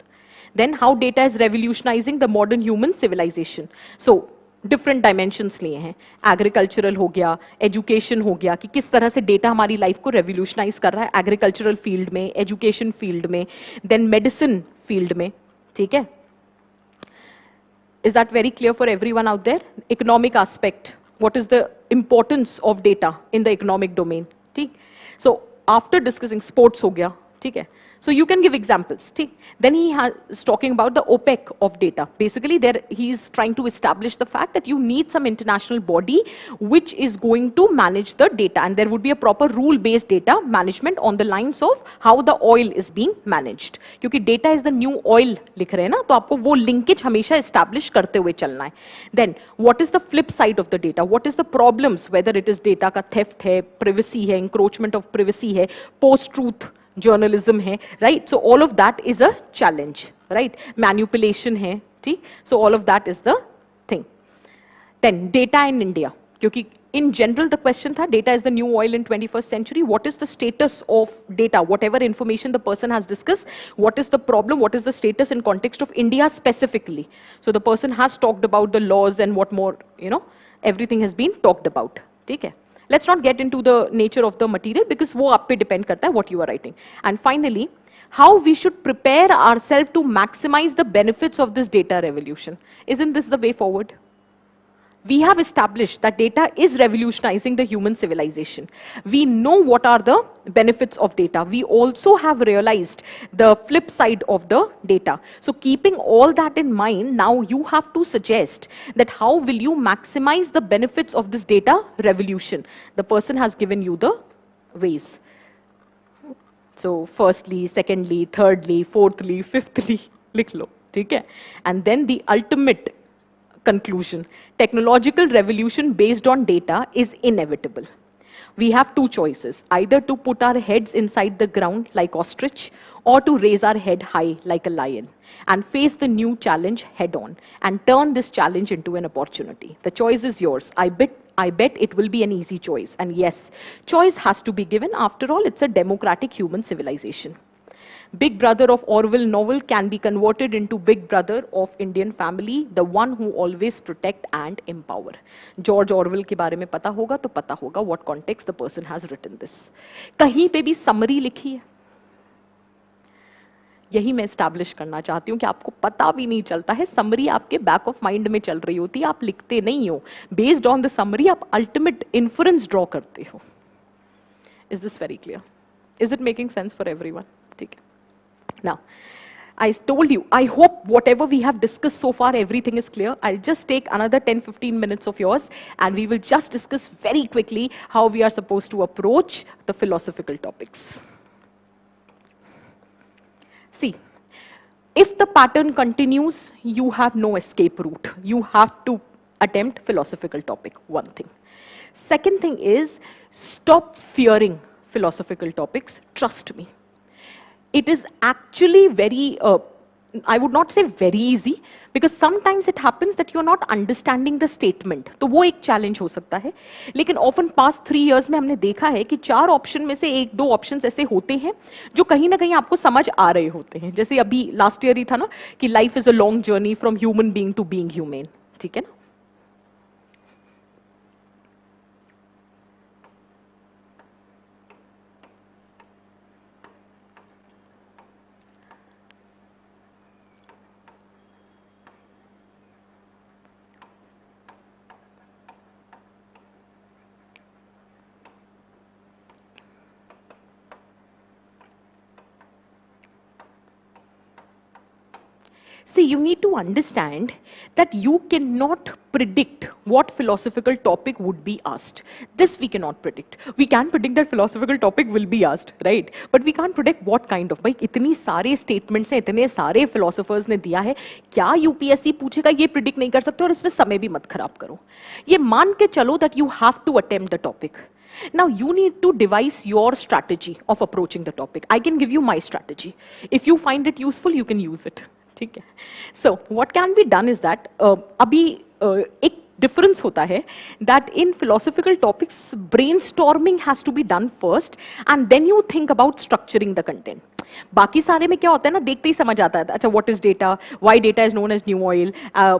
Then how data is revolutionizing the modern human civilization. So different dimensions लिए हैं. Agricultural हो गया, education हो गया कि किस तरह से डेटा हमारी लाइफ को रेवोल्यूशनाइज कर रहा है एग्रीकल्चरल फील्ड में, एजुकेशन फील्ड में, देन मेडिसिन फील्ड में. ठीक है. Is that very clear for everyone out there? Economic aspect, what is the importance of data in the economic domain. ठीक. सो आफ्टर डिस्कसिंग स्पोर्ट्स हो गया. ठीक है. So you can give examples. Then he is talking about the OPEC of data. Basically, there he is trying to establish the fact that you need some international body which is going to manage the data, and there would be a proper rule-based data management on the lines of how the oil is being managed. क्योंकि data is the new oil लिख रहे हैं ना, तो आपको वो linkage हमेशा establish करते हुए चलना है. Then what is the flip side of the data? What is the problems? Whether it is data का theft है, privacy है, encroachment of privacy है, post-truth journalism hai, right? So all of that is a challenge, right? Manipulation hai, theek? So all of that is the thing. Then data in India, क्योंकि in general the question था data is the new oil in 21st century. What is the status of data? Whatever information the person has discussed, what is the problem? What is the status in context of India specifically? So the person has talked about the laws and what more, you know, everything has been talked about. ठीक है? Let's not get into the nature of the material because वो आप पे depend करता है what you are writing. And finally, how we should prepare ourselves to maximize the benefits of this data revolution. Isn't this the way forward? We have established that data is revolutionizing the human civilization. We know what are the benefits of data. We also have realized the flip side of the data. So keeping all that in mind, now you have to suggest that how will you maximize the benefits of this data revolution. The person has given you the ways. So firstly, secondly, thirdly, fourthly, fifthly, likh lo, theek hai? And then the ultimate conclusion, technological revolution based on data is inevitable. We have two choices, either to put our heads inside the ground like ostrich or to raise our head high like a lion and face the new challenge head on and turn this challenge into an opportunity. The choice is yours. I bet it will be an easy choice. And yes, choice has to be given. After all, it's a democratic human civilization. Big Brother of Orwell novel can be converted into Big Brother of Indian family, the one who always protect and empower. George Orwell के बारे में पता होगा तो पता होगा what context the person has written this. कहीं पे भी summary लिखी है. यही मैं establish करना चाहती हूँ कि आपको पता भी नहीं चलता है, summary आपके back of mind में चल रही होती है, आप लिखते नहीं हो. Based on the summary आप ultimate inference draw करते हो. Is this very clear? Is it making sense for everyone? ठीक है. Now, I told you, I hope whatever we have discussed so far, everything is clear. I'll just take another 10-15 minutes of yours and we will just discuss very quickly how we are supposed to approach the philosophical topics. See, if the pattern continues, you have no escape route. You have to attempt philosophical topic, one thing. Second thing is, stop fearing philosophical topics, trust me. It is actually very, I would not say very easy, because sometimes it happens that you're not understanding the statement. तो वो एक challenge हो सकता है. लेकिन often past 3 years में हमने देखा है कि 4 option में से 1-2 options ऐसे होते हैं जो कहीं ना कहीं आपको समझ आ रहे होते हैं. जैसे अभी last year ही था ना कि life is a long journey from human being to being humane. ठीक है ना? See, you need to understand that you cannot predict what philosophical topic would be asked. This we cannot predict. We can predict that philosophical topic will be asked, right? But we can't predict what kind of. भाई इतनी सारे statements हैं, इतने सारे philosophers ने दिया है, क्या UPSC पूछेगा ये predict नहीं कर सकते और इसमें समय भी मत खराब करो. ये मान के चलो that you have to attempt the topic. Now you need to devise your strategy of approaching the topic. I can give you my strategy. If you find it useful, you can use it. ठीक है. So what can be done is that अभी एक difference होता है that in philosophical topics brainstorming has to be done first and then you think about structuring the content. बाकी सारे में क्या होता है ना, देखते ही समझ आता है अच्छा what is data, why data is known as new oil,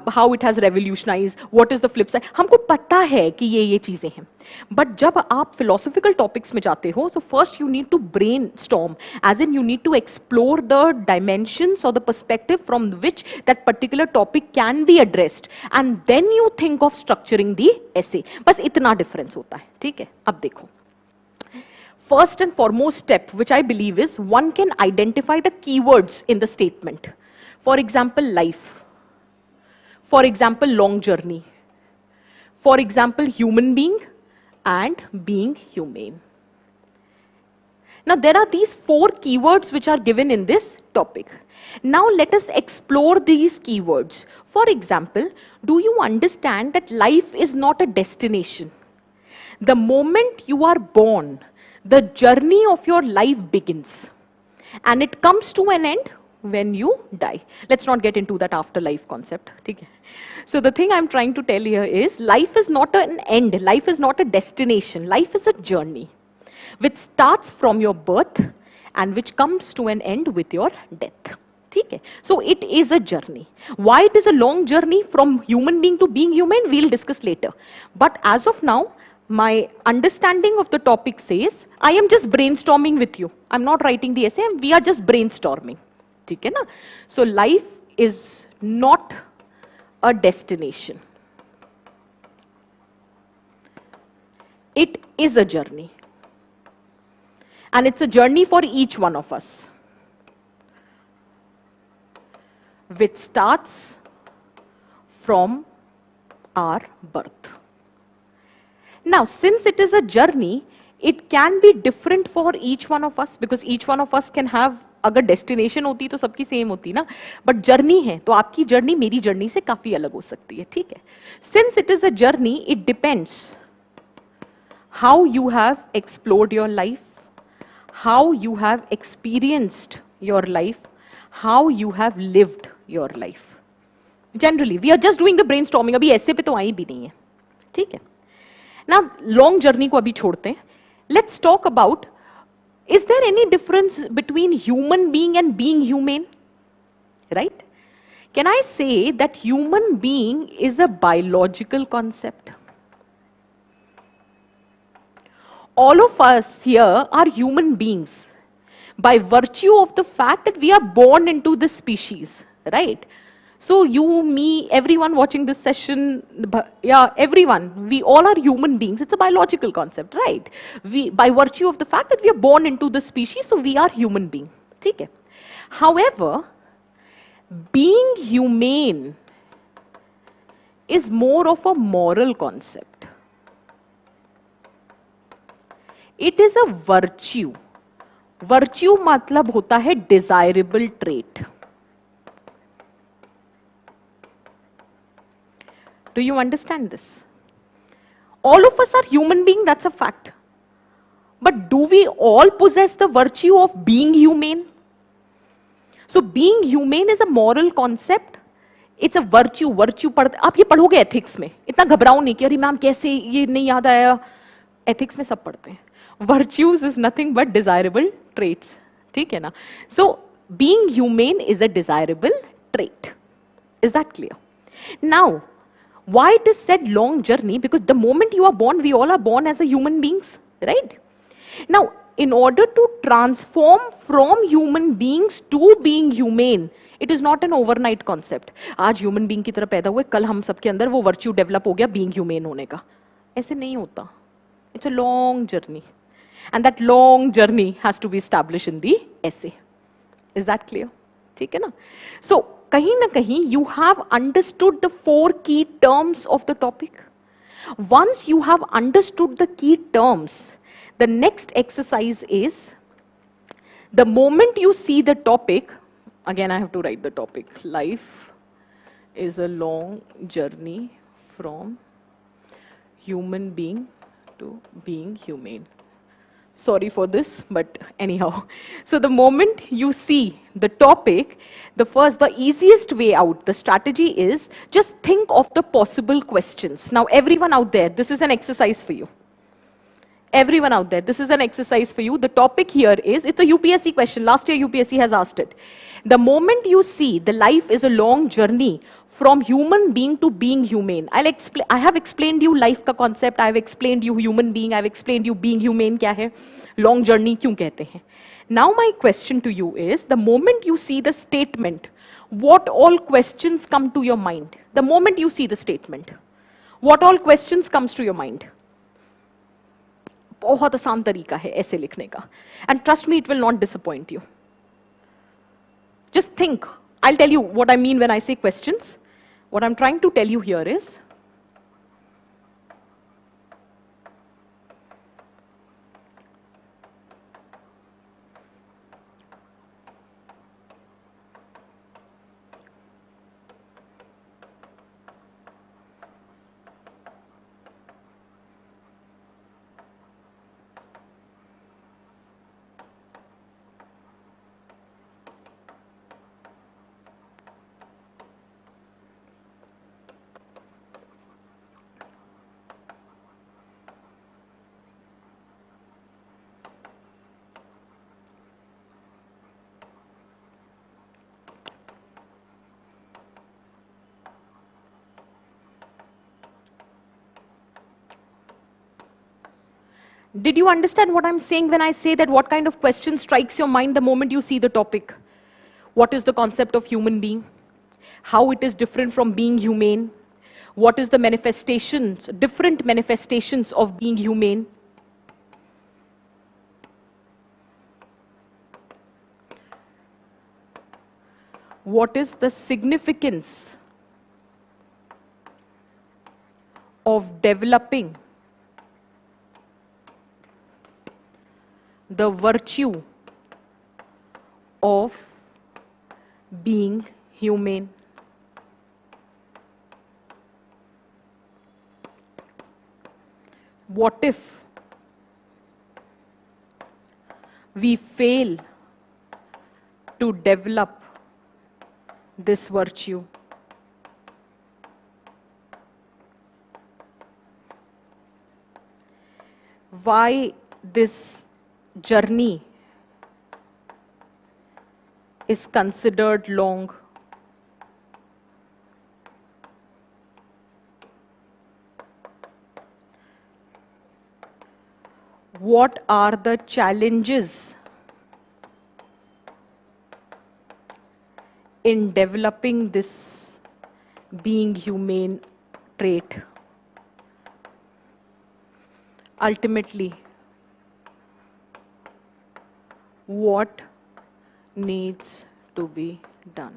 how it has revolutionized, what is the flip side. हमको पता है कि ये चीजें हैं. But जब आप philosophical topics में जाते हो, so first you need to brainstorm, as in you need to explore the dimensions or the perspective from which that particular topic can be addressed, and then you think of structuring the essay. बस इतना difference होता है. ठीक है, अब देखो. First and foremost step, which I believe is, one can identify the keywords in the statement. For example, life. For example, long journey. For example, human being and being humane. Now, there are these 4 keywords which are given in this topic. Now, let us explore these keywords. For example, do you understand that life is not a destination? The moment you are born, the journey of your life begins. and it comes to an end when you die. Let's not get into that afterlife concept. Okay? So the thing I'm trying to tell here is life is not an end, life is not a destination, life is a journey which starts from your birth and which comes to an end with your death. Okay? So it is a journey. Why it is a long journey from human being to being human, we'll discuss later. But as of now, my understanding of the topic says, I am just brainstorming with you. I'm not writing the essay, we are just brainstorming. Okay, na? So life is not a destination. It is a journey. And it's a journey for each one of us, which starts from our birth. Now, since it is a journey, it can be different for each one of us, because each one of us can have, अगर destination होती तो सबकी same होती ना, but journey है तो आपकी journey मेरी जर्नी से काफी अलग हो सकती है. ठीक है. Since it is a journey, it depends how you have explored your life, how you have experienced your life, how you have lived your life. Generally, we are just doing the brainstorming. अभी ऐसे पे तो आई भी नहीं है. ठीक है. Now, long journey को अभी छोड़ते हैं. Let's talk about, is there any difference between human being and being humane? Right? Can I say that human being is a biological concept? All of us here are human beings by virtue of the fact that we are born into this species, right? So you, me, everyone watching this session, yeah, everyone, we all are human beings. It's a biological concept, right? We, by virtue of the fact that we are born into this species, so we are human beings. Okay? However, being humane is more of a moral concept. It is a virtue. Virtue मतलब होता है desirable trait. Do you understand this? All of us are human beings, that's a fact. But do we all possess the virtue of being humane? So being humane is a moral concept. It's a virtue. Virtue पढ़ते, आप ये पढ़ोगे ethics में. इतना घबराओ नहीं कि अरे मैम कैसे ये नहीं याद आया. Ethics में सब पढ़ते हैं. Virtues is nothing but desirable traits. ठीक है ना? So being humane is a desirable trait. Is that clear? Now, why it is said long journey? Because the moment you are born, we all are born as a human beings, right? Now, in order to transform from human beings to being humane, it is not an overnight concept. आज human being की तरह पैदा हुए, कल हम सबके अंदर वो virtue develop हो गया being humane होने का. ऐसे नहीं होता. It's a long journey. And that long journey has to be established in the essay. Is that clear? ठीक है ना? So, कहीं ना कहीं you have understood the 4 key terms of the topic. Once you have understood the key terms, the next exercise is, the moment you see the topic, again I have to write the topic, life is a long journey from human being to being humane. Sorry for this, but anyhow. So the moment you see the topic, the easiest way out, the strategy is just think of the possible questions. Now everyone out there, this is an exercise for you. Everyone out there, this is an exercise for you. The topic here is, it's a UPSC question. Last year UPSC has asked it. The moment you see the life is a long journey from human being to being humane. I have explained you life का concept, I have explained you human being, I have explained you being humane क्या है, long journey क्यों कहते हैं. Now my question to you is, the moment you see the statement, what all questions come to your mind? The moment you see the statement, what all questions comes to your mind? बहुत आसान तरीका है ऐसे लिखने का. And trust me, it will not disappoint you. Just think. I'll tell you what I mean when I say questions. What I'm trying to tell you here is, Did you understand what I'm saying when I say that what kind of question strikes your mind the moment you see the topic? What is the concept of human being? How it is different from being humane? What is the manifestations, different manifestations of being humane? What is the significance of developing the virtue of being humane? What if we fail to develop this virtue? Why this journey is considered long? What are the challenges in developing this being humane trait? Ultimately, what needs to be done?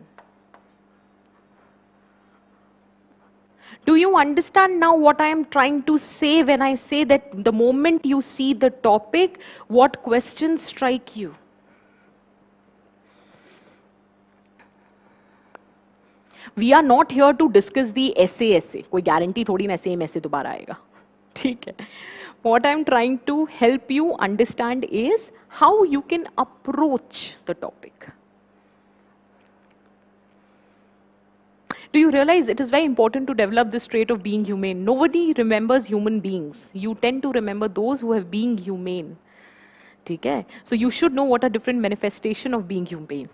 Do you understand now what I am trying to say when I say that the moment you see the topic, what questions strike you? We are not here to discuss the essay. कोई guarantee थोड़ी ना same essay दोबारा आएगा, ठीक है? What I am trying to help you understand is how you can approach the topic. Do you realize it is very important to develop this trait of being humane? Nobody remembers human beings. You tend to remember those who have been humane. Okay? So you should know what are different manifestations of being humane.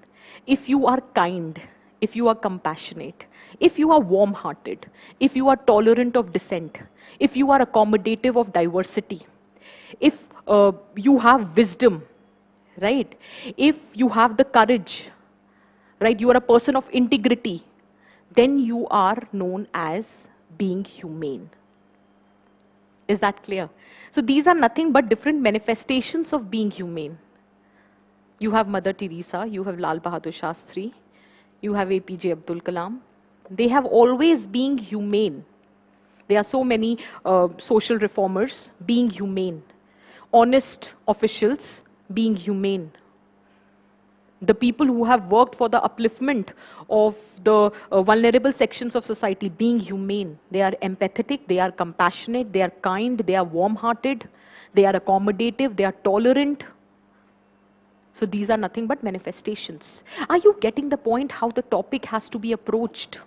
If you are kind, if you are compassionate, if you are warm-hearted, if you are tolerant of dissent, if you are accommodative of diversity, if you have wisdom, right? If you have the courage, right? You are a person of integrity, then you are known as being humane. Is that clear? So these are nothing but different manifestations of being humane. You have Mother Teresa, you have Lal Bahadur Shastri, you have APJ Abdul Kalam. They have always been humane. There are so many social reformers being humane. Honest officials being humane. The people who have worked for the upliftment of the vulnerable sections of society being humane. They are empathetic, they are compassionate, they are kind, they are warm-hearted, they are accommodative, they are tolerant. So these are nothing but manifestations. Are you getting the point how the topic has to be approached?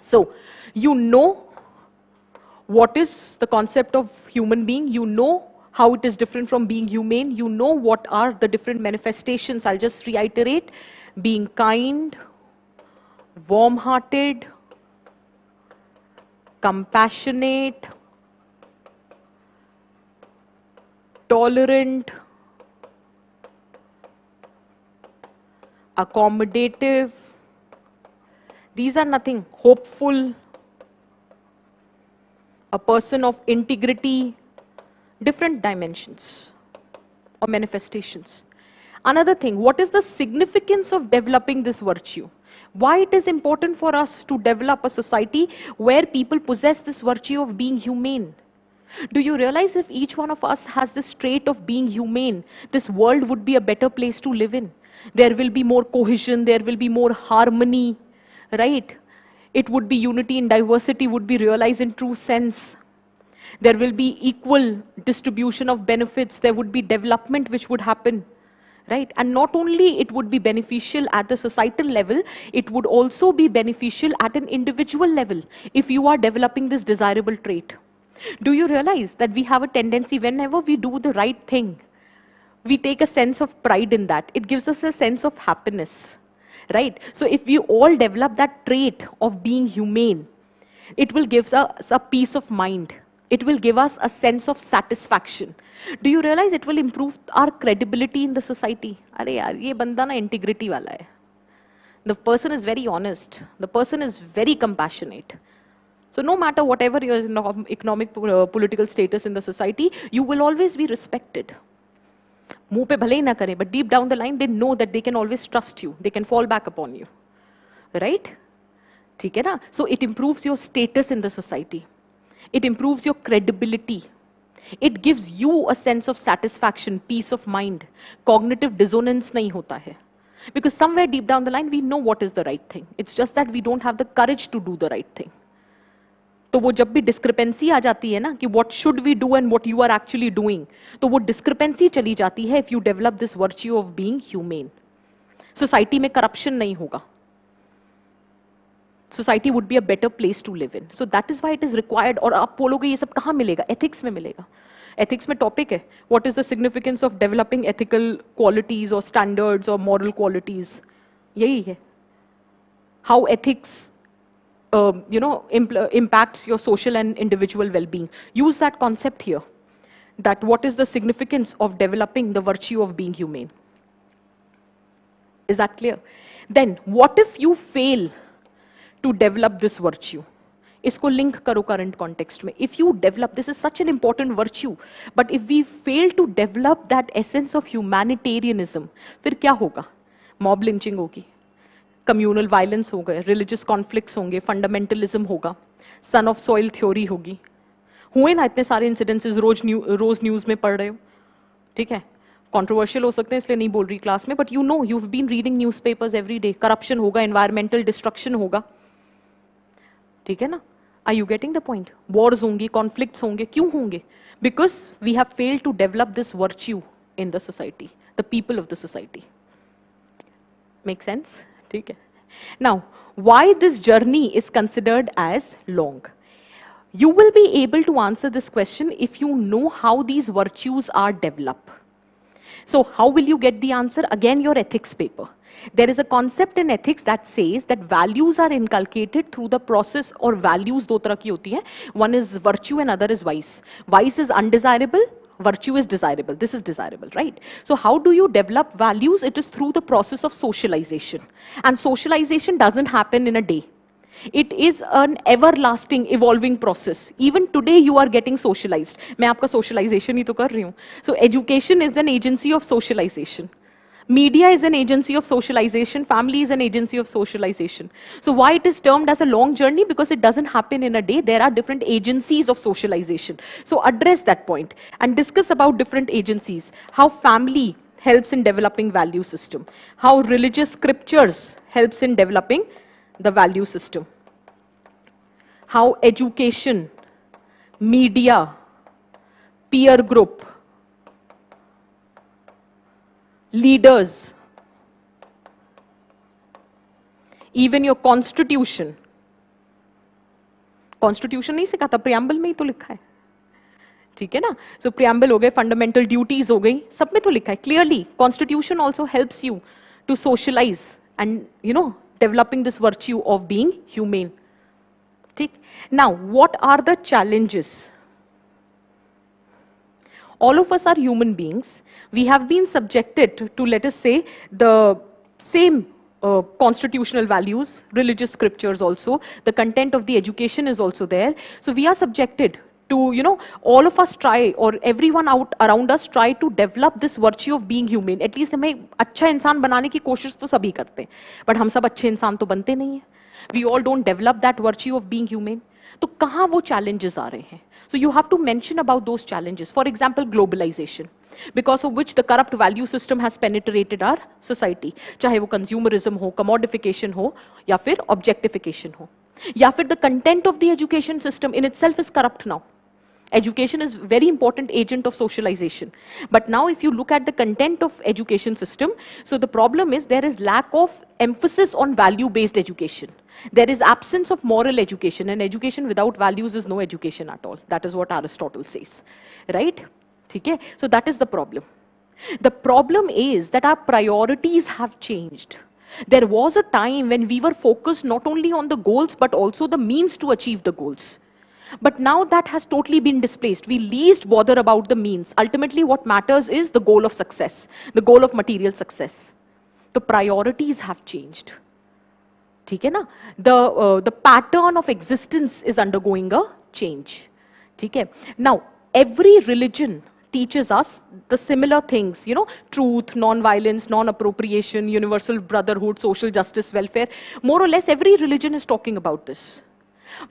So, you know what is the concept of human being, you know how it is different from being humane, you know what are the different manifestations. I'll just reiterate: being kind, warm-hearted, compassionate, tolerant, accommodative. These are nothing. Hopeful, a person of integrity, different dimensions or manifestations. Another thing, what is the significance of developing this virtue? Why it is important for us to develop a society where people possess this virtue of being humane? Do you realize if each one of us has this trait of being humane, this world would be a better place to live in? There will be more cohesion, there will be more harmony, right? It would be unity in diversity would be realized in true sense. There will be equal distribution of benefits, there would be development which would happen, right? And not only it would be beneficial at the societal level, it would also be beneficial at an individual level if you are developing this desirable trait. Do you realize that we have a tendency, whenever we do the right thing, we take a sense of pride in that. It gives us a sense of happiness, right? So if we all develop that trait of being humane, it will give us a peace of mind. It will give us a sense of satisfaction. Do you realize it will improve our credibility in the society? अरे यार ये बंदा ना integrity वाला है. The person is very honest. The person is very compassionate. So no matter whatever your economic, political status in the society, you will always be respected. मुंह पे भले ही ना करें, but deep down the line, they know that they can always trust you. They can fall back upon you. Right? ठीक है ना? So it improves your status in the society. It improves your credibility. It gives you a sense of satisfaction, peace of mind. Cognitive dissonance नहीं होता है. Because somewhere deep down the line, we know what is the right thing. It's just that we don't have the courage to do the right thing. तो वो जब भी discrepancy आ जाती है ना कि what should we do and what you are actually doing, तो वो discrepancy चली जाती है if you develop this virtue of being humane. Society में corruption नहीं होगा. Society would be a better place to live in. So that is why it is required. और आप बोलोगे ये सब कहाँ मिलेगा? Ethics में मिलेगा. Ethics में topic है. What is the significance of developing ethical qualities or standards or moral qualities? यही है. How ethics, impacts your social and individual well-being. Use that concept here. That what is the significance of developing the virtue of being humane? Is that clear? Then what if you fail to develop this virtue? इसको link करो current context में. If you develop, this is such an important virtue, but if we fail to develop that essence of humanitarianism, फिर क्या होगा? Mob lynching होगी, communal violence होगा, religious conflicts होंगे, fundamentalism होगा, सन ऑफ सॉइल थ्योरी होगी. हुए ना इतने सारे इंसिडेंसेस, रोज न्यूज में पढ़ रहे हो. ठीक है, कंट्रोवर्शियल हो सकते हैं इसलिए नहीं बोल रही क्लास में, but you know, you have been reading newspapers every day. Corruption होगा, एनवायरमेंटल डिस्ट्रक्शन होगा. ठीक है ना? Are you getting the point? Wars होंगी, conflicts होंगे. क्यों होंगे? Because we have failed to develop this virtue in the society, the people of the society. Make sense? ठीक है. Now, why this journey is considered as long? You will be able to answer this question if you know how these virtues are developed. So, how will you get the answer? Again, your ethics paper. There is a concept in ethics that says that values are inculcated through the process, or values दो तरह की होती हैं. One is virtue and other is vice. Vice is undesirable, virtue is desirable. This is desirable, right? So how do you develop values? It is through the process of socialization. And socialization doesn't happen in a day. It is an everlasting, evolving process. Even today you are getting socialized. मैं आपका socialization ही तो कर रही हूँ. So education is an agency of socialization. Media is an agency of socialization. Family is an agency of socialization. So why it is termed as a long journey? Because it doesn't happen in a day. There are different agencies of socialization. So address that point and discuss about different agencies. How family helps in developing value system. How religious scriptures helps in developing the value system. How education, media, peer group, leaders, even your constitution. Constitution नहीं सिखाता, preamble में ही तो लिखा है. ठीक है ना? So preamble हो गए, fundamental duties हो गई, सब में तो लिखा है clearly. Constitution also helps you to socialize and developing this virtue of being humane. ठीक? Now, what are the challenges? All of us are human beings. We have been subjected to, let us say, the same constitutional values, religious scriptures also. The content of the education is also there. So we are subjected to, all of us try, or everyone out around us try to develop this virtue of being humane. At least हमें अच्छा इंसान बनाने की कोशिश तो सभी करते हैं. But हम सब अच्छे इंसान तो बनते नहीं हैं. We all don't develop that virtue of being humane. तो कहाँ वो challenges आ रहे हैं? So you have to mention about those challenges. For example, globalization, because of which the corrupt value system has penetrated our society. चाहे वो consumerism हो, commodification हो, या फिर objectification हो, या फिर the content of the education system in itself is corrupt now. Education is very important agent of socialization. But now if you look at the content of education system, so the problem is there is lack of emphasis on value-based education. There is absence of moral education, and education without values is no education at all. That is what Aristotle says, right? Okay? So that is the problem. The problem is that our priorities have changed. There was a time when we were focused not only on the goals, but also the means to achieve the goals. But now that has totally been displaced. We least bother about the means. Ultimately, what matters is the goal of success, the goal of material success. The priorities have changed. ठीक है ना? The pattern of existence is undergoing a change. ठीक है? Now, every religion teaches us the similar things, you know, truth, non-violence, non-appropriation, universal brotherhood, social justice, welfare. More or less, every religion is talking about this.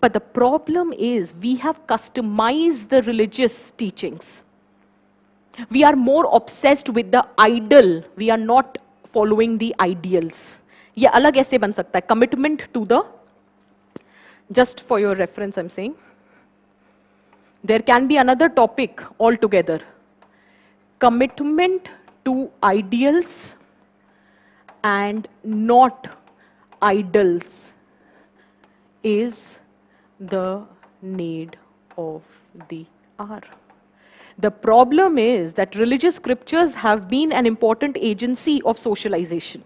But the problem is we have customized the religious teachings. We are more obsessed with the ideal. We are not following the ideals. ये अलग ऐसे बन सकता है. Commitment to the, just for your reference I'm saying, there can be another topic altogether. Commitment to ideals and not idols is the need of the hour. The problem is that religious scriptures have been an important agency of socialization.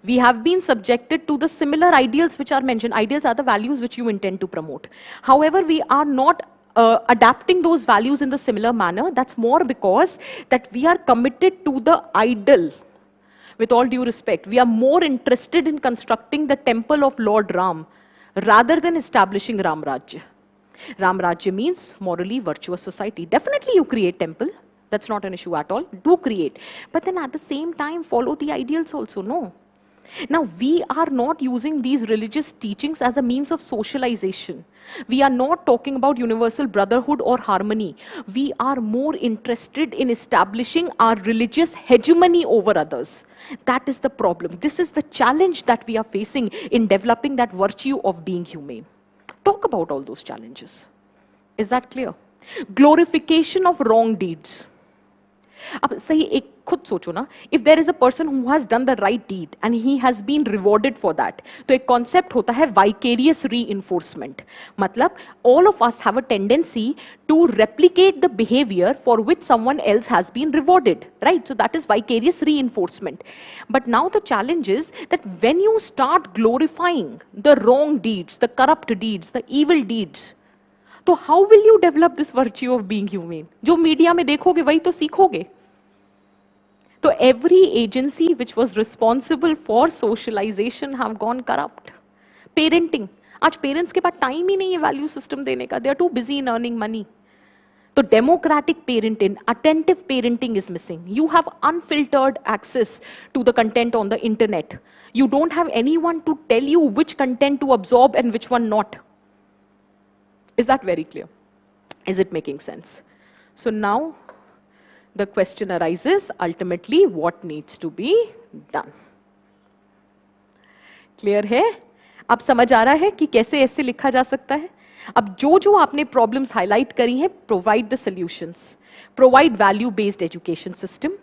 We have been subjected to the similar ideals which are mentioned. Ideals are the values which you intend to promote. However, we are not adapting those values in the similar manner. That's more because that we are committed to the idol. With all due respect, we are more interested in constructing the temple of Lord Ram rather than establishing Ram Rajya. Ram Rajya means morally virtuous society. Definitely you create temple. That's not an issue at all. Do create. But then at the same time, follow the ideals also. No. Now, we are not using these religious teachings as a means of socialization. We are not talking about universal brotherhood or harmony. We are more interested in establishing our religious hegemony over others. That is the problem. This is the challenge that we are facing in developing that virtue of being humane. Talk about all those challenges. Is that clear? Glorification of wrong deeds. अब सही एक खुद सोचो ना, if there is a person who has done the right deed and he has been rewarded for that, तो एक concept होता है vicarious reinforcement. मतलब all of us have a tendency to replicate the behavior for which someone else has been rewarded, right? So that is vicarious reinforcement. But now the challenge is that when you start glorifying the wrong deeds, the corrupt deeds, the evil deeds, तो how will you develop this virtue of being humane? जो media में देखोगे वही तो सीखोगे. So every agency which was responsible for socialization have gone corrupt. Parenting. आज parents के पास time ही नहीं है value system देने का. They are too busy in earning money. So democratic parenting, attentive parenting is missing. You have unfiltered access to the content on the internet. You don't have anyone to tell you which content to absorb and which one not. Is that very clear? Is it making sense? So now the question arises, ultimately, what needs to be done? Clear है? अब समझ आ रहा है कि कैसे ऐसे लिखा जा सकता है? अब जो आपने problems highlight करी हैं, provide the solutions. Provide value-based education system.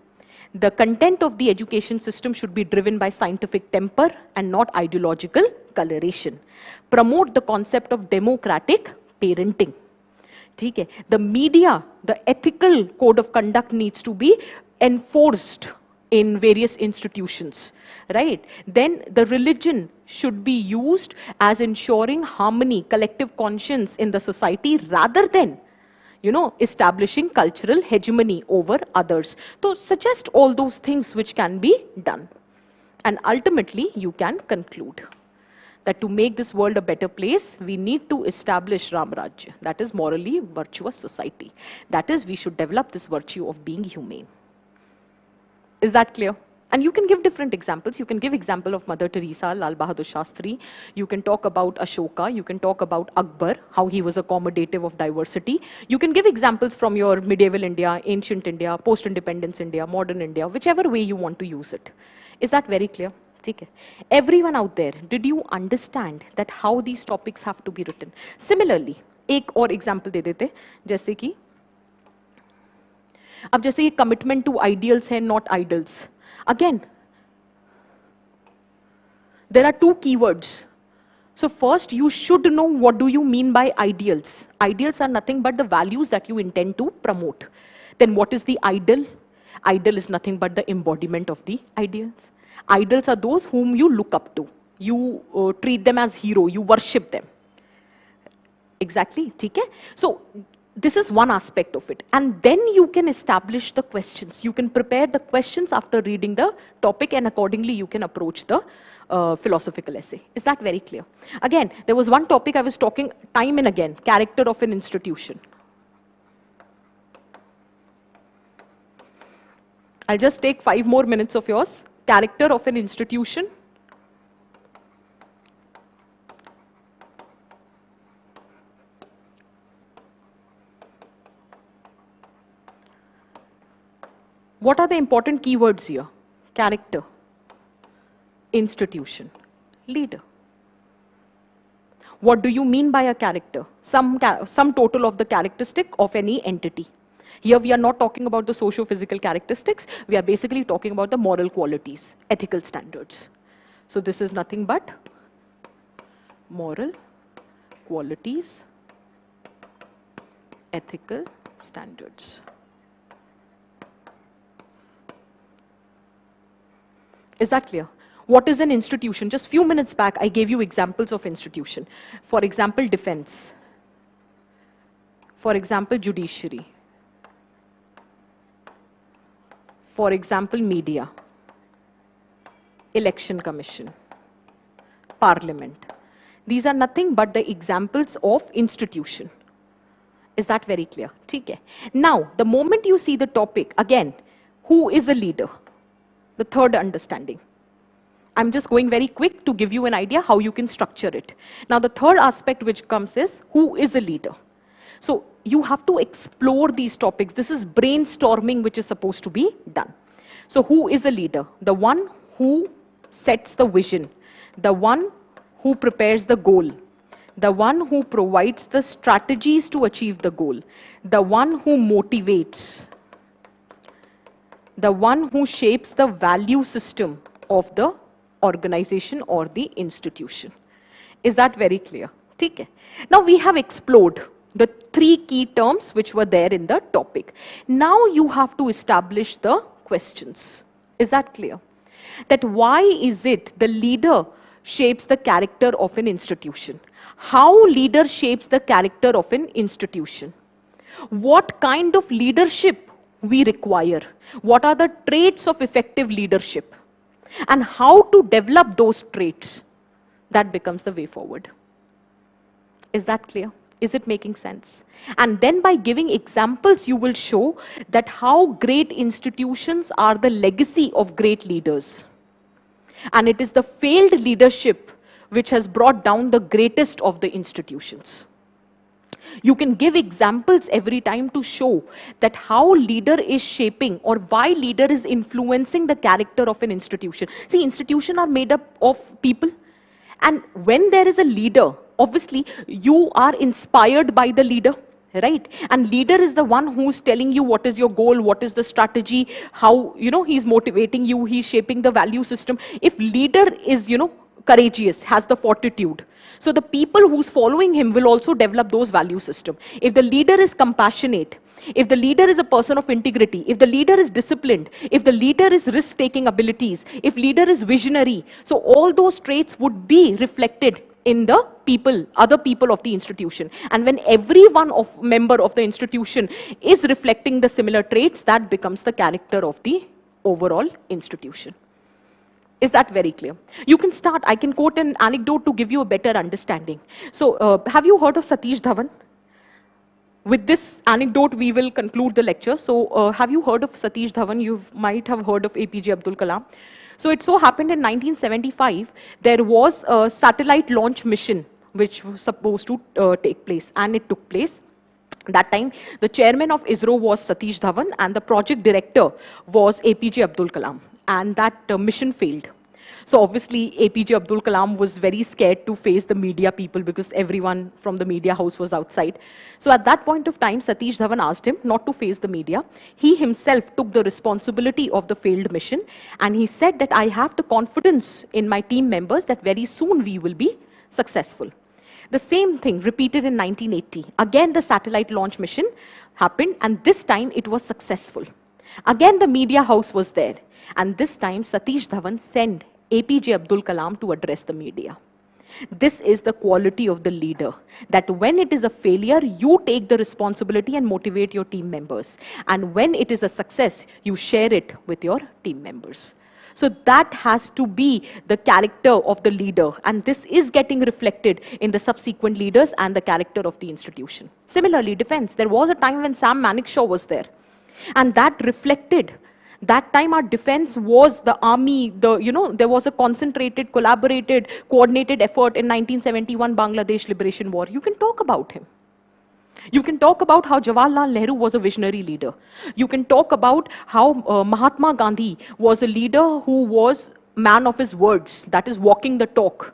The content of the education system should be driven by scientific temper and not ideological coloration. Promote the concept of democratic parenting. ठीक है? The media, the ethical code of conduct needs to be enforced in various institutions, right? Then the religion should be used as ensuring harmony, collective conscience in the society rather than, you know, establishing cultural hegemony over others. So suggest all those things which can be done. And ultimately, you can conclude that to make this world a better place, we need to establish Ram Rajya. That is morally virtuous society. That is, we should develop this virtue of being humane. Is that clear? And you can give different examples. You can give example of Mother Teresa, Lal Bahadur Shastri. You can talk about Ashoka. You can talk about Akbar, how he was accommodative of diversity. You can give examples from your medieval India, ancient India, post-independence India, modern India, whichever way you want to use it. Is that very clear? ठीक है. Everyone out there, did you understand that how these topics have to be written? Similarly, एक और example दे देते, जैसे कि अब जैसे ये commitment to ideals है, not idols. Again, there are two keywords. So first, you should know what do you mean by ideals. Ideals are nothing but the values that you intend to promote. Then what is the idol? Idol is nothing but the embodiment of the ideals. Idols are those whom you look up to. You treat them as hero. You worship them. Exactly, ठीक है? So this is one aspect of it, and then you can establish the questions. You can prepare the questions after reading the topic, and accordingly you can approach the philosophical essay. Is that very clear? Again, there was one topic I was talking time and again: character of an institution. I'll just take 5 more minutes of yours. Character of an institution. What are the important keywords here? Character, institution, leader. What do you mean by a character? Some total of the characteristic of any entity. Here we are not talking about the socio-physical characteristics. We are basically talking about the moral qualities, ethical standards. So this is nothing but moral qualities, ethical standards. Is that clear? What is an institution? Just few minutes back, I gave you examples of institution. For example, defense. For example, judiciary. For example, media. Election commission. Parliament. These are nothing but the examples of institution. Is that very clear? Okay. Now, the moment you see the topic, again, who is a leader? The third understanding. I'm just going very quick to give you an idea how you can structure it. Now, the third aspect which comes is, who is a leader? So, you have to explore these topics. This is brainstorming which is supposed to be done. So, who is a leader? The one who sets the vision, the one who prepares the goal, the one who provides the strategies to achieve the goal, the one who motivates, the one who shapes the value system of the organization or the institution. Is that very clear? Okay. Now we have explored the 3 key terms which were there in the topic. Now you have to establish the questions. Is that clear? That why is it the leader shapes the character of an institution? How leader shapes the character of an institution? What kind of leadership we require? What are the traits of effective leadership? And how to develop those traits? That becomes the way forward. Is that clear? Is it making sense? And then by giving examples, you will show that how great institutions are the legacy of great leaders. And it is the failed leadership which has brought down the greatest of the institutions. You can give examples every time to show that how leader is shaping or why leader is influencing the character of an institution. See, institutions are made up of people. And when there is a leader, obviously you are inspired by the leader, right? And leader is the one who's telling you what is your goal, what is the strategy, how, he's motivating you, he's shaping the value system. If leader is, courageous, has the fortitude, so the people who's following him will also develop those value system. If the leader is compassionate, if the leader is a person of integrity, if the leader is disciplined, if the leader is risk-taking abilities, if leader is visionary, so all those traits would be reflected in the people, other people of the institution. And when every one of member of the institution is reflecting the similar traits, that becomes the character of the overall institution. Is that very clear? You can start, I can quote an anecdote to give you a better understanding. So, have you heard of Satish Dhawan? With this anecdote, we will conclude the lecture. So, have you heard of Satish Dhawan? You might have heard of APJ Abdul Kalam. So, it so happened in 1975, there was a satellite launch mission which was supposed to take place, and it took place. That time, the chairman of ISRO was Satish Dhawan, and the project director was APJ Abdul Kalam. And that mission failed. So obviously APJ Abdul Kalam was very scared to face the media people because everyone from the media house was outside. So at that point of time, Satish Dhawan asked him not to face the media. He himself took the responsibility of the failed mission, and he said that I have the confidence in my team members that very soon we will be successful. The same thing repeated in 1980. Again, the satellite launch mission happened, and this time it was successful. Again, the media house was there. And this time, Satish Dhawan sent APJ Abdul Kalam to address the media. This is the quality of the leader, that when it is a failure, you take the responsibility and motivate your team members. And when it is a success, you share it with your team members. So that has to be the character of the leader, and this is getting reflected in the subsequent leaders and the character of the institution. Similarly, defense, there was a time when Sam Manekshaw was there, and that reflected. That time our defense was the army, there was a concentrated, collaborated, coordinated effort in 1971 Bangladesh Liberation War. You can talk about him. You can talk about how Jawaharlal Nehru was a visionary leader. You can talk about how Mahatma Gandhi was a leader who was man of his words, that is walking the talk.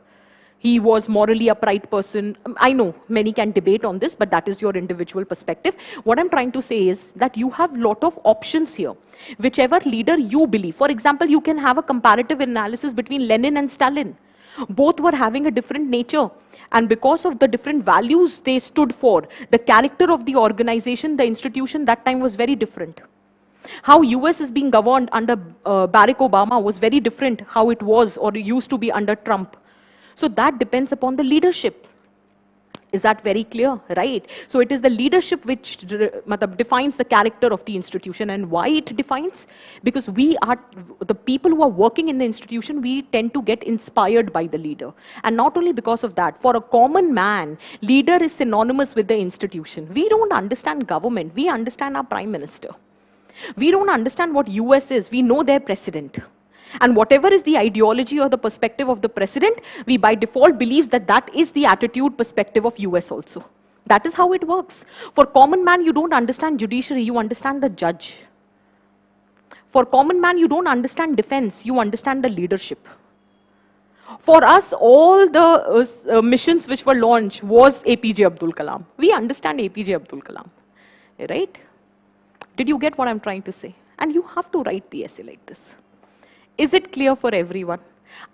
He was morally upright person. I know many can debate on this, but that is your individual perspective. What I'm trying to say is that you have a lot of options here. Whichever leader you believe. For example, you can have a comparative analysis between Lenin and Stalin. Both were having a different nature. And because of the different values they stood for, the character of the organization, the institution that time was very different. How US is being governed under Barack Obama was very different how it was or used to be under Trump. So that depends upon the leadership. Is that very clear? Right? So it is the leadership which defines the character of the institution. And why it defines? Because we are, the people who are working in the institution, we tend to get inspired by the leader. And not only because of that, for a common man, leader is synonymous with the institution. We don't understand government. We understand our prime minister. We don't understand what US is. We know their president. And whatever is the ideology or the perspective of the president, we by default believe that that is the attitude perspective of US also. That is how it works. For common man, you don't understand judiciary, you understand the judge. For common man, you don't understand defense, you understand the leadership. For us, all the missions which were launched was APJ Abdul Kalam. We understand APJ Abdul Kalam, right? Did you get what I'm trying to say? And you have to write the essay like this. Is it clear for everyone?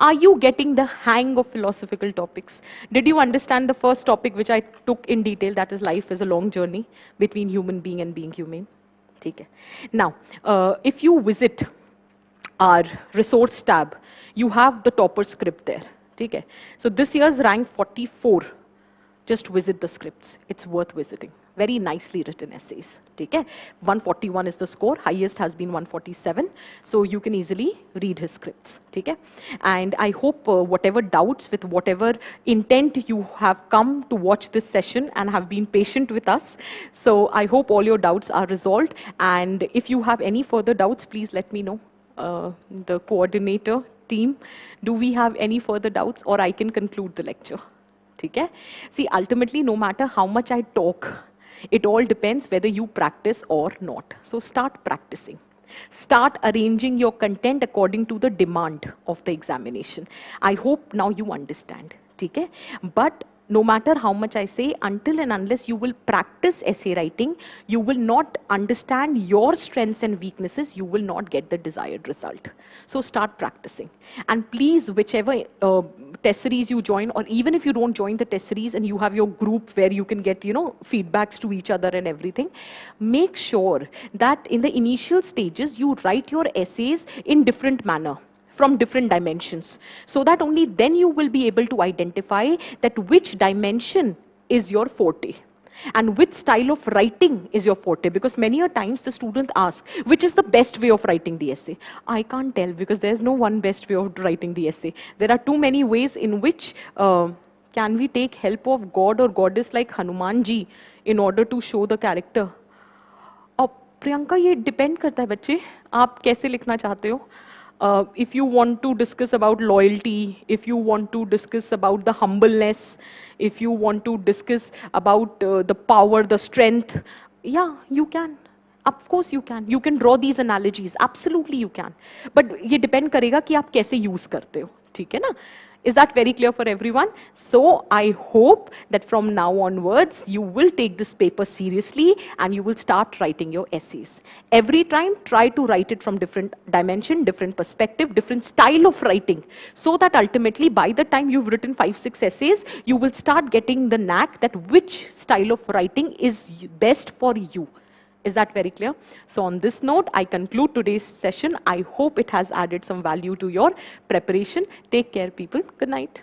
Are you getting the hang of philosophical topics? Did you understand the first topic which I took in detail, that is life is a long journey between human being and being humane? Okay. Now, if you visit our resource tab, you have the topper script there. Okay. So this year's rank 44. Just visit the scripts. It's worth visiting. Very nicely written essays. Okay. 141 is the score. Highest has been 147. So you can easily read his scripts. Okay. And I hope whatever doubts, with whatever intent you have come to watch this session and have been patient with us. So I hope all your doubts are resolved. And if you have any further doubts, please let me know. The coordinator team, do we have any further doubts, or I can conclude the lecture? Okay? See, ultimately, no matter how much I talk, it all depends whether you practice or not. So start practicing. Start arranging your content according to the demand of the examination. I hope now you understand. Okay? But no matter how much I say, until and unless you will practice essay writing, you will not understand your strengths and weaknesses, you will not get the desired result. So start practicing. And please, whichever test series you join, or even if you don't join the test series and you have your group where you can get, feedbacks to each other and everything, make sure that in the initial stages, you write your essays in different manner, from different dimensions, so that only then you will be able to identify that which dimension is your forte and which style of writing is your forte. Because many a times the student asks, which is the best way of writing the essay? I can't tell, because there's no one best way of writing the essay. There are too many ways in which can we take help of God or goddess like Hanuman ji in order to show the character? Priyanka, ये depend करता है बच्चे, आप कैसे लिखना चाहते हो? If you want to discuss about loyalty, if you want to discuss about the humbleness, if you want to discuss about the power, the strength, yeah, you can. Of course you can. You can draw these analogies. Absolutely you can. But ये depend करेगा कि आप कैसे use करते हो. ठीक है ना? Is that very clear for everyone? So I hope that from now onwards, you will take this paper seriously and you will start writing your essays. Every time, try to write it from different dimension, different perspective, different style of writing, so that ultimately by the time you've written 5-6 essays, you will start getting the knack that which style of writing is best for you. Is that very clear? So on this note, I conclude today's session. I hope it has added some value to your preparation. Take care, people. Good night.